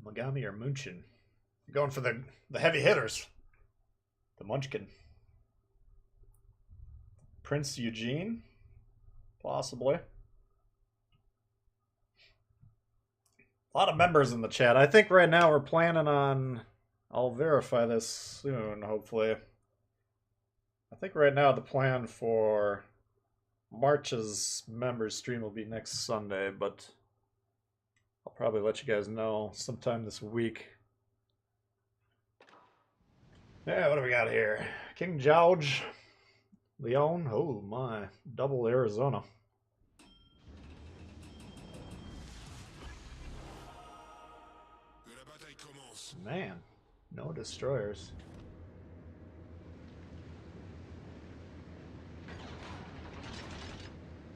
Mogami or Munchen? You're going for the heavy hitters. The Munchkin. Prince Eugene? Possibly. A lot of members in the chat. I think right now we're planning on... I'll verify this soon, hopefully. I think right now the plan for March's members stream will be next Sunday, but I'll probably let you guys know sometime this week. Yeah, what do we got here? King George, Leon, oh my, double Arizona. La bataille commence. Man, no destroyers.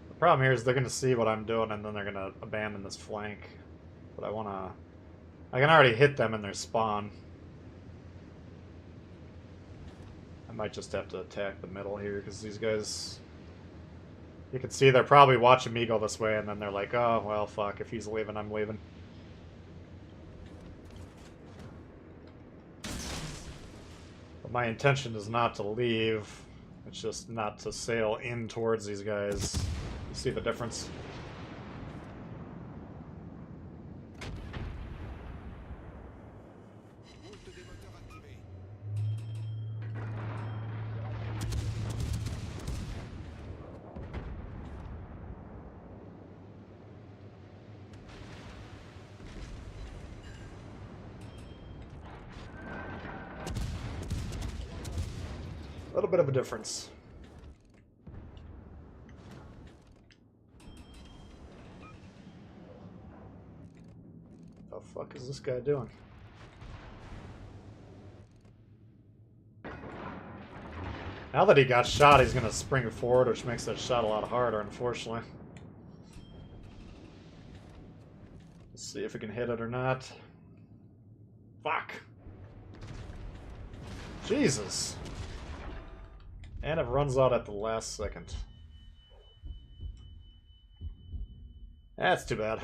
The problem here is they're going to see what I'm doing and then they're going to abandon this flank. But I want to... I can already hit them in their spawn. I might just have to attack the middle here because these guys... You can see they're probably watching me go this way and then they're like, oh, well, fuck, if he's leaving, I'm leaving. But my intention is not to leave. It's just not to sail in towards these guys. You see the difference? Route des moteurs activée. A little bit of a difference. The fuck is this guy doing? Now that he got shot, he's gonna spring forward, which makes that shot a lot harder, unfortunately. Let's see if we can hit it or not. Fuck! Jesus! And it runs out at the last second. That's too bad.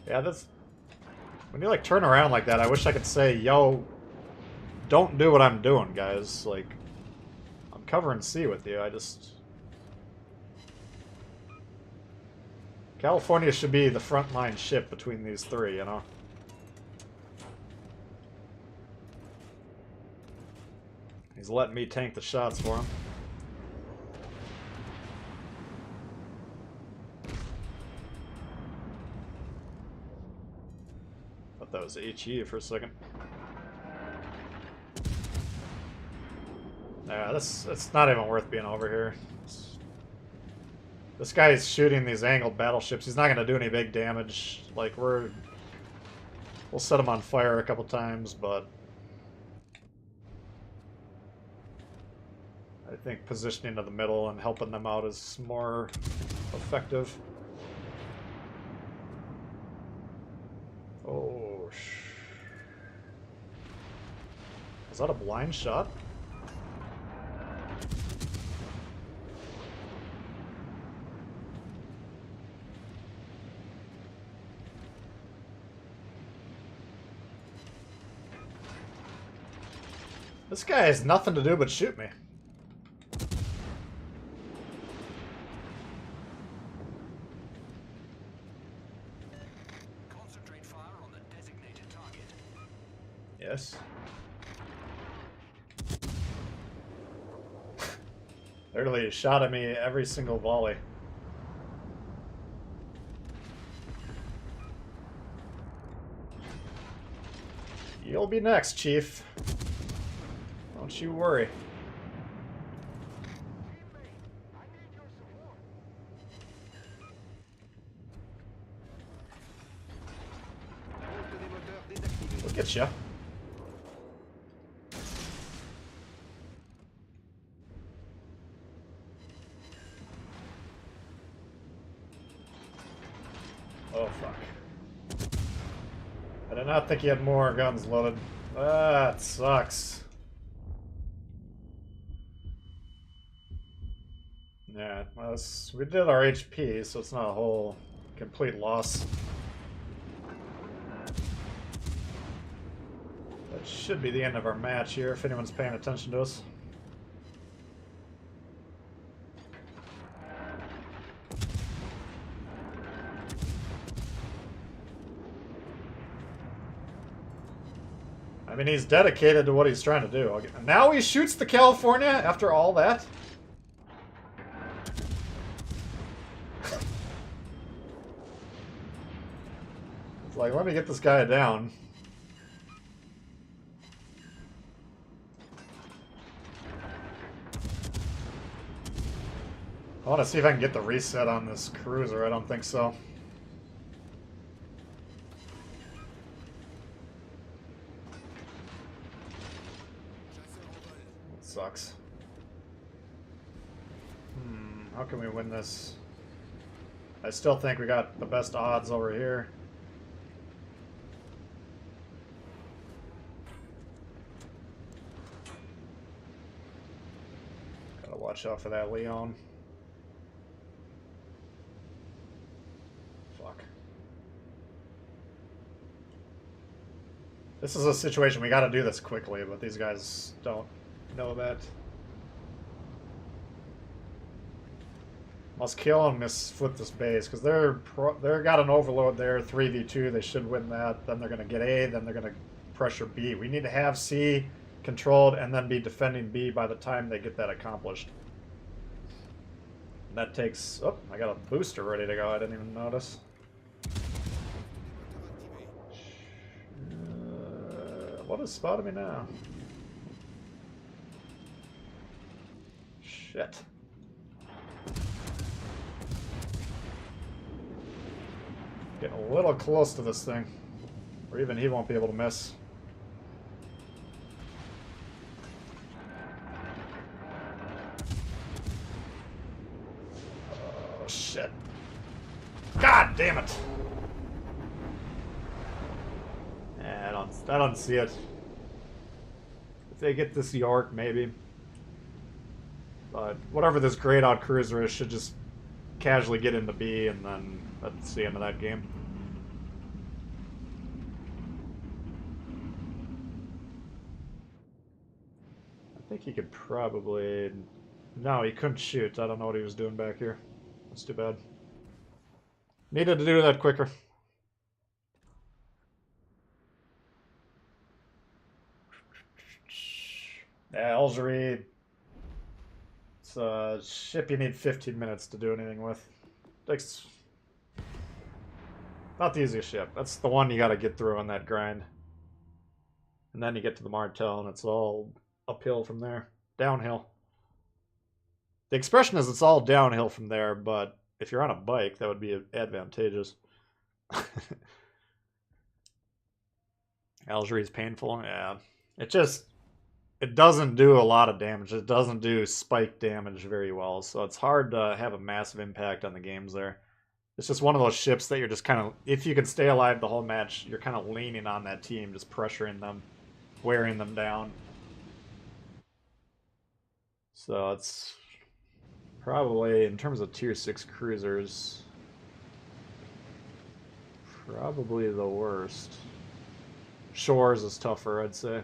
Yeah, that's... When you, like, turn around like that, I wish I could say, yo, don't do what I'm doing, guys. Like, I'm covering C with you, I just... California should be the frontline ship between these three, you know? He's letting me tank the shots for him. Thought that was HE for a second. Yeah, it's not even worth being over here. This guy is shooting these angled battleships. He's not going to do any big damage. Like, we'll set him on fire a couple times, but I think positioning to the middle and helping them out is more effective. Oh, is that a blind shot? This guy has nothing to do but shoot me. Concentrate fire on the designated target. Yes. Literally shot at me every single volley. You'll be next, Chief. Don't you worry. Look at ya. Oh, fuck. I did not think he had more guns loaded. That sucks. Yeah, well, we did our HP, so it's not a whole complete loss. That should be the end of our match here, if anyone's paying attention to us. I mean, he's dedicated to what he's trying to do. Now he shoots the California after all that? It's like, let me get this guy down. I want to see if I can get the reset on this cruiser. I don't think so. That sucks. How can we win this? I still think we got the best odds over here. Gotta watch out for that Leon. This is a situation we gotta do this quickly, but these guys don't know that. Must kill and flip this base, because they're got an overload there, 3v2, they should win that. Then they're gonna get A, then they're gonna pressure B. We need to have C controlled and then be defending B by the time they get that accomplished. That takes... Oh, I got a booster ready to go, I didn't even notice. What is spotting me now? Shit. Getting a little close to this thing. Or even he won't be able to miss. Oh, shit. God damn it! I don't see it. If they get this York, maybe. But whatever this grayed out cruiser is should just casually get into B, and then that's the end of that game. I think he could probably... No, he couldn't shoot. I don't know what he was doing back here. That's too bad. Needed to do that quicker. Yeah, Algeria. It's a ship you need 15 minutes to do anything with. Takes... Not the easiest ship. That's the one you gotta get through on that grind. And then you get to the Martel and it's all uphill from there. Downhill. The expression is it's all downhill from there, but if you're on a bike, that would be advantageous. Algeria is painful. Yeah. It doesn't do a lot of damage. It doesn't do spike damage very well, so it's hard to have a massive impact on the games there. It's just one of those ships that you're just kind of, if you can stay alive the whole match, you're kind of leaning on that team, just pressuring them, wearing them down. So it's probably, in terms of tier 6 cruisers, probably the worst. Shores is tougher, I'd say.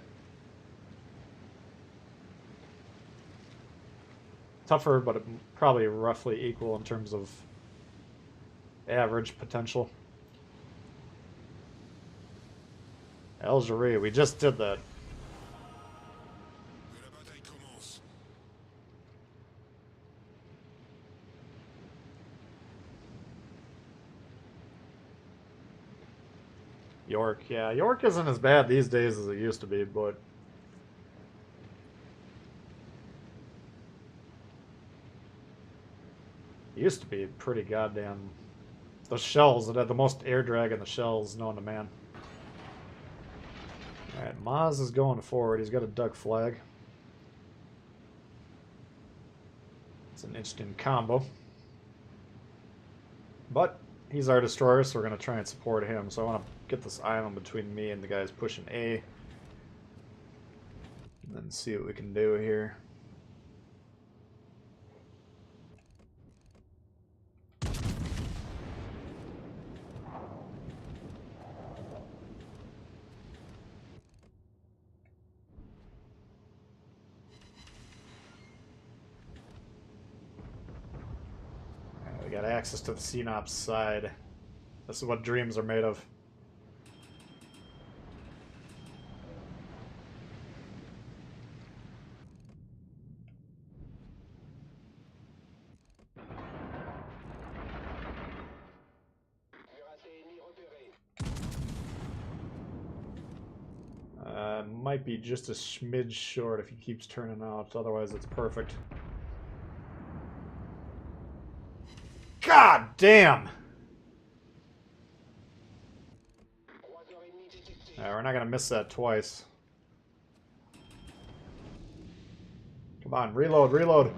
Tougher, but probably roughly equal in terms of average potential. Algeria, we just did that. York, yeah. York isn't as bad these days as it used to be, but... It used to be pretty goddamn... The shells, it had the most air drag in the shells known to man. Alright, Maz is going forward. He's got a duck flag. It's an interesting combo. But he's our destroyer, so we're going to try and support him. So I want to get this island between me and the guys pushing A. And then see what we can do here. We got access to the CNOPS side. This is what dreams are made of. Might be just a smidge short if he keeps turning out. Otherwise, it's perfect. God damn! We're not gonna miss that twice. Come on, reload, reload.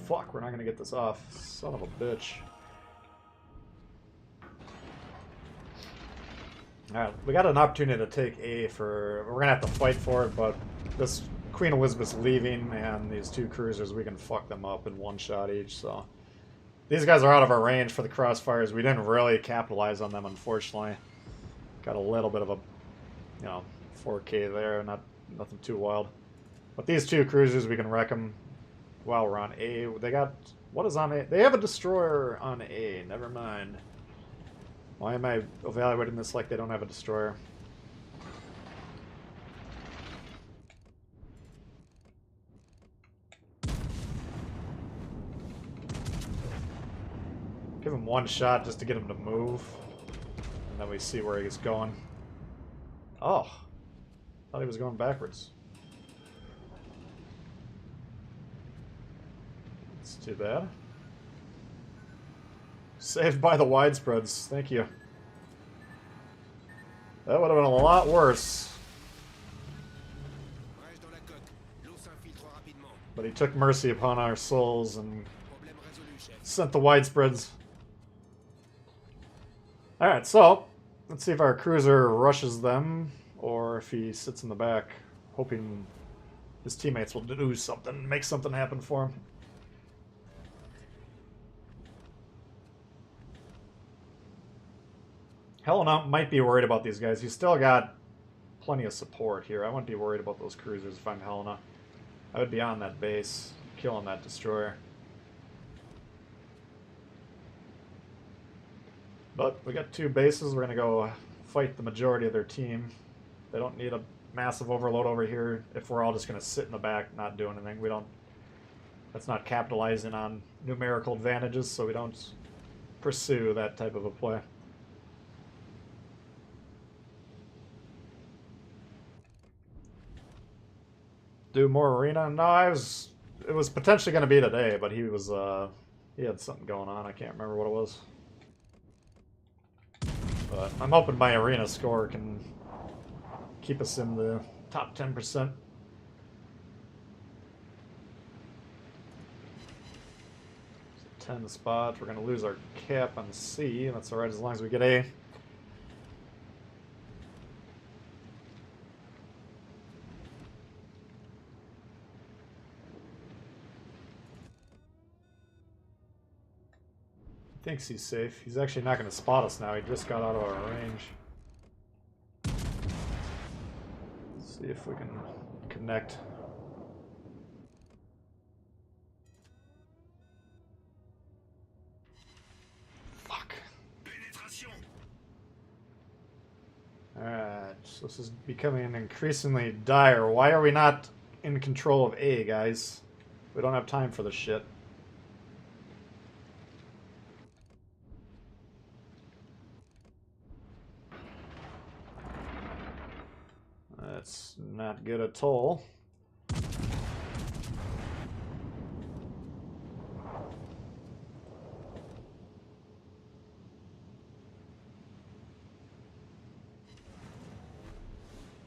Fuck, we're not gonna get this off. Son of a bitch. Alright, we got an opportunity to take A for... We're gonna have to fight for it, but this Queen Elizabeth's leaving, and these two cruisers, we can fuck them up in one shot each, so... These guys are out of our range for the crossfires. We didn't really capitalize on them, unfortunately. Got a little bit of a, 4K there, nothing too wild. But these two cruisers, we can wreck them while we're on A. They got... What is on A? They have a destroyer on A. Never mind. Why am I evaluating this like they don't have a destroyer? Give him one shot just to get him to move. And then we see where he's going. Oh. Thought he was going backwards. That's too bad. Saved by the widespreads. Thank you. That would have been a lot worse. But he took mercy upon our souls and sent the widespreads. Alright, so let's see if our cruiser rushes them or if he sits in the back, hoping his teammates will do something, make something happen for him. Helena might be worried about these guys. He's still got plenty of support here. I wouldn't be worried about those cruisers if I'm Helena. I would be on that base, killing that destroyer. But we got two bases. We're going to go fight the majority of their team. They don't need a massive overload over here if we're all just going to sit in the back, not do anything. We don't... That's not capitalizing on numerical advantages, so we don't pursue that type of a play. Do more arena? No, it was potentially going to be today, but he had something going on. I can't remember what it was. But I'm hoping my arena score can keep us in the top 10%. So 10 spots. We're going to lose our cap on C. That's alright as long as we get A. Thinks he's safe. He's actually not going to spot us now. He just got out of our range. Let's see if we can connect. Fuck. Alright, so this is becoming increasingly dire. Why are we not in control of A, guys? We don't have time for this shit. Let's not get a toll.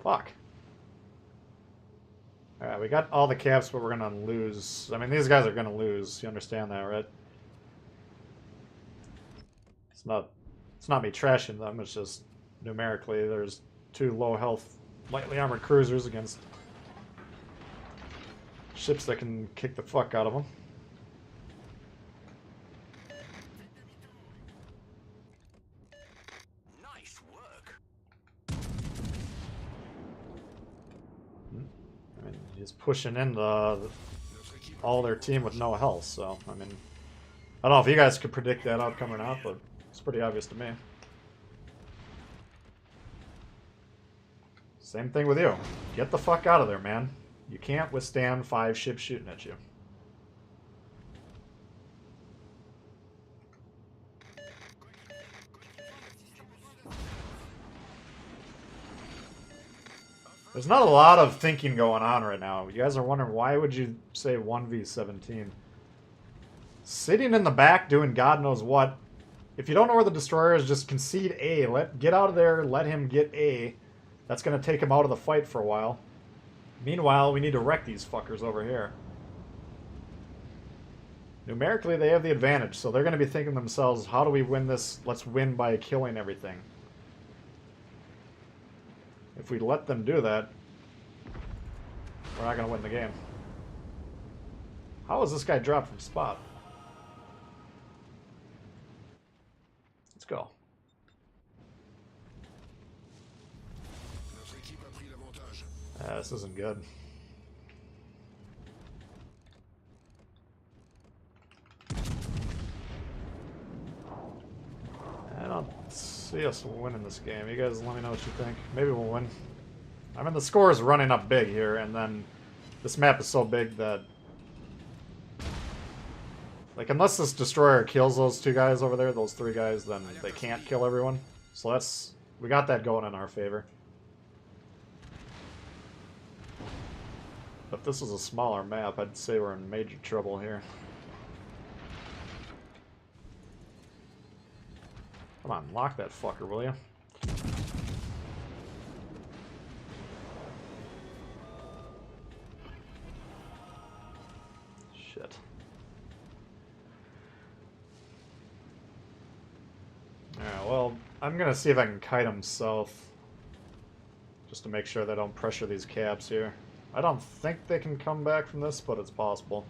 Fuck. Alright, we got all the caps, but we're gonna lose. I mean, these guys are gonna lose. You understand that, right? It's not me trashing them, it's just numerically there's 2 low health lightly armored cruisers against ships that can kick the fuck out of them. Nice work. I mean, he's pushing in all their team with no health, so, I mean, I don't know if you guys could predict that outcome or not, but it's pretty obvious to me. Same thing with you. Get the fuck out of there, man. You can't withstand 5 ships shooting at you. There's not a lot of thinking going on right now. You guys are wondering, why would you say 1v17? Sitting in the back doing God knows what. If you don't know where the destroyer is, just concede A. Get out of there, let him get A. That's going to take him out of the fight for a while. Meanwhile, we need to wreck these fuckers over here. Numerically, they have the advantage, so they're going to be thinking to themselves, how do we win this? Let's win by killing everything. If we let them do that, we're not going to win the game. How is this guy dropped from spot? Let's go. Notre équipe a pris l'avantage. This isn't good. I don't see us winning this game. You guys let me know what you think. Maybe we'll win. I mean, the score is running up big here, and then this map is so big that... like, unless this destroyer kills those 2 guys over there, those 3 guys, then they can't kill everyone. So that's... we got that going in our favor. If this was a smaller map, I'd say we're in major trouble here. Come on, lock that fucker, will you? Shit. Alright, well, I'm gonna see if I can kite them south. Just to make sure they don't pressure these caps here. I don't think they can come back from this, but it's possible.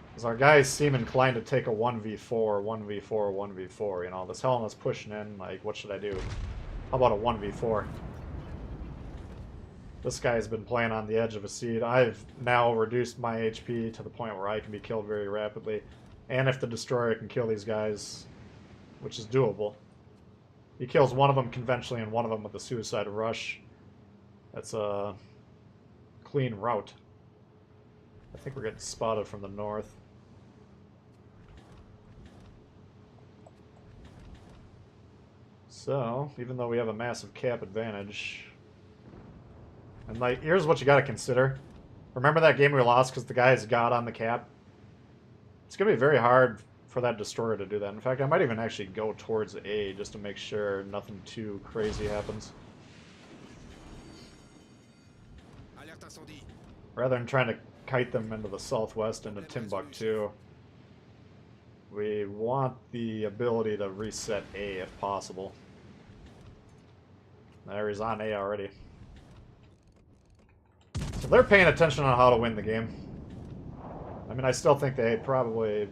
Because our guys seem inclined to take a 1v4, 1v4, 1v4, you know. This Helena's pushing in, like, what should I do? How about a 1v4? This guy's been playing on the edge of a seat. I've now reduced my HP to the point where I can be killed very rapidly. And if the destroyer can kill these guys, which is doable. He kills one of them conventionally and one of them with a suicide rush. That's a clean route. I think we're getting spotted from the north. So, even though we have a massive cap advantage... and, like, here's what you gotta consider. Remember that game we lost because the guys got on the cap? It's gonna be very hard for that destroyer to do that. In fact, I might even actually go towards A just to make sure nothing too crazy happens. Alerte incendie. Rather than trying to kite them into the southwest into Timbuktu, we want the ability to reset A if possible. There, he's on A already. So they're paying attention on how to win the game. I mean, I still think they probably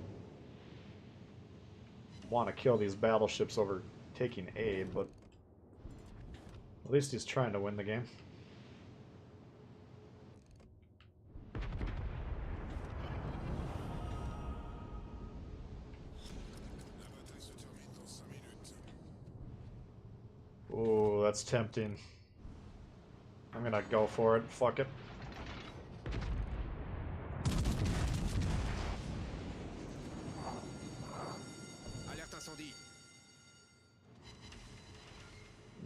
want to kill these battleships over taking A, but at least he's trying to win the game. La bataille se termine dans 5 minutes. Ooh, that's tempting. I'm gonna go for it. Fuck it. Alerte incendie.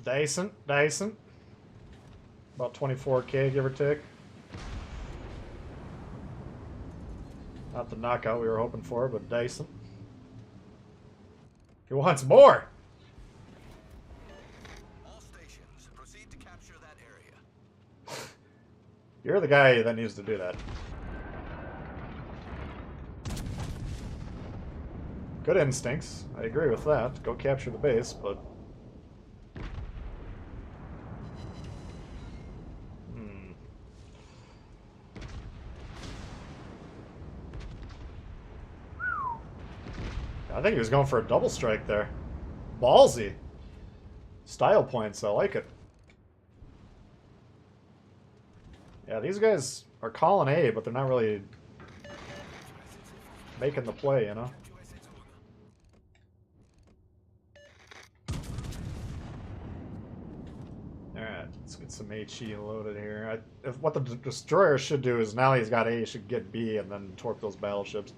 Decent, decent. About 24k, give or take. Not the knockout we were hoping for, but decent. He wants more! All stations, proceed to capture that area. You're the guy that needs to do that. Good instincts. I agree with that. Go capture the base, but... I think he was going for a double strike there. Ballsy. Style points, I like it. Yeah, these guys are calling A, but they're not really making the play, you know? Alright, let's get some HE loaded here. What the destroyer should do is, now he's got A, he should get B and then torp those battleships.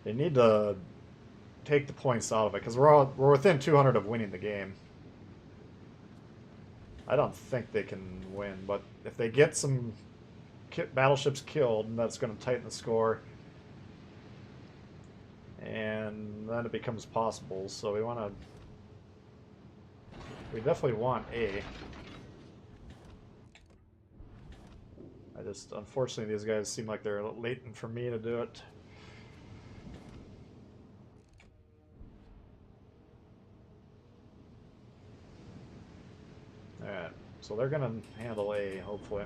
They need to take the points out of it, because we're within 200 of winning the game. I don't think they can win, but if they get some battleships killed, that's going to tighten the score. And then it becomes possible, so we definitely want A. Unfortunately, these guys seem like they're latent for me to do it. Alright, so they're gonna handle A, hopefully.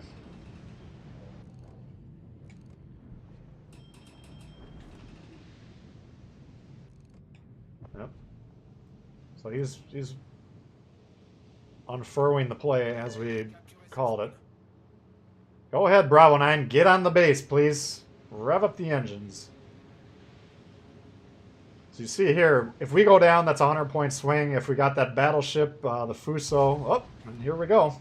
Yep. So he's unfurling the play as we called it. Go ahead, Bravo 9, get on the base, please. Rev up the engines. So you see here, if we go down, that's a 100-point swing. If we got that battleship, the Fuso, oh, and here we go.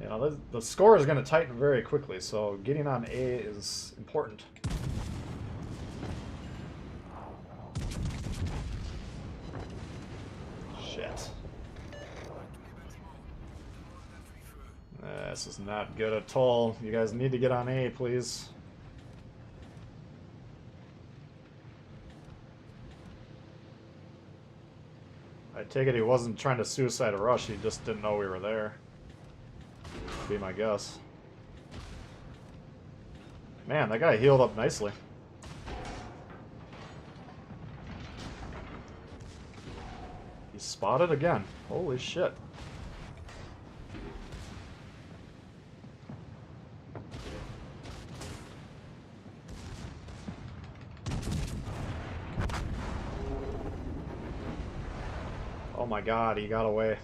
You know, the score is going to tighten very quickly, so getting on A is important. Shit. This is not good at all. You guys need to get on A, please. I take it he wasn't trying to suicide a rush, he just didn't know we were there. Would be my guess. Man, that guy healed up nicely. He's spotted again. Holy shit. Oh my god, he got away.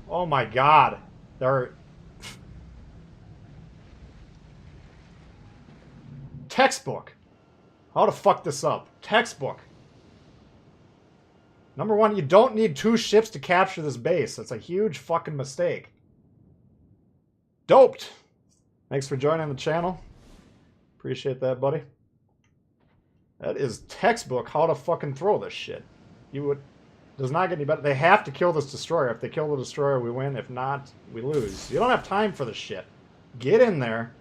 Oh my god. They're... Textbook. How to fuck this up. Textbook. Number one, you don't need 2 ships to capture this base. That's a huge fucking mistake. Doped. Thanks for joining the channel. Appreciate that, buddy. That is textbook how to fucking throw this shit. You would... Does not get any better. They have to kill this destroyer. If they kill the destroyer, we win. If not, we lose. You don't have time for this shit. Get in there.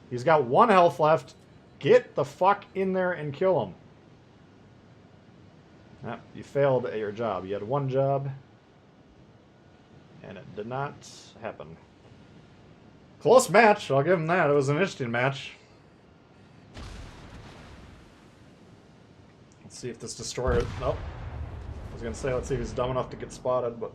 He's got 1 health left. Get the fuck in there and kill him. Yep, you failed at your job. You had 1 job. And it did not happen. Close match. I'll give him that. It was an interesting match. Let's see if this destroyer... Nope. I was going to say, let's see if he's dumb enough to get spotted, but...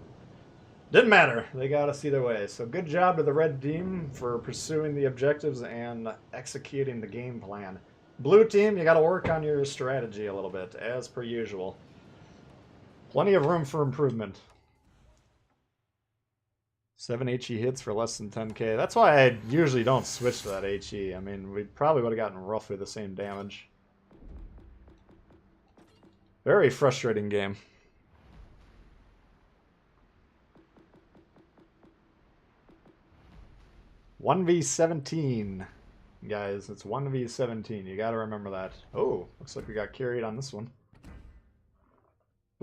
Didn't matter. They got us either way. So good job to the red team for pursuing the objectives and executing the game plan. Blue team, you got to work on your strategy a little bit, as per usual. Plenty of room for improvement. 7 HE hits for less than 10k. That's why I usually don't switch to that HE. I mean, we probably would have gotten roughly the same damage. Very frustrating game. (1v17), guys. It's 1v17. You got to remember that. Oh, looks like we got carried on this one.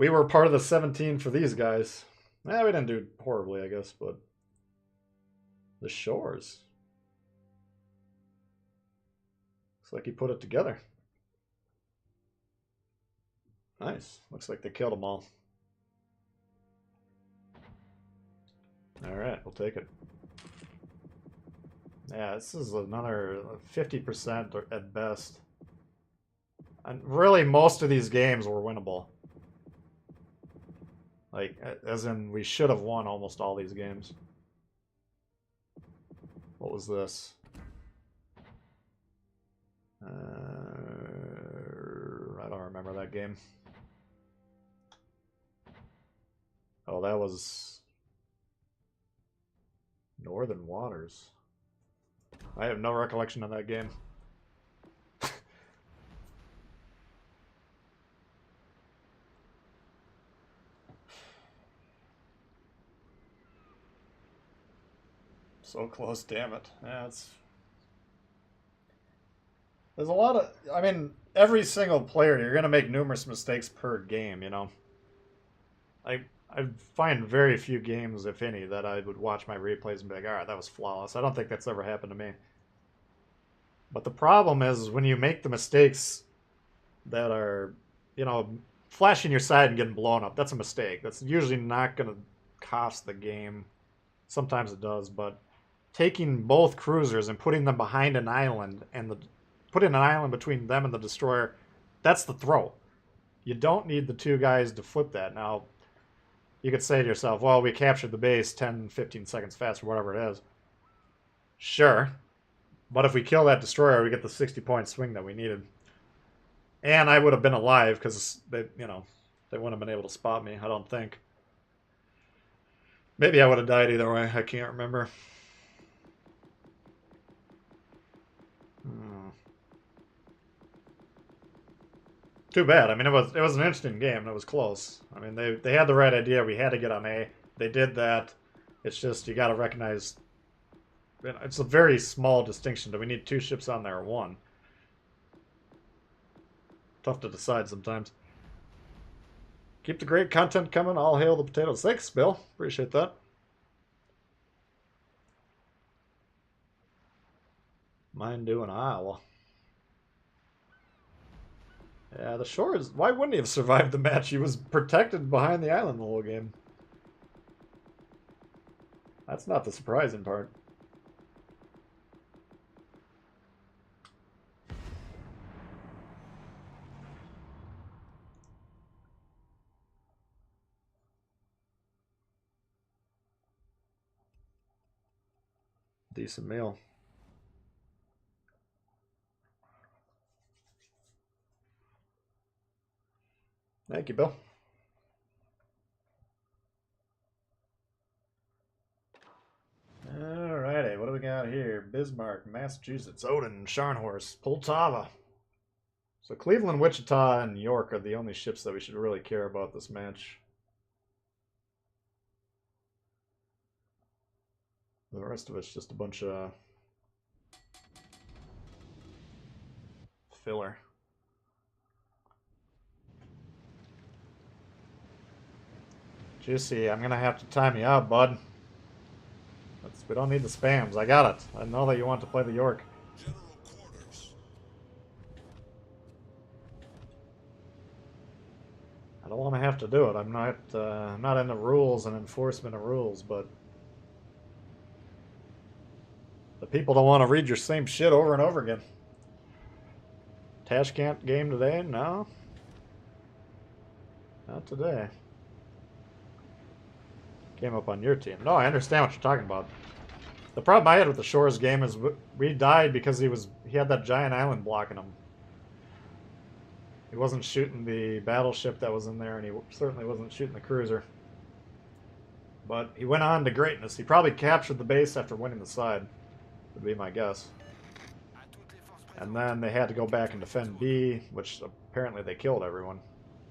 We were part of the 17 for these guys. We didn't do horribly, I guess, but the shores. Looks like he put it together. Nice. Looks like they killed them all. Alright, we'll take it. Yeah, this is another 50% at best. And really, most of these games were winnable. Like, as in, we should have won almost all these games. What was this? I don't remember that game. Oh, that was Northern Waters. I have no recollection of that game. So close, damn it. Yeah, there's a lot of... I mean, every single player, you're going to make numerous mistakes per game, you know? I find very few games, if any, that I would watch my replays and be like, alright, that was flawless. I don't think that's ever happened to me. But the problem is when you make the mistakes that are, you know, flashing your side and getting blown up, that's a mistake. That's usually not going to cost the game. Sometimes it does, but taking both cruisers and putting them behind an island and putting an island between them and the destroyer, that's the throw. You don't need the two guys to flip that. Now, you could say to yourself, well, we captured the base 10, 15 seconds faster, whatever it is. Sure. But if we kill that destroyer, we get the 60-point swing that we needed. And I would have been alive because they, you know, they wouldn't have been able to spot me, I don't think. Maybe I would have died either way. I can't remember. Too bad. I mean, it was an interesting game. And it was close. I mean, they had the right idea. We had to get on A. They did that. It's just you got to recognize. It's a very small distinction. Do we need two ships on there or one? Tough to decide sometimes. Keep the great content coming. All hail the potatoes. Thanks, Bill. Appreciate that. Mine doing Iowa. Yeah, the shores. Why wouldn't he have survived the match? He was protected behind the island the whole game. That's not the surprising part. Decent meal. Thank you, Bill. Alrighty, what do we got here? Bismarck, Massachusetts, Odin, Scharnhorst, Poltava. So Cleveland, Wichita, and York are the only ships that we should really care about this match. The rest of it's just a bunch of filler. Juicy, I'm gonna have to time you out, bud. We don't need the spams. I got it. I know that you want to play the York. General quarters. I don't want to have to do it. I'm not in the rules and enforcement of rules, but the people don't want to read your same shit over and over again. Tashkent game today? No. Not today. Came up on your team. No, I understand what you're talking about. The problem I had with the Shores game is we died because he had that giant island blocking him. He wasn't shooting the battleship that was in there, and he certainly wasn't shooting the cruiser. But he went on to greatness. He probably captured the base after winning the side, would be my guess. And then they had to go back and defend B, which apparently they killed everyone.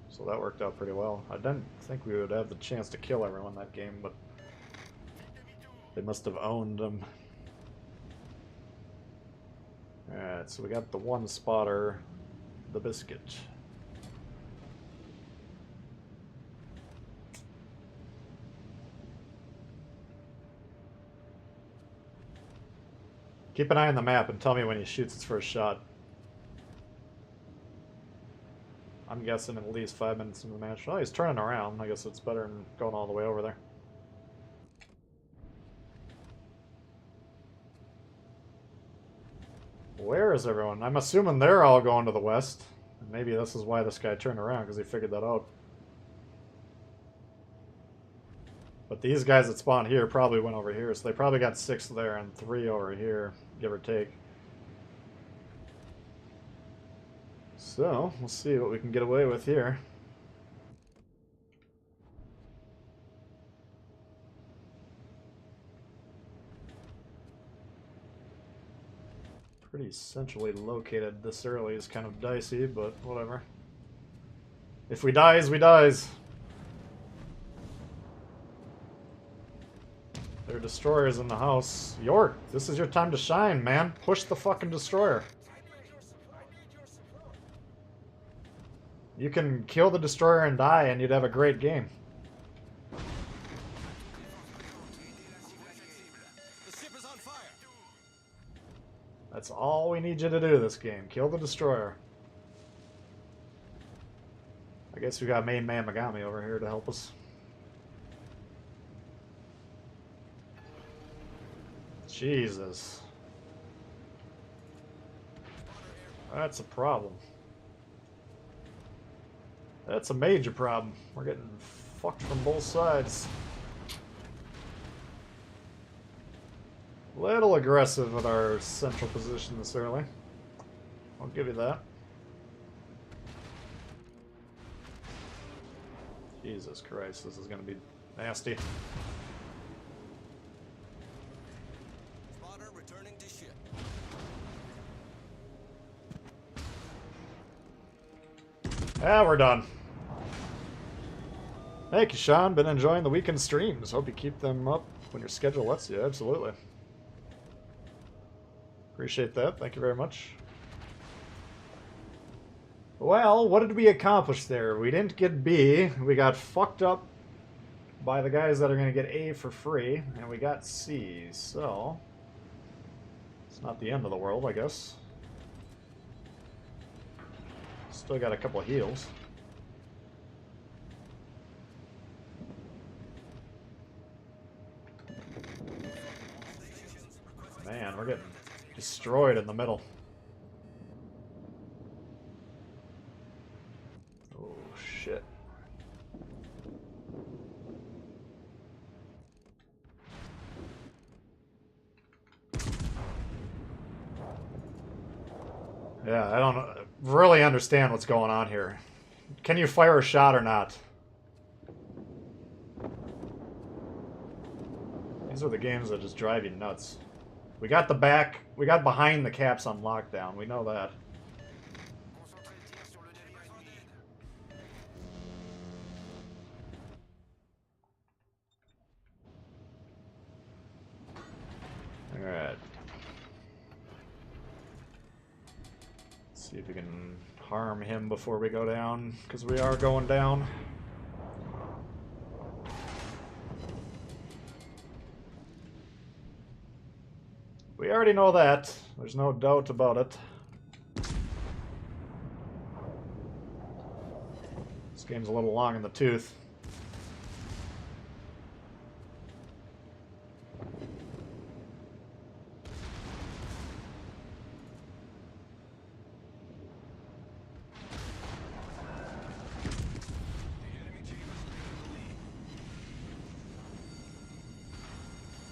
So that worked out pretty well. I didn't think we would have the chance to kill everyone that game, but they must have owned them. Alright, so we got the one spotter, the biscuit. Keep an eye on the map and tell me when he shoots his first shot. I'm guessing at least 5 minutes into the match. Oh, he's turning around. I guess it's better than going all the way over there. Where is everyone? I'm assuming they're all going to the west. And maybe this is why this guy turned around, because he figured that out. But these guys that spawned here probably went over here, so they probably got 6 there and 3 over here, give or take. So, we'll see what we can get away with here. Pretty centrally located this early is kind of dicey, but whatever. If we dies, we dies. There are destroyers in the house. York, this is your time to shine, man. Push the fucking destroyer. You can kill the destroyer and die, and you'd have a great game. The ship is on fire. That's all we need you to do this game. Kill the destroyer. I guess we got main man Megami over here to help us. Jesus. That's a problem. That's a major problem. We're getting fucked from both sides. Little aggressive with our central position this early. I'll give you that. Jesus Christ, this is going to be nasty. Spotter returning to ship. Ah, we're done. Thank you, Sean. Been enjoying the weekend streams. Hope you keep them up when your schedule lets you. Absolutely. Appreciate that. Thank you very much. Well, what did we accomplish there? We didn't get B. We got fucked up by the guys that are going to get A for free. And we got C. So, it's not the end of the world, I guess. Still got a couple of heals. Man, we're getting destroyed in the middle. Oh, shit. Yeah, I don't really understand what's going on here. Can you fire a shot or not? These are the games that just drive you nuts. We got the back, we got behind the caps on lockdown. We know that. Alright. See if we can harm him before we go down, because we are going down. We already know that. There's no doubt about it. This game's a little long in the tooth.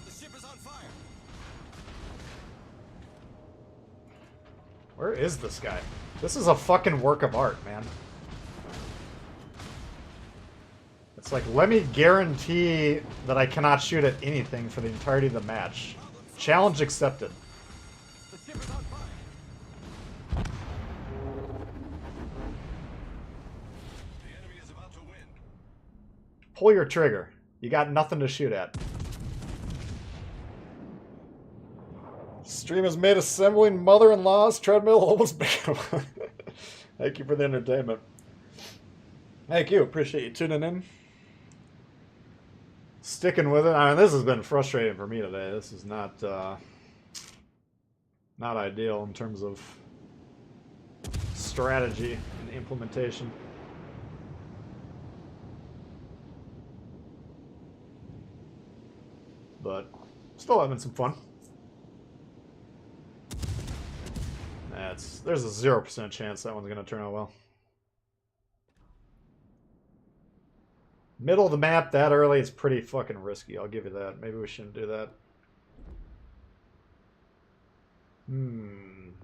The ship is on fire. Where is this guy? This is a fucking work of art, man. It's like, let me guarantee that I cannot shoot at anything for the entirety of the match. Challenge accepted. The ship is on fire. The enemy is about to win. Pull your trigger. You got nothing to shoot at. Stream has made assembling mother-in-law's treadmill almost big. Thank you for the entertainment. Thank you. Appreciate you tuning in. Sticking with it. I mean, this has been frustrating for me today. This is not not ideal in terms of strategy and implementation. But still having some fun. There's a 0% chance that one's gonna turn out well. Middle of the map that early is pretty fucking risky, I'll give you that. Maybe we shouldn't do that.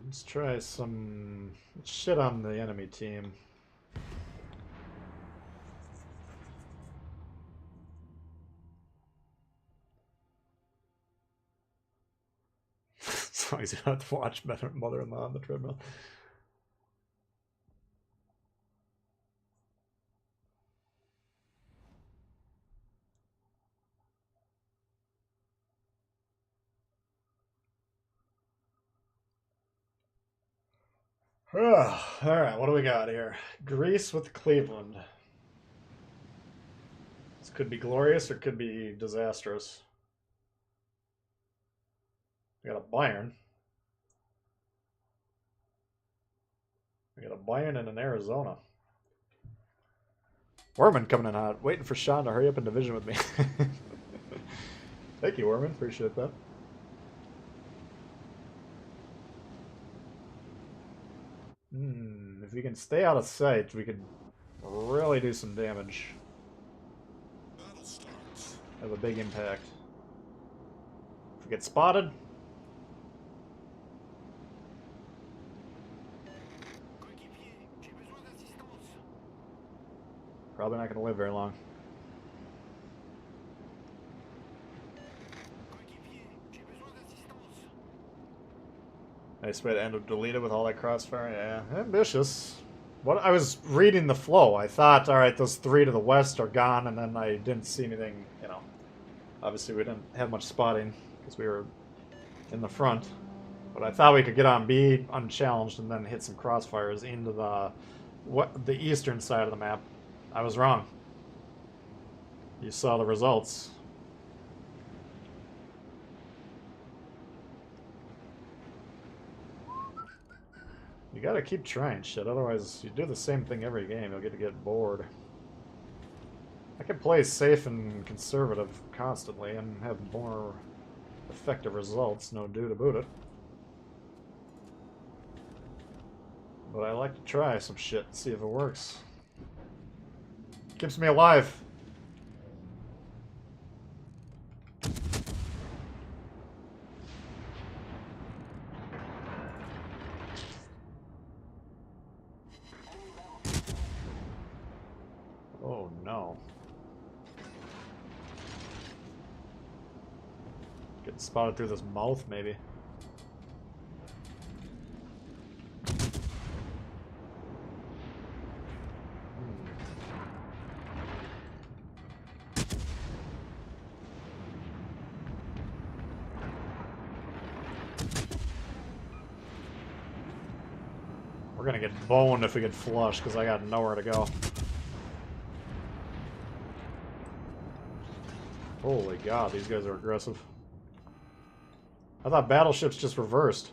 Let's try some shit on the enemy team. As long as you don't have to watch mother-in-law on the treadmill. Alright, what do we got here? Greece with Cleveland. This could be glorious or could be disastrous. We got a Bayern. We got a Bayern and an Arizona. Werman coming in hot. Waiting for Sean to hurry up in division with me. Thank you, Werman. Appreciate that. If we can stay out of sight, we could really do some damage. Battle starts. Have a big impact. If we get spotted, probably not going to live very long. Nice way to end up deleted with all that crossfire. Yeah, ambitious. What I was reading the flow. I thought, all right, those 3 to the west are gone, and then I didn't see anything. You know, obviously we didn't have much spotting because we were in the front. But I thought we could get on B unchallenged and then hit some crossfires into the eastern side of the map. I was wrong. You saw the results. You gotta keep trying shit, otherwise you do the same thing every game, you'll get bored. I can play safe and conservative constantly and have more effective results, no doubt about it. But I like to try some shit and see if it works. Keeps me alive. Oh no. Getting spotted through this mouth, maybe. We're gonna get boned if we get flushed, because I got nowhere to go. Holy god, these guys are aggressive. I thought battleships just reversed.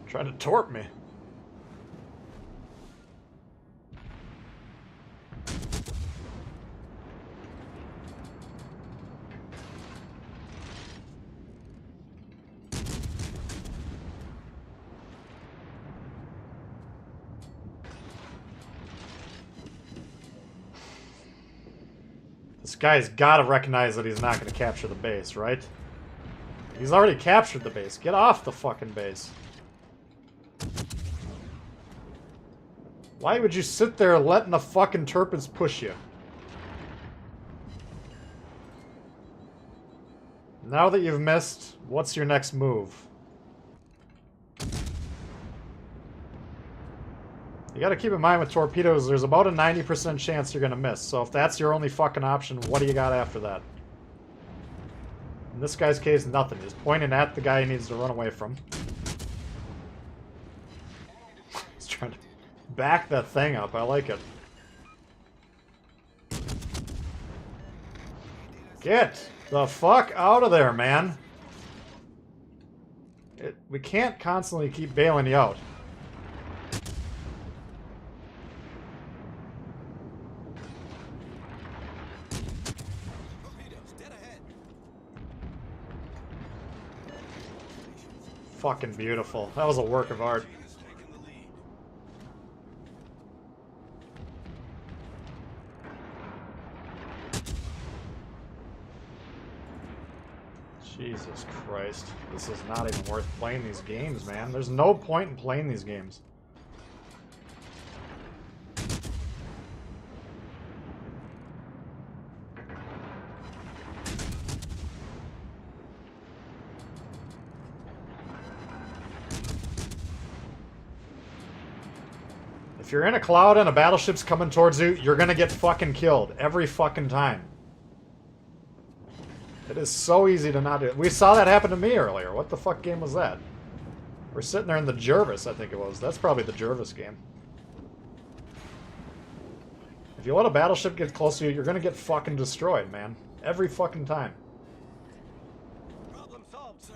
Trying to torp me. This guy's got to recognize that he's not going to capture the base, right? He's already captured the base. Get off the fucking base. Why would you sit there letting the fucking Turpins push you? Now that you've missed, what's your next move? You gotta keep in mind with torpedoes, there's about a 90% chance you're gonna miss. So if that's your only fucking option, what do you got after that? In this guy's case, nothing. He's pointing at the guy he needs to run away from. He's trying to back that thing up. I like it. Get the fuck out of there, man. We can't constantly keep bailing you out. Torpedoes, dead ahead. Fucking beautiful. That was a work of art. Is taking the lead. Jesus Christ. This is not even worth playing these games, man. There's no point in playing these games. If you're in a cloud and a battleship's coming towards you, you're gonna get fucking killed every fucking time. It is so easy to not do it. We saw that happen to me earlier. What the fuck game was that? We're sitting there in the Jervis, I think it was. That's probably the Jervis game. If you let a battleship get close to you, you're gonna get fucking destroyed, man. Every fucking time. Problem solved, sir.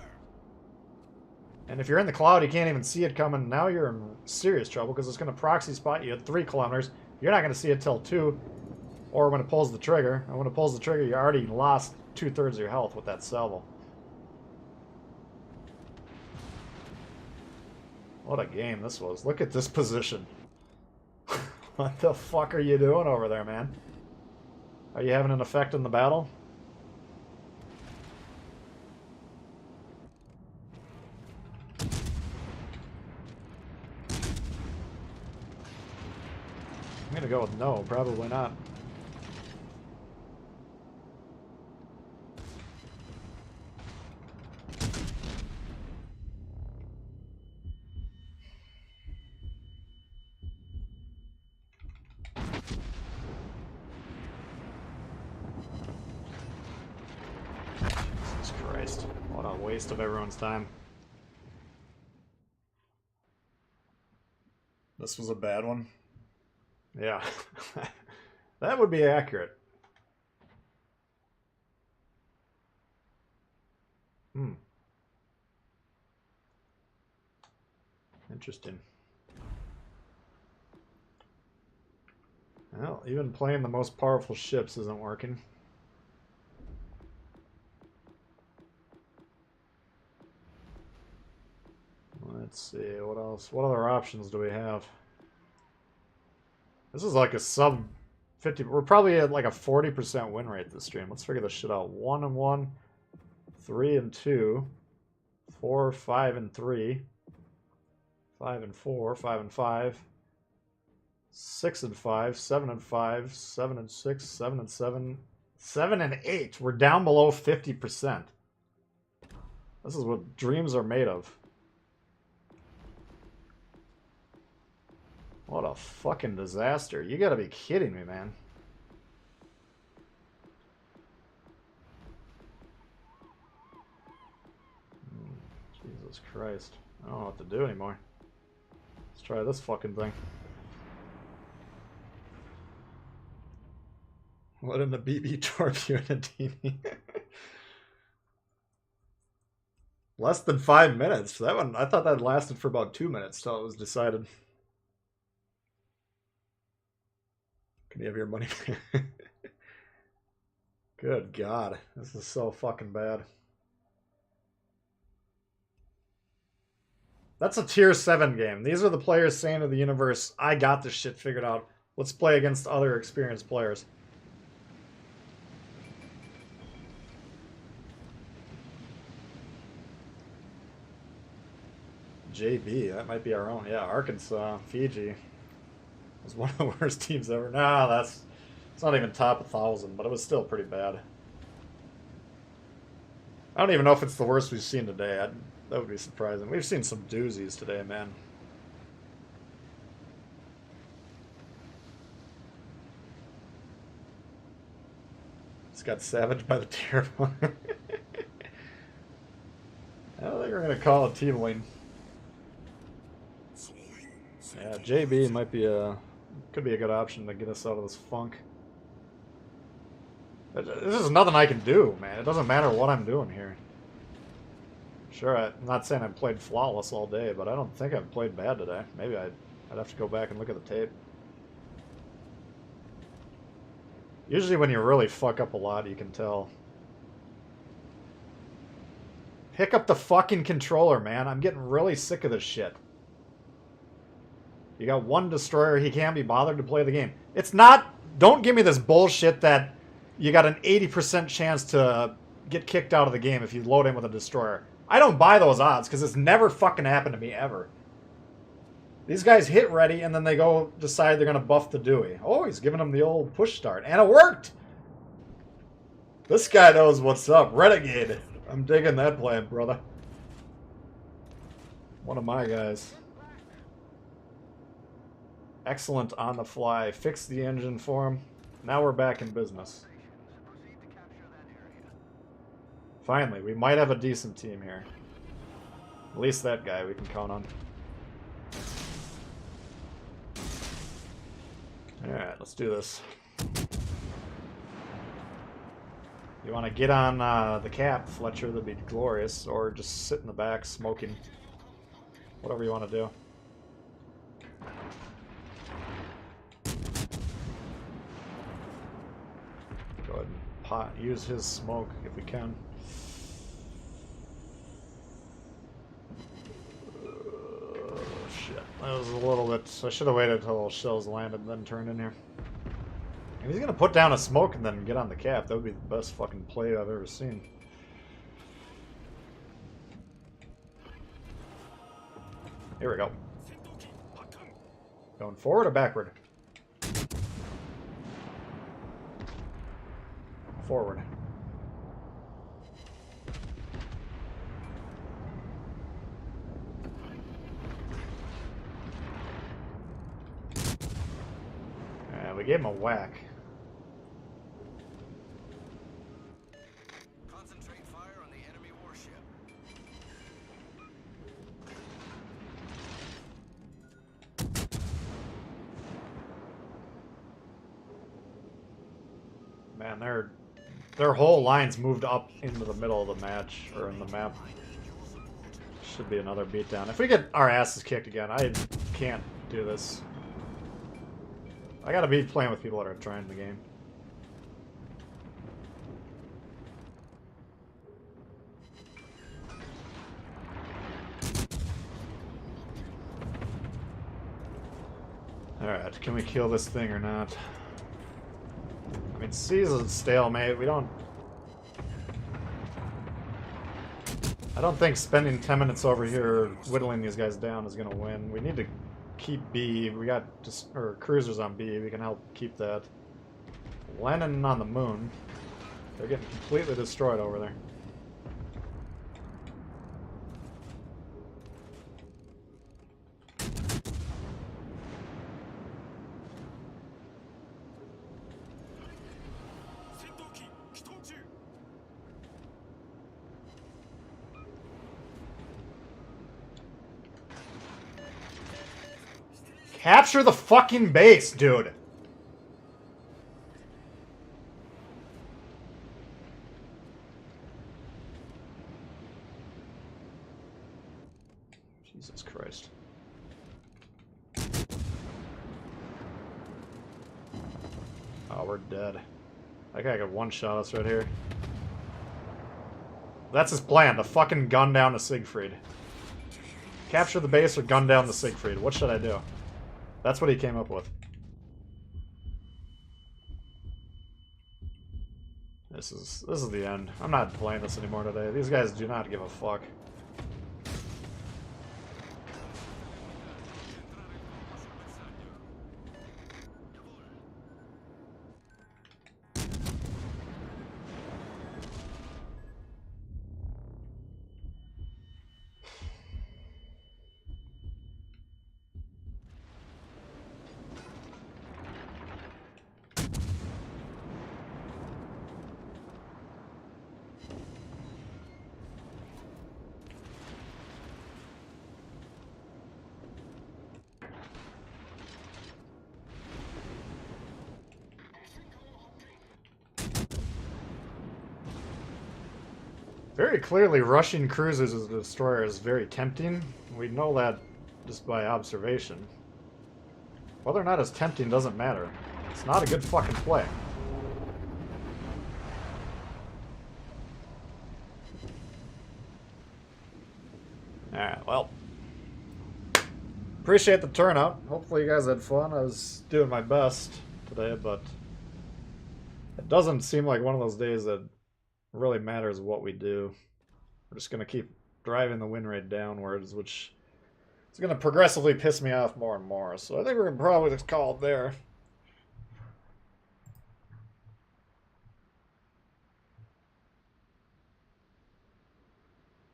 And if you're in the cloud, you can't even see it coming. Now you're in serious trouble because it's gonna proxy spot you at 3 kilometers. You're not gonna see it till 2, or when it pulls the trigger. And when it pulls the trigger, you already lost 2/3 of your health with that salvo. What a game this was. Look at this position. What the fuck are you doing over there, man? Are you having an effect in the battle? I'm gonna go with no, probably not. Jesus Christ. What a waste of everyone's time. This was a bad one. Yeah. That would be accurate. Interesting. Well, even playing the most powerful ships isn't working. Let's see, what else? What other options do we have? This is like a sub 50. We're probably at like a 40% win rate this stream. Let's figure this shit out. 1 and 1, 3 and 2, 4, 5 and 3, 5 and 4, 5 and 5, 6 and 5, 7 and 5, 7 and 6, 7 and 7, 7 and 8. We're down below 50%. This is what dreams are made of. What a fucking disaster. You gotta be kidding me, man. Jesus Christ. I don't know what to do anymore. Let's try this fucking thing. What in the BB torpedo in a DV? Less than 5 minutes. That one, I thought that lasted for about 2 minutes till it was decided. Can you have your money? Good God. This is so fucking bad. That's a tier 7 game. These are the players saying to the universe, I got this shit figured out. Let's play against other experienced players. JB, that might be our own. Yeah, Arkansas, Fiji. Was one of the worst teams ever. Nah, it's not even top 1,000, but it was still pretty bad. I don't even know if it's the worst we've seen today. That would be surprising. We've seen some doozies today, man. It's got savaged by the terrible. I don't think we're gonna call it Tbull. Yeah, JB might be could be a good option to get us out of this funk. This is nothing I can do, man. It doesn't matter what I'm doing here. Sure, I'm not saying I've played flawless all day, but I don't think I've played bad today. Maybe I'd have to go back and look at the tape. Usually when you really fuck up a lot, you can tell. Pick up the fucking controller, man. I'm getting really sick of this shit. You got one destroyer, he can't be bothered to play the game. It's not... Don't give me this bullshit that you got an 80% chance to get kicked out of the game if you load in with a destroyer. I don't buy those odds, because it's never fucking happened to me, ever. These guys hit ready, and then they go decide they're going to buff the Dewey. Oh, he's giving them the old push start. And it worked! This guy knows what's up. Renegade. I'm digging that plan, brother. One of my guys. Excellent on the fly. Fix the engine for him. Now we're back in business. Finally, we might have a decent team here. At least that guy we can count on. Alright, let's do this. You want to get on the cap, Fletcher, that'd be glorious. Or just sit in the back smoking. Whatever you want to do. Go ahead and use his smoke if we can. Shit. That was a little bit... I should have waited until those shells landed and then turned in here. If he's gonna put down a smoke and then get on the cap, that would be the best fucking play I've ever seen. Here we go. Going forward or backward? Forward. We gave him a whack. Concentrate fire on the enemy warship. Man, their whole line's moved up into the middle of the match, or in the map. Should be another beatdown. If we get our asses kicked again, I can't do this. I gotta be playing with people that are trying the game. Alright, can we kill this thing or not? I mean, C's a stalemate. We don't... I don't think spending 10 minutes over here whittling these guys down is gonna win. We need to keep B. We got just cruisers on B. We can help keep that. Lennon on the moon. They're getting completely destroyed over there. Capture the fucking base, dude. Jesus Christ. Oh, we're dead. That guy got one-shot us right here. That's his plan, to fucking gun down the Siegfried. Capture the base or gun down the Siegfried. What should I do? That's what he came up with. This is the end. I'm not playing this anymore today. These guys do not give a fuck. Very clearly, rushing cruisers as a destroyer is very tempting. We know that just by observation. Whether or not it's tempting doesn't matter. It's not a good fucking play. Alright, well. Appreciate the turnout. Hopefully you guys had fun. I was doing my best today, but it doesn't seem like one of those days that really matters what we do. We're just going to keep driving the win rate downwards, which is going to progressively piss me off more and more. So I think we're going to probably just call it there.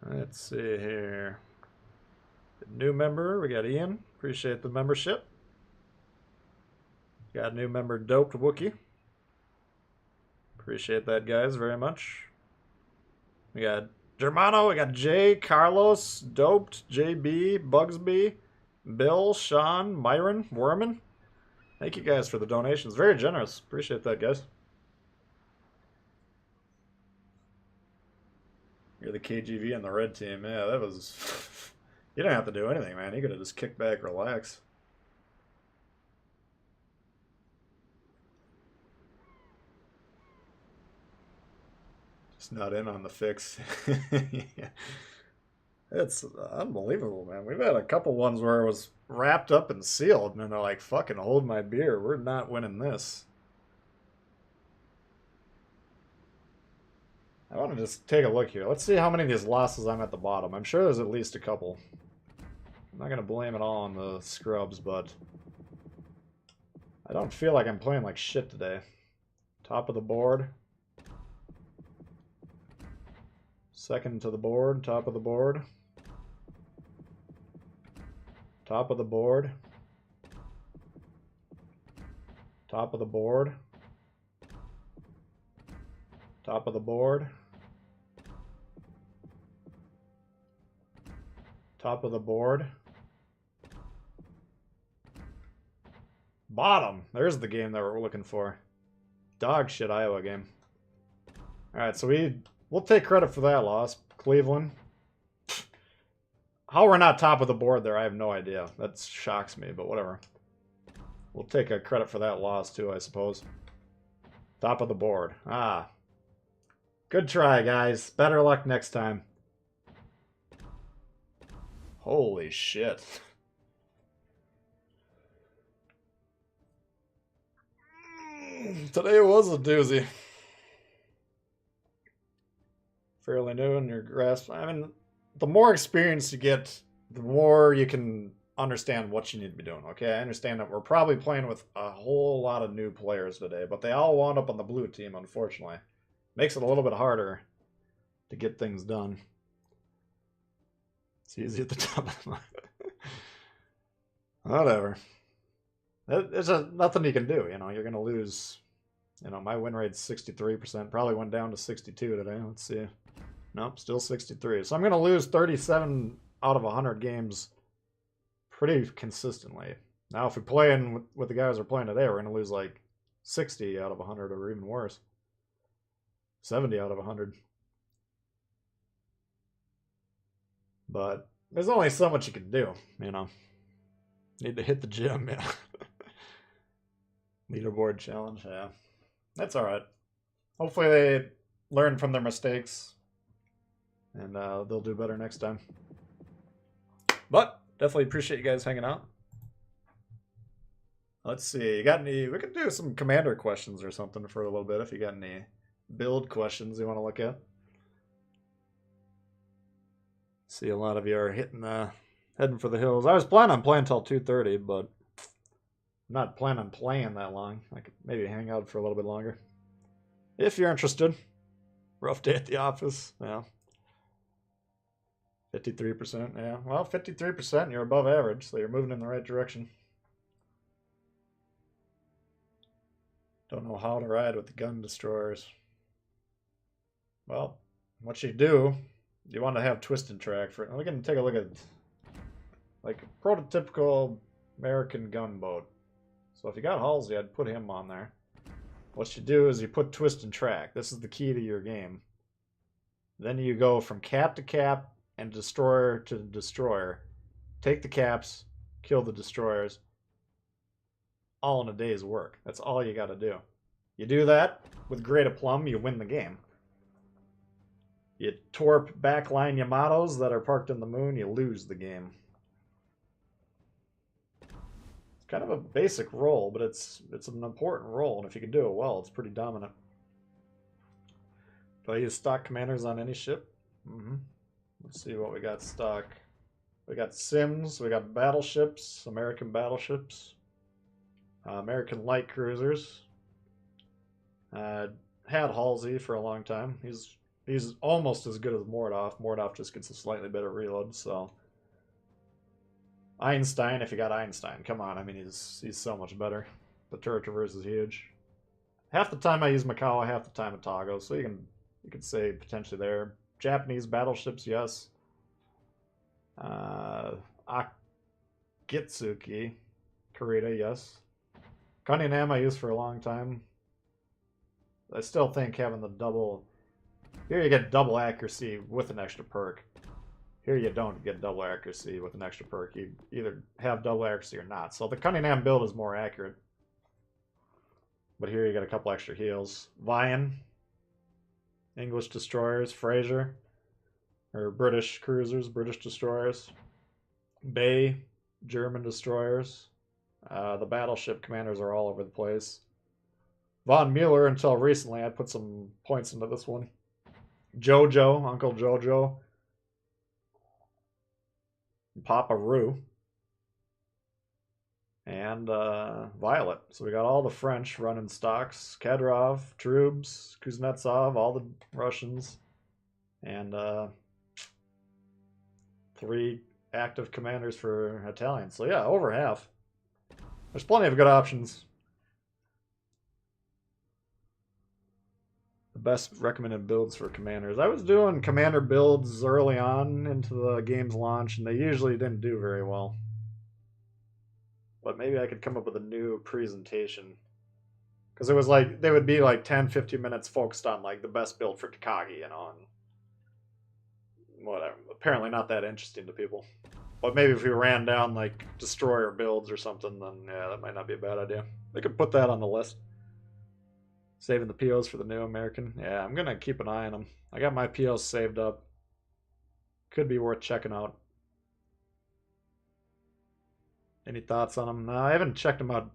Let's see here. New member, we got Ian. Appreciate the membership. Got a new member, Doped Wookie. Appreciate that, guys, very much. We got Germano, we got Jay, Carlos, Doped, JB, Bugsby, Bill, Sean, Myron, Werman. Thank you guys for the donations. Very generous. Appreciate that, guys. You're the KGV on the red team. Yeah, that was... You didn't have to do anything, man. You could have just kicked back, relax. Just not in on the fix. Yeah. It's unbelievable, man. We've had a couple ones where it was wrapped up and sealed, and then they're like, fucking hold my beer. We're not winning this. I want to just take a look here. Let's see how many of these losses I'm at the bottom. I'm sure there's at least a couple. I'm not going to blame it all on the scrubs, but I don't feel like I'm playing like shit today. Top of the board. Second to the board. Top of the board. Top of the board. Top of the board. Top of the board. Top of the board. Bottom. There's the game that we're looking for. Dog shit Iowa game. Alright, so we'll take credit for that loss. Cleveland. How we're not top of the board there, I have no idea. That shocks me, but whatever. We'll take a credit for that loss too, I suppose. Top of the board. Ah. Good try, guys. Better luck next time. Holy shit. Today was a doozy. Fairly new in your grasp. I mean, the more experience you get, the more you can understand what you need to be doing, okay? I understand that we're probably playing with a whole lot of new players today, but they all wound up on the blue team, unfortunately. Makes it a little bit harder to get things done. It's easy at the top of the line. Whatever. There's nothing you can do, you know. You're going to lose. You know, my win rate's 63%. Probably went down to 62 today. Let's see. Nope, still 63. So I'm going to lose 37 out of 100 games pretty consistently. Now, if we play in with the guys we're playing today, we're going to lose like 60 out of 100 or even worse. 70 out of 100. But there's only so much you can do, you know. Need to hit the gym, yeah. Leaderboard challenge, yeah. That's alright. Hopefully they learn from their mistakes. And they'll do better next time. But, definitely appreciate you guys hanging out. Let's see, you got any... We could do some commander questions or something for a little bit if you got any build questions you want to look at. See, a lot of you are heading for the hills. I was planning on playing until 2:30, but I'm not planning on playing that long. I could maybe hang out for a little bit longer. If you're interested. Rough day at the office. Yeah. 53%. Yeah. Well, 53%, you're above average, so you're moving in the right direction. Don't know how to ride with the gun destroyers. Well, what you do, you want to have twist and track for it. We can take a look at like a prototypical American gunboat. So if you got Halsey, I'd put him on there. What you do is you put twist and track. This is the key to your game. Then you go from cap to cap and destroyer to destroyer. Take the caps, kill the destroyers, all in a day's work. That's all you got to do. You do that with great aplomb, you win the game. You torp backline Yamatos that are parked in the moon, you lose the game. It's kind of a basic role, but it's an important role, and if you can do it well, it's pretty dominant. Do I use stock commanders on any ship? Let's see what we got stock. We got Sims, we got battleships, American battleships, American light cruisers. Had Halsey for a long time. He's almost as good as Mordov. Mordov just gets a slightly better reload, so. Einstein, if you got Einstein, come on. I mean, he's so much better. The turret traverse is huge. Half the time I use Macau, half the time Otago, so you could say potentially there. Japanese battleships, yes. Akitsuki, Kurita, yes. Cunningham I used for a long time. I still think having the double... Here you get double accuracy with an extra perk. Here you don't get double accuracy with an extra perk. You either have double accuracy or not. So the Cunningham build is more accurate. But here you get a couple extra heals. Vian, English destroyers. Fraser, or British cruisers, British destroyers. Bay, German destroyers. The battleship commanders are all over the place. Von Mueller, until recently, I put some points into this one. Jojo, Uncle Jojo. Papa Roo. And Violet. So we got all the French running stocks. Kadyrov, Trubes, Kuznetsov, all the Russians. And 3 active commanders for Italians. So yeah, over half. There's plenty of good options. The best recommended builds for commanders. I was doing commander builds early on into the game's launch, and they usually didn't do very well. But maybe I could come up with a new presentation. Because it was like, they would be like 10, 15 minutes focused on like the best build for Takagi, you know, and whatever. Apparently not that interesting to people. But maybe if we ran down like destroyer builds or something, then yeah, that might not be a bad idea. They could put that on the list. Saving the POs for the new American. Yeah, I'm going to keep an eye on them. I got my POs saved up. Could be worth checking out. Any thoughts on them? No, I haven't checked them out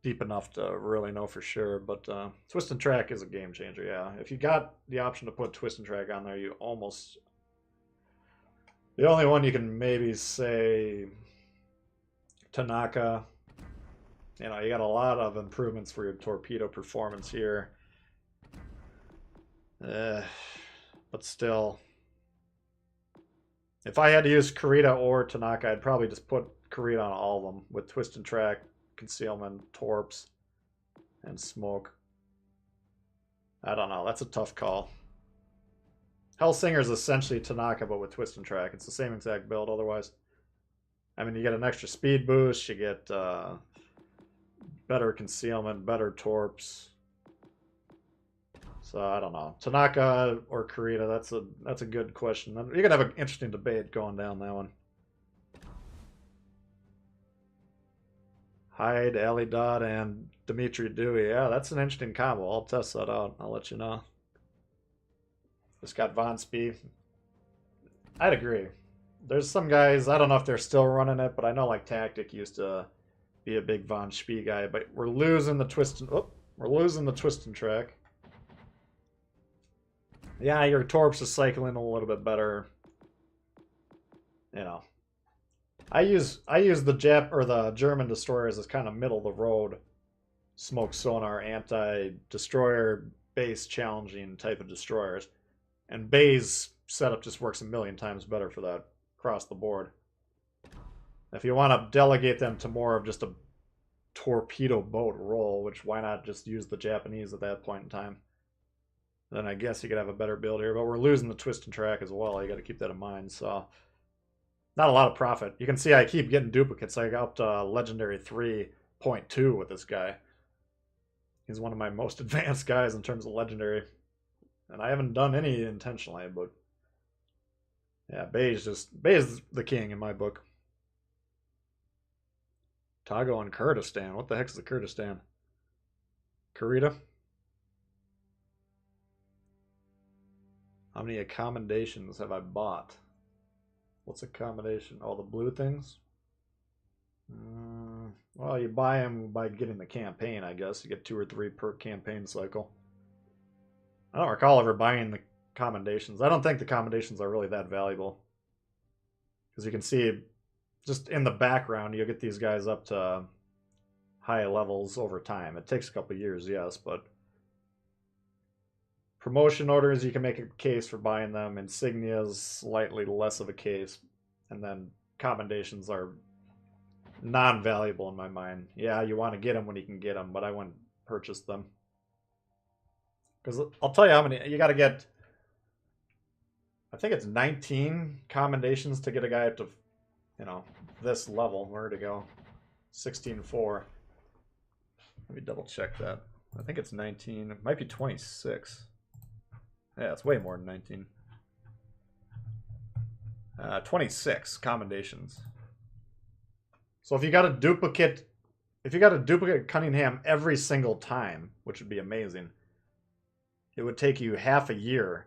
deep enough to really know for sure. But Twist and Track is a game changer, yeah. If you got the option to put Twist and Track on there, you almost... The only one you can maybe say... Tanaka... You know, you got a lot of improvements for your torpedo performance here. But still. If I had to use Kurita or Tanaka, I'd probably just put Kurita on all of them. With Twist and Track, Concealment, Torps, and Smoke. I don't know. That's a tough call. Hellsinger is essentially Tanaka, but with Twist and Track. It's the same exact build otherwise. I mean, you get an extra speed boost. You get... better concealment, better torps. So I don't know. Tanaka or Kurita, that's a good question. You're gonna have an interesting debate going down that one. Hyde, Ali Dodd, and Dimitri Dewey. Yeah, that's an interesting combo. I'll test that out. I'll let you know. Just got Von Spee. I'd agree. There's some guys, I don't know if they're still running it, but I know like Tactic used to be a big Von Spee guy, but we're losing the twist and track. Yeah, your Torps is cycling a little bit better. You know. I use the the German destroyers as kind of middle of the road smoke sonar anti-destroyer base challenging type of destroyers. And Bay's setup just works a million times better for that across the board. If you want to delegate them to more of just a torpedo boat role, which why not just use the Japanese at that point in time? Then I guess you could have a better build here. But we're losing the twist and track as well. You got to keep that in mind. So not a lot of profit. You can see I keep getting duplicates. I got up to Legendary 3.2 with this guy. He's one of my most advanced guys in terms of Legendary. And I haven't done any intentionally, but yeah, Bay is the king in my book. Togo and Kurdistan. What the heck is the Kurdistan? Kurita? How many accommodations have I bought? What's accommodation? All the blue things? Well, you buy them by getting the campaign, I guess. You get 2 or 3 per campaign cycle. I don't recall ever buying the commendations. I don't think the commendations are really that valuable. Because you can see, just in the background, you'll get these guys up to high levels over time. It takes a couple years, yes, but promotion orders, you can make a case for buying them. Insignias, slightly less of a case. And then commendations are non-valuable in my mind. Yeah, you want to get them when you can get them, but I wouldn't purchase them. Because I'll tell you how many, you got to get, I think it's 19 commendations to get a guy up to, you know, this level. Where to go? 16.4. Let me double check that. I think it's 19. It might be 26. Yeah, it's way more than 19. 26 commendations. So if you got a duplicate Cunningham every single time, which would be amazing, it would take you half a year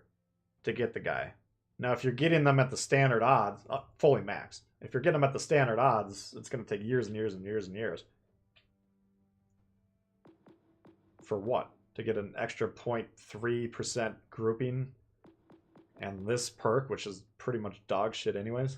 to get the guy. Now, if you're getting them at the standard odds, fully maxed, if you're getting them at the standard odds, it's going to take years and years and years and years. For what? To get an extra 0.3% grouping and this perk, which is pretty much dog shit anyways.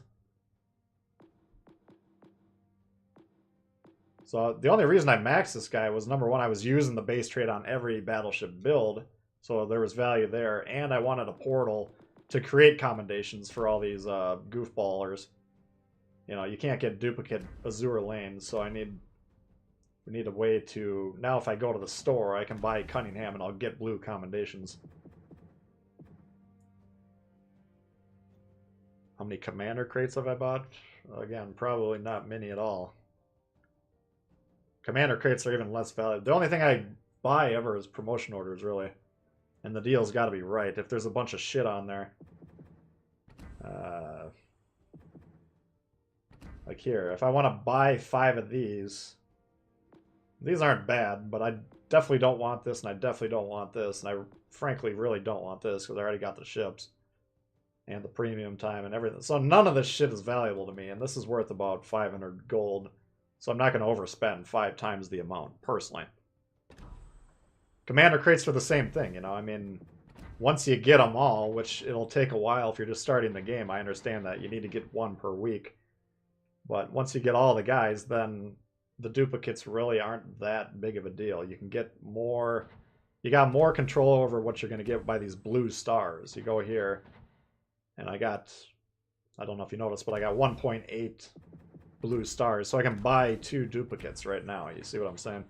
So the only reason I maxed this guy was, number one, I was using the base trade on every battleship build, so there was value there, and I wanted a portal to create commendations for all these goofballers. You know, you can't get duplicate Azure lanes, so we need a way to, now if I go to the store, I can buy Cunningham and I'll get blue commendations. How many commander crates have I bought? Again, probably not many at all. Commander crates are even less valuable. The only thing I buy ever is promotion orders, really. And the deal's got to be right. If there's a bunch of shit on there. Like here, if I want to buy 5 of these aren't bad, but I definitely don't want this, and I definitely don't want this, and I frankly really don't want this, because I already got the ships. And the premium time and everything. So none of this shit is valuable to me, and this is worth about 500 gold. So I'm not going to overspend 5 times the amount, personally. Commander crates for the same thing, you know. I mean, once you get them all, which it'll take a while if you're just starting the game, I understand that. You need to get 1 per week. But once you get all the guys, then the duplicates really aren't that big of a deal. You can get more... You got more control over what you're going to get by these blue stars. You go here, and I got... I don't know if you noticed, but I got 1.8... blue stars, so I can buy 2 duplicates right now. You see what I'm saying?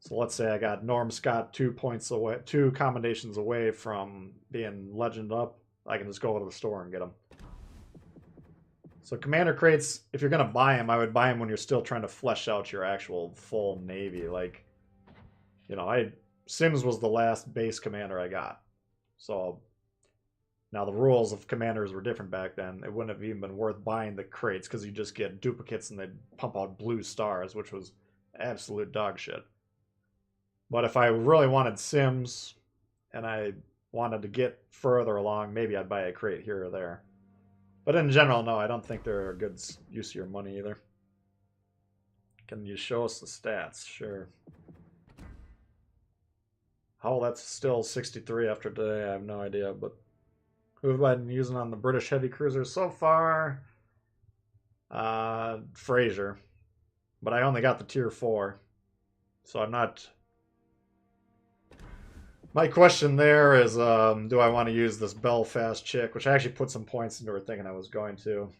So let's say I got Norm Scott 2 points away, 2 commendations away from being legend up. I can just go to the store and get them. So commander crates, if you're gonna buy them, I would buy them when you're still trying to flesh out your actual full navy. Like, you know, Sims was the last base commander I got. So now, the rules of commanders were different back then. It wouldn't have even been worth buying the crates because you just get duplicates and they'd pump out blue stars, which was absolute dog shit. But if I really wanted Sims and I wanted to get further along, maybe I'd buy a crate here or there. But in general, no, I don't think they're a good use of your money either. Can you show us the stats? Sure. How that's still 63 after today, I have no idea, but... Who have I been using on the British heavy cruisers so far? Fraser. But I only got the tier 4. So I'm not... My question there is, do I want to use this Belfast chick? Which I actually put some points into her thinking I was going to.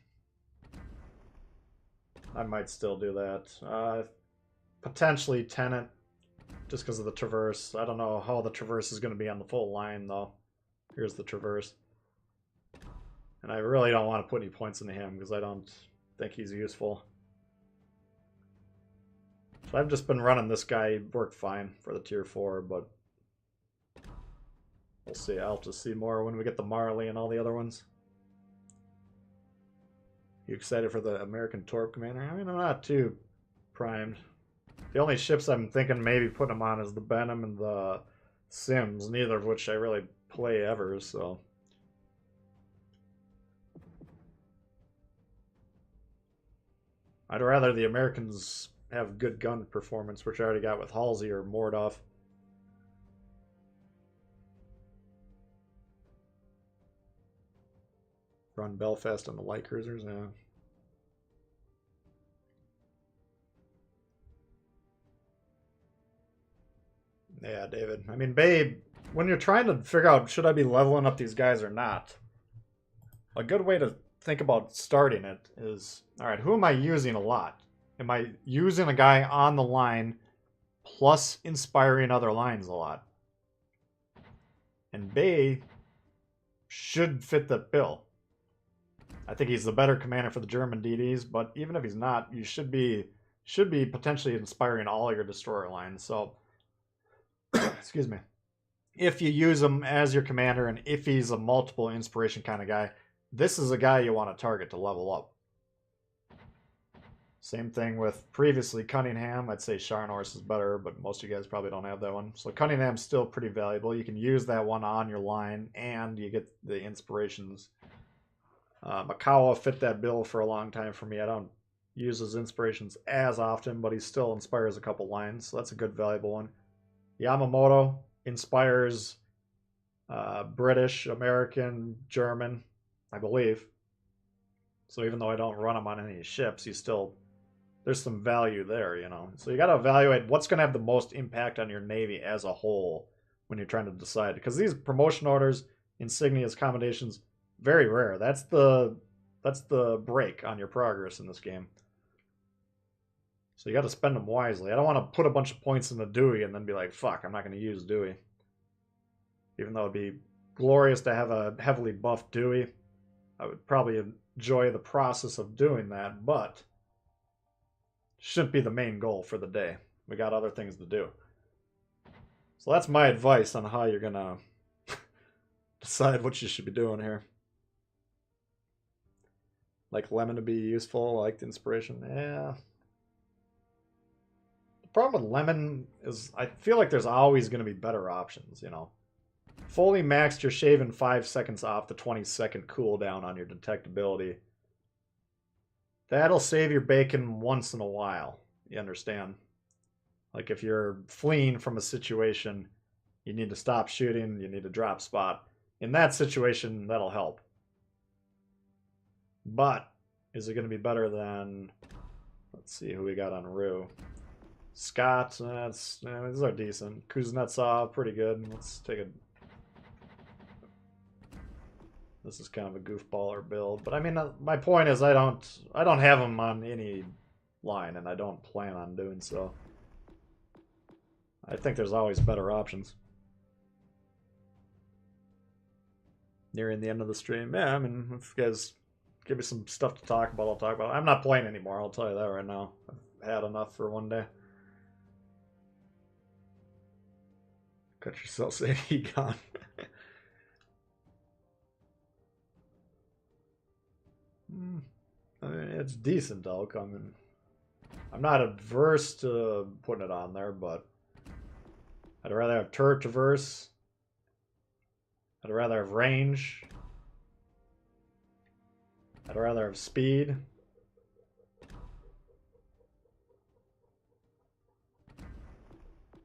I might still do that. Potentially Tenant. Just because of the Traverse. I don't know how the Traverse is going to be on the full line, though. Here's the Traverse. And I really don't want to put any points into him because I don't think he's useful. So I've just been running this guy. He worked fine for the tier 4, but We'll see. I'll just see more when we get the Marley and all the other ones. You excited for the American Torp Commander? I mean, I'm not too primed. The only ships I'm thinking maybe putting them on is the Benham and the Sims, neither of which I really play ever, so. I'd rather the Americans have good gun performance, which I already got with Halsey or Mordov. Run Belfast on the light cruisers, yeah. Yeah, David. I mean, babe, when you're trying to figure out should I be leveling up these guys or not, a good way to think about starting it is, all right, who am I using a lot? Am I using a guy on the line plus inspiring other lines a lot? And Bay should fit that bill. I think he's the better commander for the German DDs, but even if he's not, you should be potentially inspiring all your destroyer lines. So, excuse me. If you use him as your commander and if he's a multiple inspiration kind of guy, this is a guy you want to target to level up. Same thing with previously Cunningham. I'd say Sharnor's is better, but most of you guys probably don't have that one. So Cunningham's still pretty valuable. You can use that one on your line, and you get the inspirations. Makawa fit that bill for a long time for me. I don't use his inspirations as often, but he still inspires a couple lines, so that's a good, valuable one. Yamamoto inspires British, American, German, I believe. So even though I don't run him on any ships, he's still... there's some value there, you know. So you got to evaluate what's going to have the most impact on your Navy as a whole when you're trying to decide. Because these promotion orders, insignias, commendations, very rare. That's the break on your progress in this game. So you got to spend them wisely. I don't want to put a bunch of points in the Dewey and then be like, fuck, I'm not going to use Dewey. Even though it'd be glorious to have a heavily buffed Dewey, I would probably enjoy the process of doing that, but shouldn't be the main goal for the day. We got other things to do. So that's my advice on how you're gonna decide what you should be doing here. Like Lemon to be useful, I like the inspiration. Yeah. The problem with Lemon is I feel like there's always going to be better options, you know. Fully maxed, you're shaving 5 seconds off the 20-second cooldown on your detectability. That'll save your bacon once in a while, you understand? Like if you're fleeing from a situation, you need to stop shooting, you need to drop spot. In that situation, that'll help. But is it going to be better than... let's see who we got on Rue. Scott, these are decent. Kuznetsov, pretty good. Let's take a... this is kind of a goofballer build, but I mean, my point is I don't have him on any line, and I don't plan on doing so. I think there's always better options. Nearing the end of the stream, yeah. I mean, if you guys give me some stuff to talk about, I'll talk about it. I'm not playing anymore. I'll tell you that right now. I've had enough for one day. Cut yourself, say he gone. I mean, it's decent elk. I mean, I'm not adverse to putting it on there, but I'd rather have turret traverse. I'd rather have range. I'd rather have speed.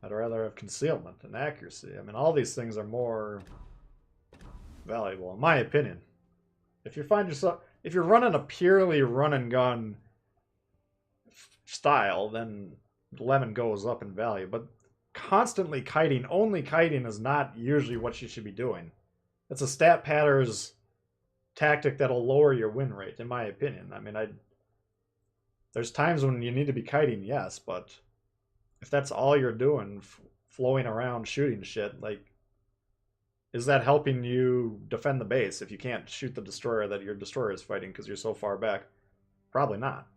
I'd rather have concealment and accuracy. I mean, all these things are more valuable, in my opinion. If you find yourself... if you're running a purely run and gun style, then Lemon goes up in value. But constantly kiting, only kiting is not usually what you should be doing. It's a stat patterns tactic that'll lower your win rate, in my opinion. I mean, there's times when you need to be kiting, yes, but if that's all you're doing, flowing around shooting shit, like, is that helping you defend the base if you can't shoot the destroyer that your destroyer is fighting because you're so far back? Probably not.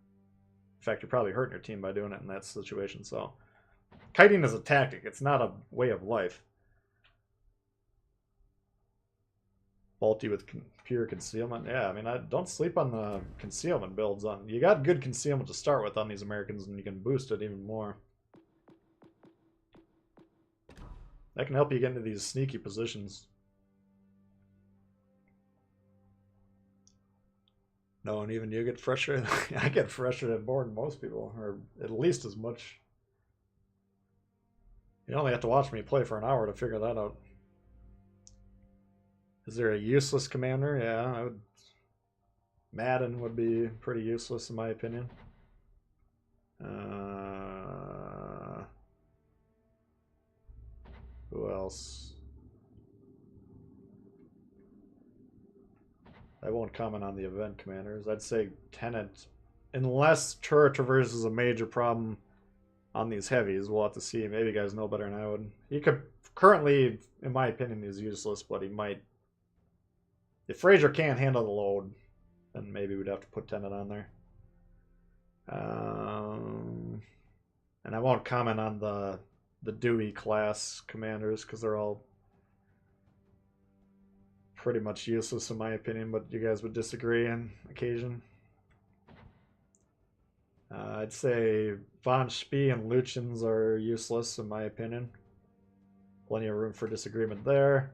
In fact, you're probably hurting your team by doing it in that situation. So, kiting is a tactic. It's not a way of life. Faulty with pure concealment. Yeah, I mean, don't sleep on the concealment builds. You got good concealment to start with on these Americans, and you can boost it even more. That can help you get into these sneaky positions. No, and even you get frustrated. I get frustrated more than most people, or at least as much. You only have to watch me play for an hour to figure that out. Is there a useless commander? Yeah, Madden would be pretty useless in my opinion. Who else? I won't comment on the event commanders. I'd say Tenant, unless turret traverse is a major problem on these heavies. We'll have to see. Maybe you guys know better than I would. He could currently, in my opinion, he's useless, but he might. If Fraser can't handle the load, then maybe we'd have to put Tenant on there. And I won't comment on the Dewey class commanders because they're all pretty much useless in my opinion, but you guys would disagree on occasion. I'd say Von Spee and Lucians are useless in my opinion. Plenty of room for disagreement there.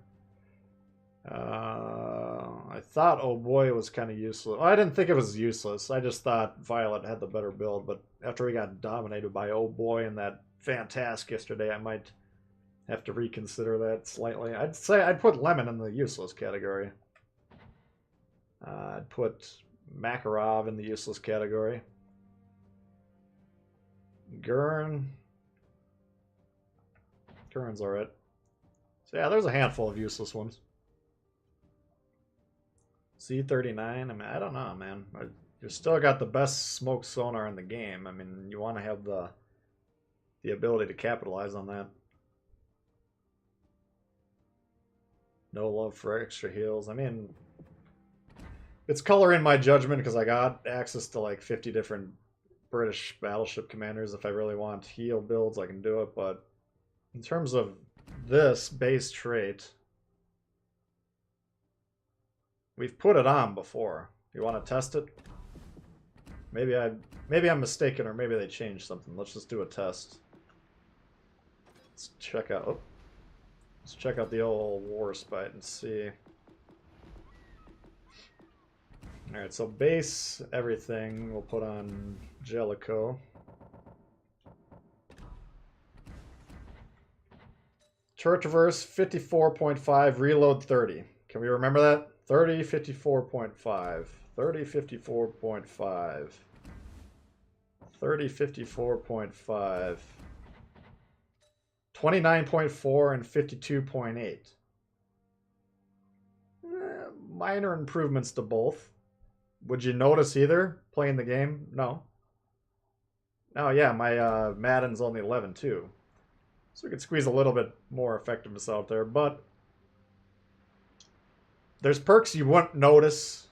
I thought Oh Boy was kind of useless. Well, I didn't think it was useless. I just thought Violet had the better build, but after we got dominated by Oh Boy and that Fantastic yesterday, I might have to reconsider that slightly. I'd say I'd put Lemon in the useless category. I'd put Makarov in the useless category. Gurn's alright. So yeah, there's a handful of useless ones. C-39, I mean, I don't know, man. You still got the best smoke sonar in the game. I mean, you want to have the ability to capitalize on that. No love for extra heals. I mean, it's color in my judgment because I got access to like 50 different British battleship commanders. If I really want heal builds, I can do it. But in terms of this base trait, we've put it on before. You want to test it? Maybe I'm mistaken, or maybe they changed something. Let's just do a test. Let's check out. Oh, let's check out the old Warspite and see. All right, so base everything we'll put on Jellicoe. Turret traverse 54.5, reload 30. Can we remember that? 30, 54.5. 30, 54.5. 30, 54.5. 29.4 and 52.8. Minor improvements to both. Would you notice either playing the game? No. Oh yeah, my Madden's only 11 too. So we could squeeze a little bit more effectiveness out there, but there's perks you wouldn't notice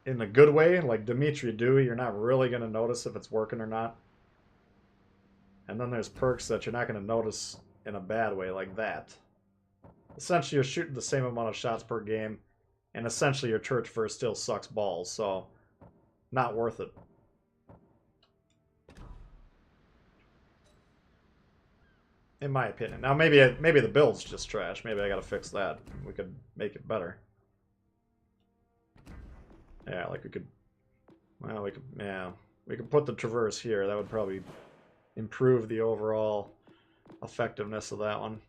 in a good way, like Dimitri Dewey. You're not really going to notice if it's working or not. And then there's perks that you're not going to notice in a bad way, like that. Essentially, you're shooting the same amount of shots per game, and essentially your turret traverse still sucks balls, so not worth it. In my opinion. Now maybe the build's just trash. Maybe I gotta fix that. We could make it better. Yeah, like we could. Well, we could put the traverse here. That would probably improve the overall effectiveness of that one.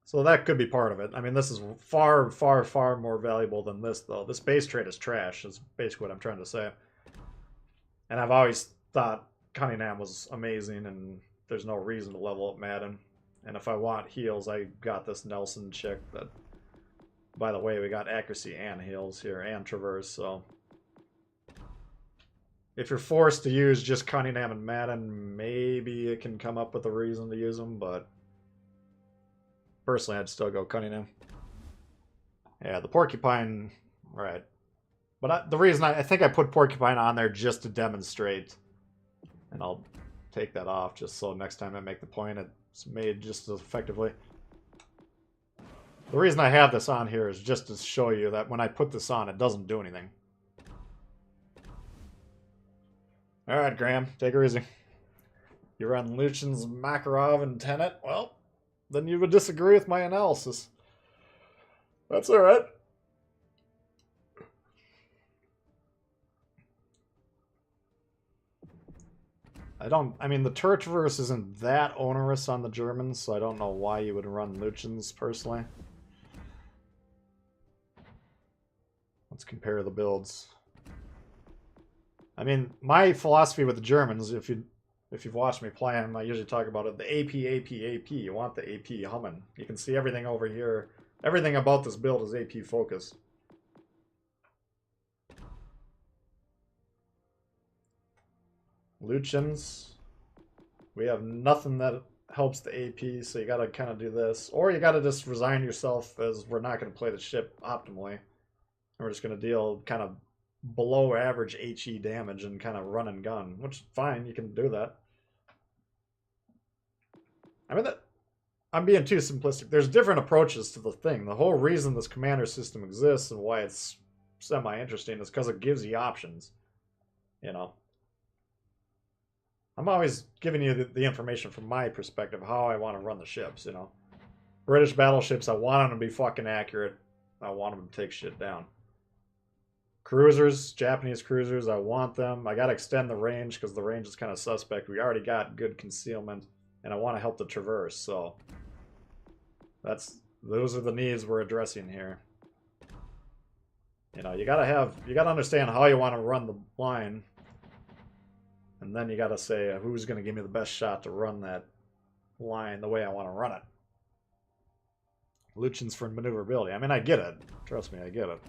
So that could be part of it. I mean, this is far, far, far more valuable than this, though. This base trait is trash, is basically what I'm trying to say. And I've always thought Cunningham was amazing, and there's no reason to level up Madden. And if I want heals, I got this Nelson chick that, by the way, we got accuracy and heals here, and traverse, so. If you're forced to use just Cunningham and Madden, maybe it can come up with a reason to use them, but personally, I'd still go Cunningham. Yeah, the Porcupine, right. But the reason I think I put Porcupine on there just to demonstrate, and I'll take that off just so next time I make the point it's made just as effectively. The reason I have this on here is just to show you that when I put this on, it doesn't do anything. Alright, Graham, take her easy. You run Lucian's, Makarov, and Tenet? Well, then you would disagree with my analysis. That's alright. I mean, the turret traverse isn't that onerous on the Germans, so I don't know why you would run Lucian's, personally. Let's compare the builds. I mean, my philosophy with the Germans, if you've watched me play them, I usually talk about it, the AP. You want the AP humming. You can see everything over here. Everything about this build is AP focus. Lucians. We have nothing that helps the AP, so you gotta kind of do this. Or you gotta just resign yourself as we're not gonna play the ship optimally. We're just gonna deal kind of below average HE damage and kind of run and gun, which fine, you can do that. I mean, I'm being too simplistic. There's different approaches to the thing. The whole reason this commander system exists and why it's semi-interesting is because it gives you options. You know, I'm always giving you the information from my perspective, how I want to run the ships, you know. British battleships, I want them to be fucking accurate. I want them to take shit down. Cruisers, Japanese cruisers, I want them. I got to extend the range because the range is kind of suspect. We already got good concealment, and I want to help the traverse, so those are the needs we're addressing here. You know, you gotta understand how you want to run the line, and then you gotta say who's going to give me the best shot to run that line the way I want to run it. Lucian's for maneuverability. I mean, I get it. Trust me, I get it.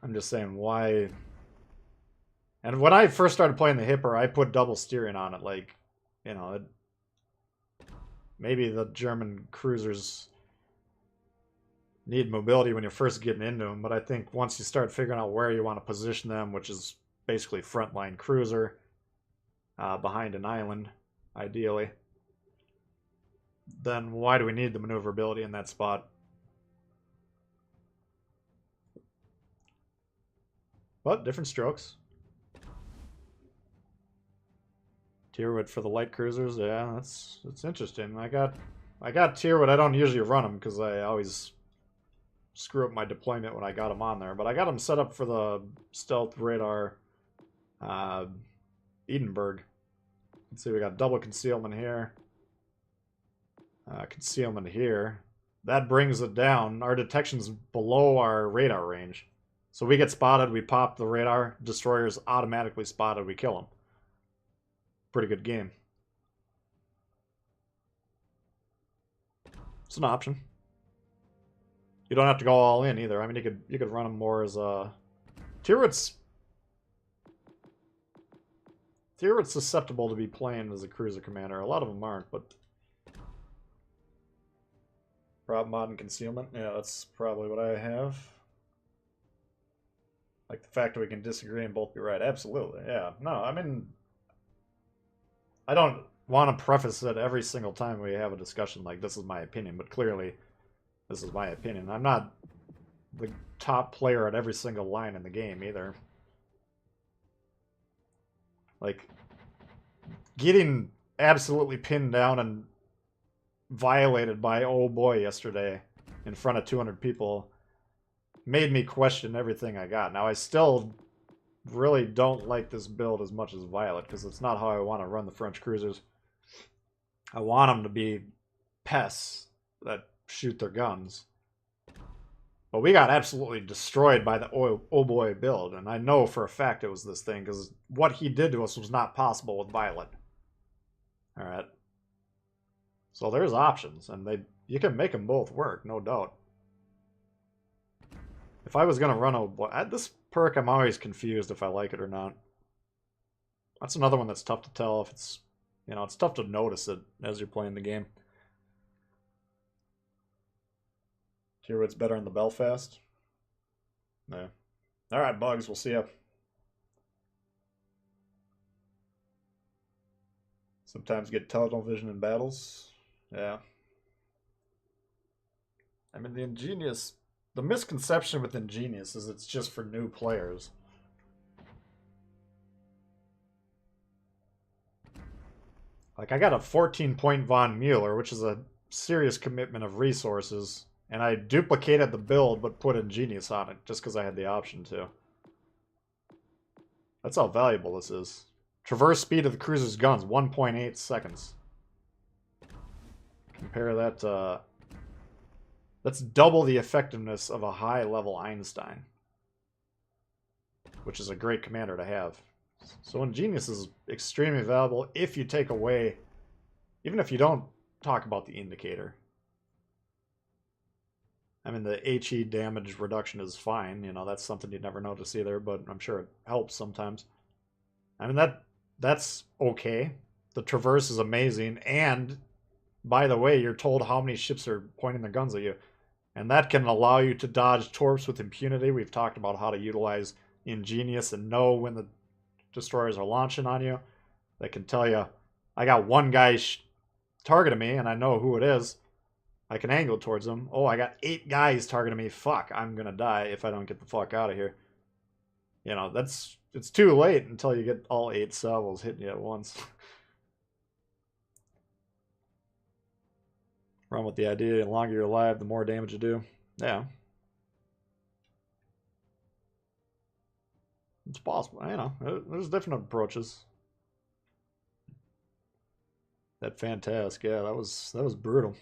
I'm just saying why. And when I first started playing the Hipper, I put double steering on it. Like, you know, maybe the German cruisers need mobility when you're first getting into them, but I think once you start figuring out where you want to position them, which is basically frontline cruiser behind an island, ideally, then why do we need the maneuverability in that spot? But different strokes. Tierwood for the light cruisers, yeah, that's interesting. I got Tierwood. I don't usually run them because I always screw up my deployment when I got them on there. But I got them set up for the stealth radar Edinburgh. Let's see, we got double concealment here. Concealment here. That brings it down. Our detection's below our radar range. So we get spotted, we pop the radar, destroyer's automatically spotted, we kill them. Pretty good game. It's an option. You don't have to go all in either. I mean, you could run them more as a Tierwood's susceptible to be playing as a cruiser commander. A lot of them aren't, but prop mod and concealment. Yeah, that's probably what I have. Like the fact that we can disagree and both be right. Absolutely, yeah. No, I mean, I don't want to preface it every single time we have a discussion like this is my opinion, but clearly this is my opinion. I'm not the top player at every single line in the game either. Like, getting absolutely pinned down and violated by oh boy yesterday in front of 200 people made me question everything I got. Now, I still really don't like this build as much as Violet, because it's not how I want to run the French cruisers. I want them to be pests that shoot their guns. But we got absolutely destroyed by the oh boy build, and I know for a fact it was this thing, because what he did to us was not possible with Violet. Alright. So there's options, and you can make them both work, no doubt. If I was going to run this perk, I'm always confused if I like it or not. That's another one that's tough to tell if it's, you know, it's tough to notice it as you're playing the game. Hear what's better in the Belfast? No. Alright, Bugs, we'll see ya. Sometimes get tunnel vision in battles. Yeah. I mean, the misconception with Ingenious is it's just for new players. Like, I got a 14-point Von Mueller, which is a serious commitment of resources, and I duplicated the build but put Ingenious on it just because I had the option to. That's how valuable this is. Traverse speed of the cruiser's guns, 1.8 seconds. Compare that to... That's double the effectiveness of a high-level Einstein, which is a great commander to have. So Ingenious is extremely valuable if you take away, even if you don't talk about the indicator. I mean, the HE damage reduction is fine. You know, that's something you'd never notice either, but I'm sure it helps sometimes. I mean, that's okay. The Traverse is amazing, and by the way, you're told how many ships are pointing their guns at you. And that can allow you to dodge torps with impunity. We've talked about how to utilize Ingenious and know when the destroyers are launching on you. They can tell you, I got one guy targeting me, and I know who it is. I can angle towards them. Oh, I got 8 guys targeting me. Fuck, I'm going to die if I don't get the fuck out of here. You know, it's too late until you get all 8 salvos hitting you at once. Run with the idea, the longer you're alive, the more damage you do. Yeah. It's possible. You know, there's different approaches. That Fantastic, yeah, that was brutal.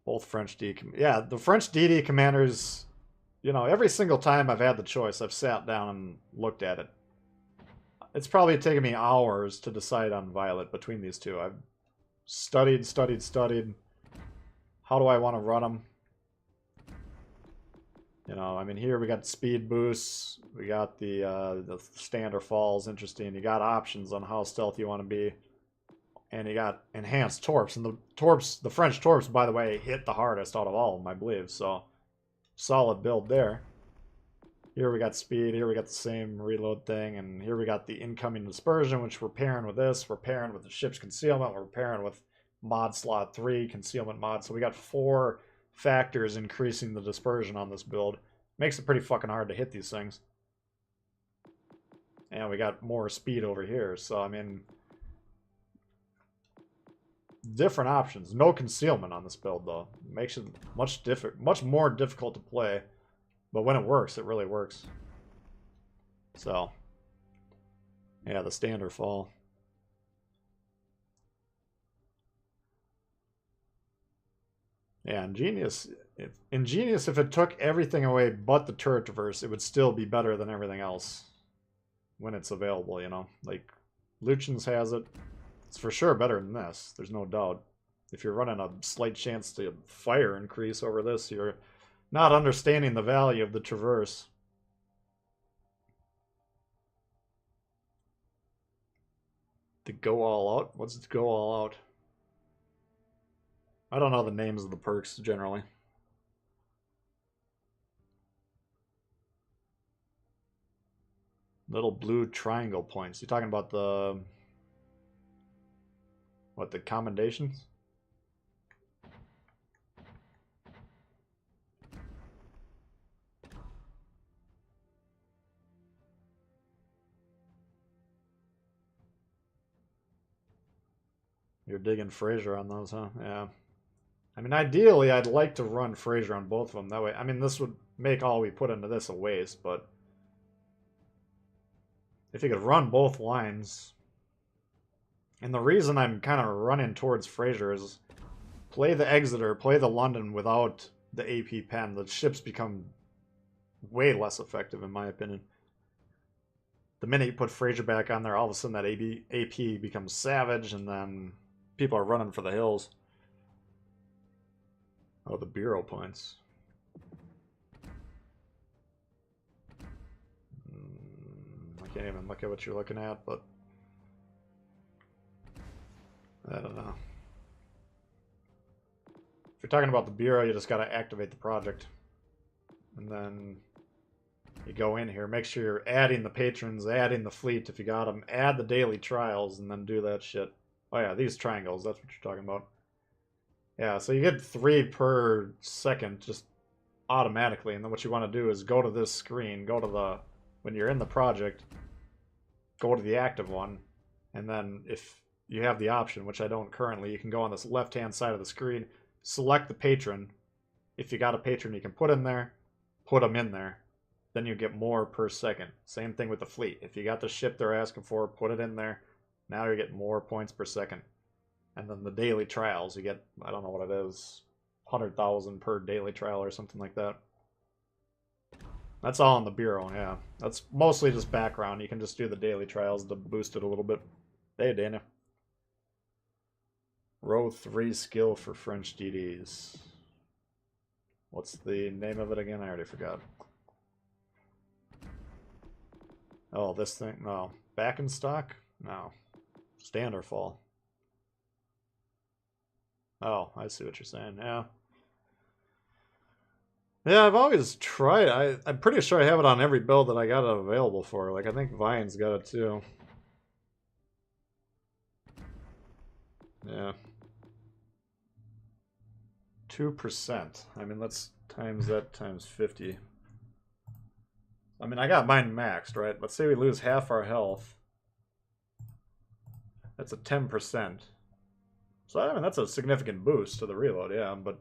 Both French D... Yeah, the French DD commanders, you know, every single time I've had the choice, I've sat down and looked at it. It's probably taken me hours to decide on Violet between these two. I've studied. How do I want to run them? You know, I mean, here we got speed boosts. We got the stand or falls, interesting. You got options on how stealthy you want to be. And you got enhanced torps. And the French torps, by the way, hit the hardest out of all of them, I believe. So, solid build there. Here we got speed, here we got the same reload thing, and here we got the incoming dispersion, which we're pairing with this. We're pairing with the ship's concealment. We're pairing with mod slot 3, concealment mod. So we got 4 factors increasing the dispersion on this build. Makes it pretty fucking hard to hit these things. And we got more speed over here. So, I mean, different options. No concealment on this build, though. Makes it much more difficult to play. But when it works, it really works. So, yeah, the stand or fall. Yeah, Ingenious, if it took everything away but the turret traverse, it would still be better than everything else when it's available, you know? Like, Lucian's has it. It's for sure better than this, there's no doubt. If you're running a slight chance to fire increase over this, you're not understanding the value of the traverse. To go all out? What's to go all out? I don't know the names of the perks generally. Little blue triangle points. You talking about the... What, the commendations? You're digging Fraser on those, huh? Yeah. I mean, ideally, I'd like to run Fraser on both of them. That way, I mean, this would make all we put into this a waste, but... If you could run both lines... And the reason I'm kind of running towards Fraser is... Play the Exeter, play the London without the AP pen. The ships become way less effective, in my opinion. The minute you put Fraser back on there, all of a sudden that AP becomes savage, and then people are running for the hills. Oh, the bureau points. I can't even look at what you're looking at, but... I don't know. If you're talking about the bureau, you just gotta activate the project. And then you go in here, make sure you're adding the patrons, adding the fleet if you got them, add the daily trials, and then do that shit. Oh yeah, these triangles, that's what you're talking about. Yeah, so you get 3 per second just automatically, and then what you want to do is go to this screen, go to the, when you're in the project, go to the active one, and then if you have the option, which I don't currently, you can go on this left-hand side of the screen, select the patron. If you got a patron you can put in there, put them in there. Then you get more per second. Same thing with the fleet. If you got the ship they're asking for, put it in there. Now you're getting more points per second. And then the daily trials, you get, I don't know what it is, 100,000 per daily trial or something like that. That's all in the bureau, yeah. That's mostly just background. You can just do the daily trials to boost it a little bit. Hey, Dana. Row 3 skill for French DDs. What's the name of it again? I already forgot. Oh, this thing? No. Back in stock? No. Stand or fall? Oh, I see what you're saying. Yeah. Yeah, I've always tried. I'm pretty sure I have it on every build that I got it available for. Like, I think Vine's got it too. Yeah. 2%. I mean, let's times that times 50. I mean, I got mine maxed, right? Let's say we lose half our health. That's a 10%. So, I mean, that's a significant boost to the reload, yeah, but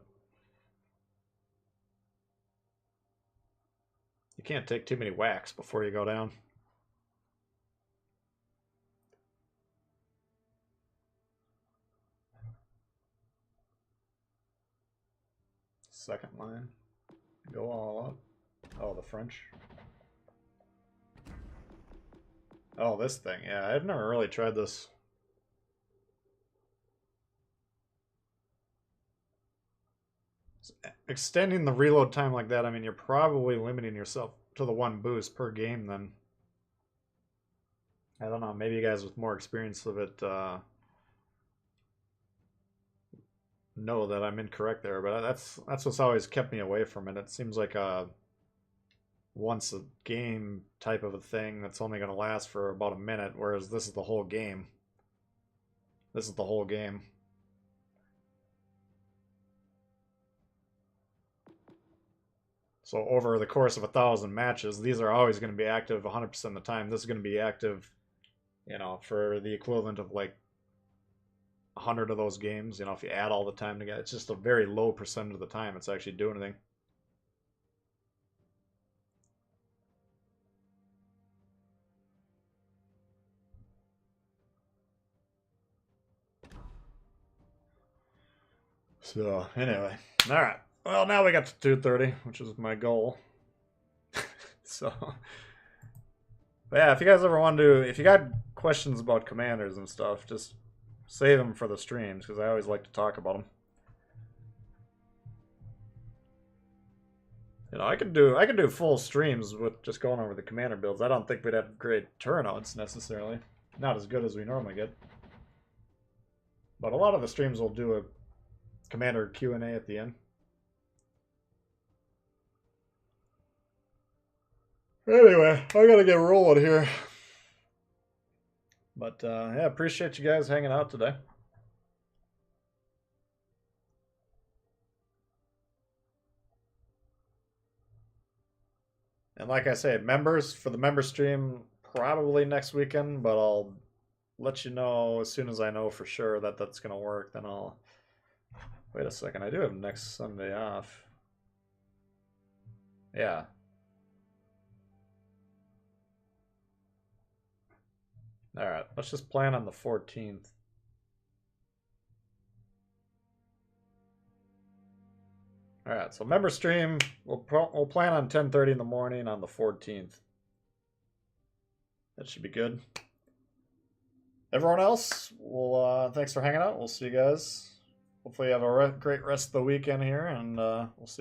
you can't take too many whacks before you go down. Second line. Go all up. Oh, the French. Oh, this thing. Yeah, I've never really tried this. Extending the reload time like that, I mean, you're probably limiting yourself to the 1 boost per game then. I don't know, maybe you guys with more experience of it know that I'm incorrect there, but that's what's always kept me away from it. It seems like a once a game type of a thing that's only going to last for about a minute, whereas this is the whole game. This is the whole game. So over the course of 1,000 matches, these are always going to be active 100% of the time. This is going to be active, you know, for the equivalent of like 100 of those games. You know, if you add all the time together, it's just a very low percentage of the time it's actually doing anything. So, anyway. Alright. Well, now we got to 2:30, which is my goal. So, but yeah, if you guys ever want to, if you got questions about commanders and stuff, just save them for the streams, because I always like to talk about them. You know, I could do full streams with just going over the commander builds. I don't think we'd have great turnouts necessarily. Not as good as we normally get. But a lot of the streams will do a commander Q&A at the end. Anyway, I gotta get rolling here. But yeah, appreciate you guys hanging out today. And like I say, members, for the member stream, probably next weekend, but I'll let you know as soon as I know for sure that that's going to work. Then I'll... Wait a second, I do have next Sunday off. Yeah. Alright, let's just plan on the 14th. Alright, so member stream, we'll plan on 10:30 in the morning on the 14th. That should be good. Everyone else, well, thanks for hanging out. We'll see you guys. Hopefully you have a great rest of the weekend here, and we'll see you.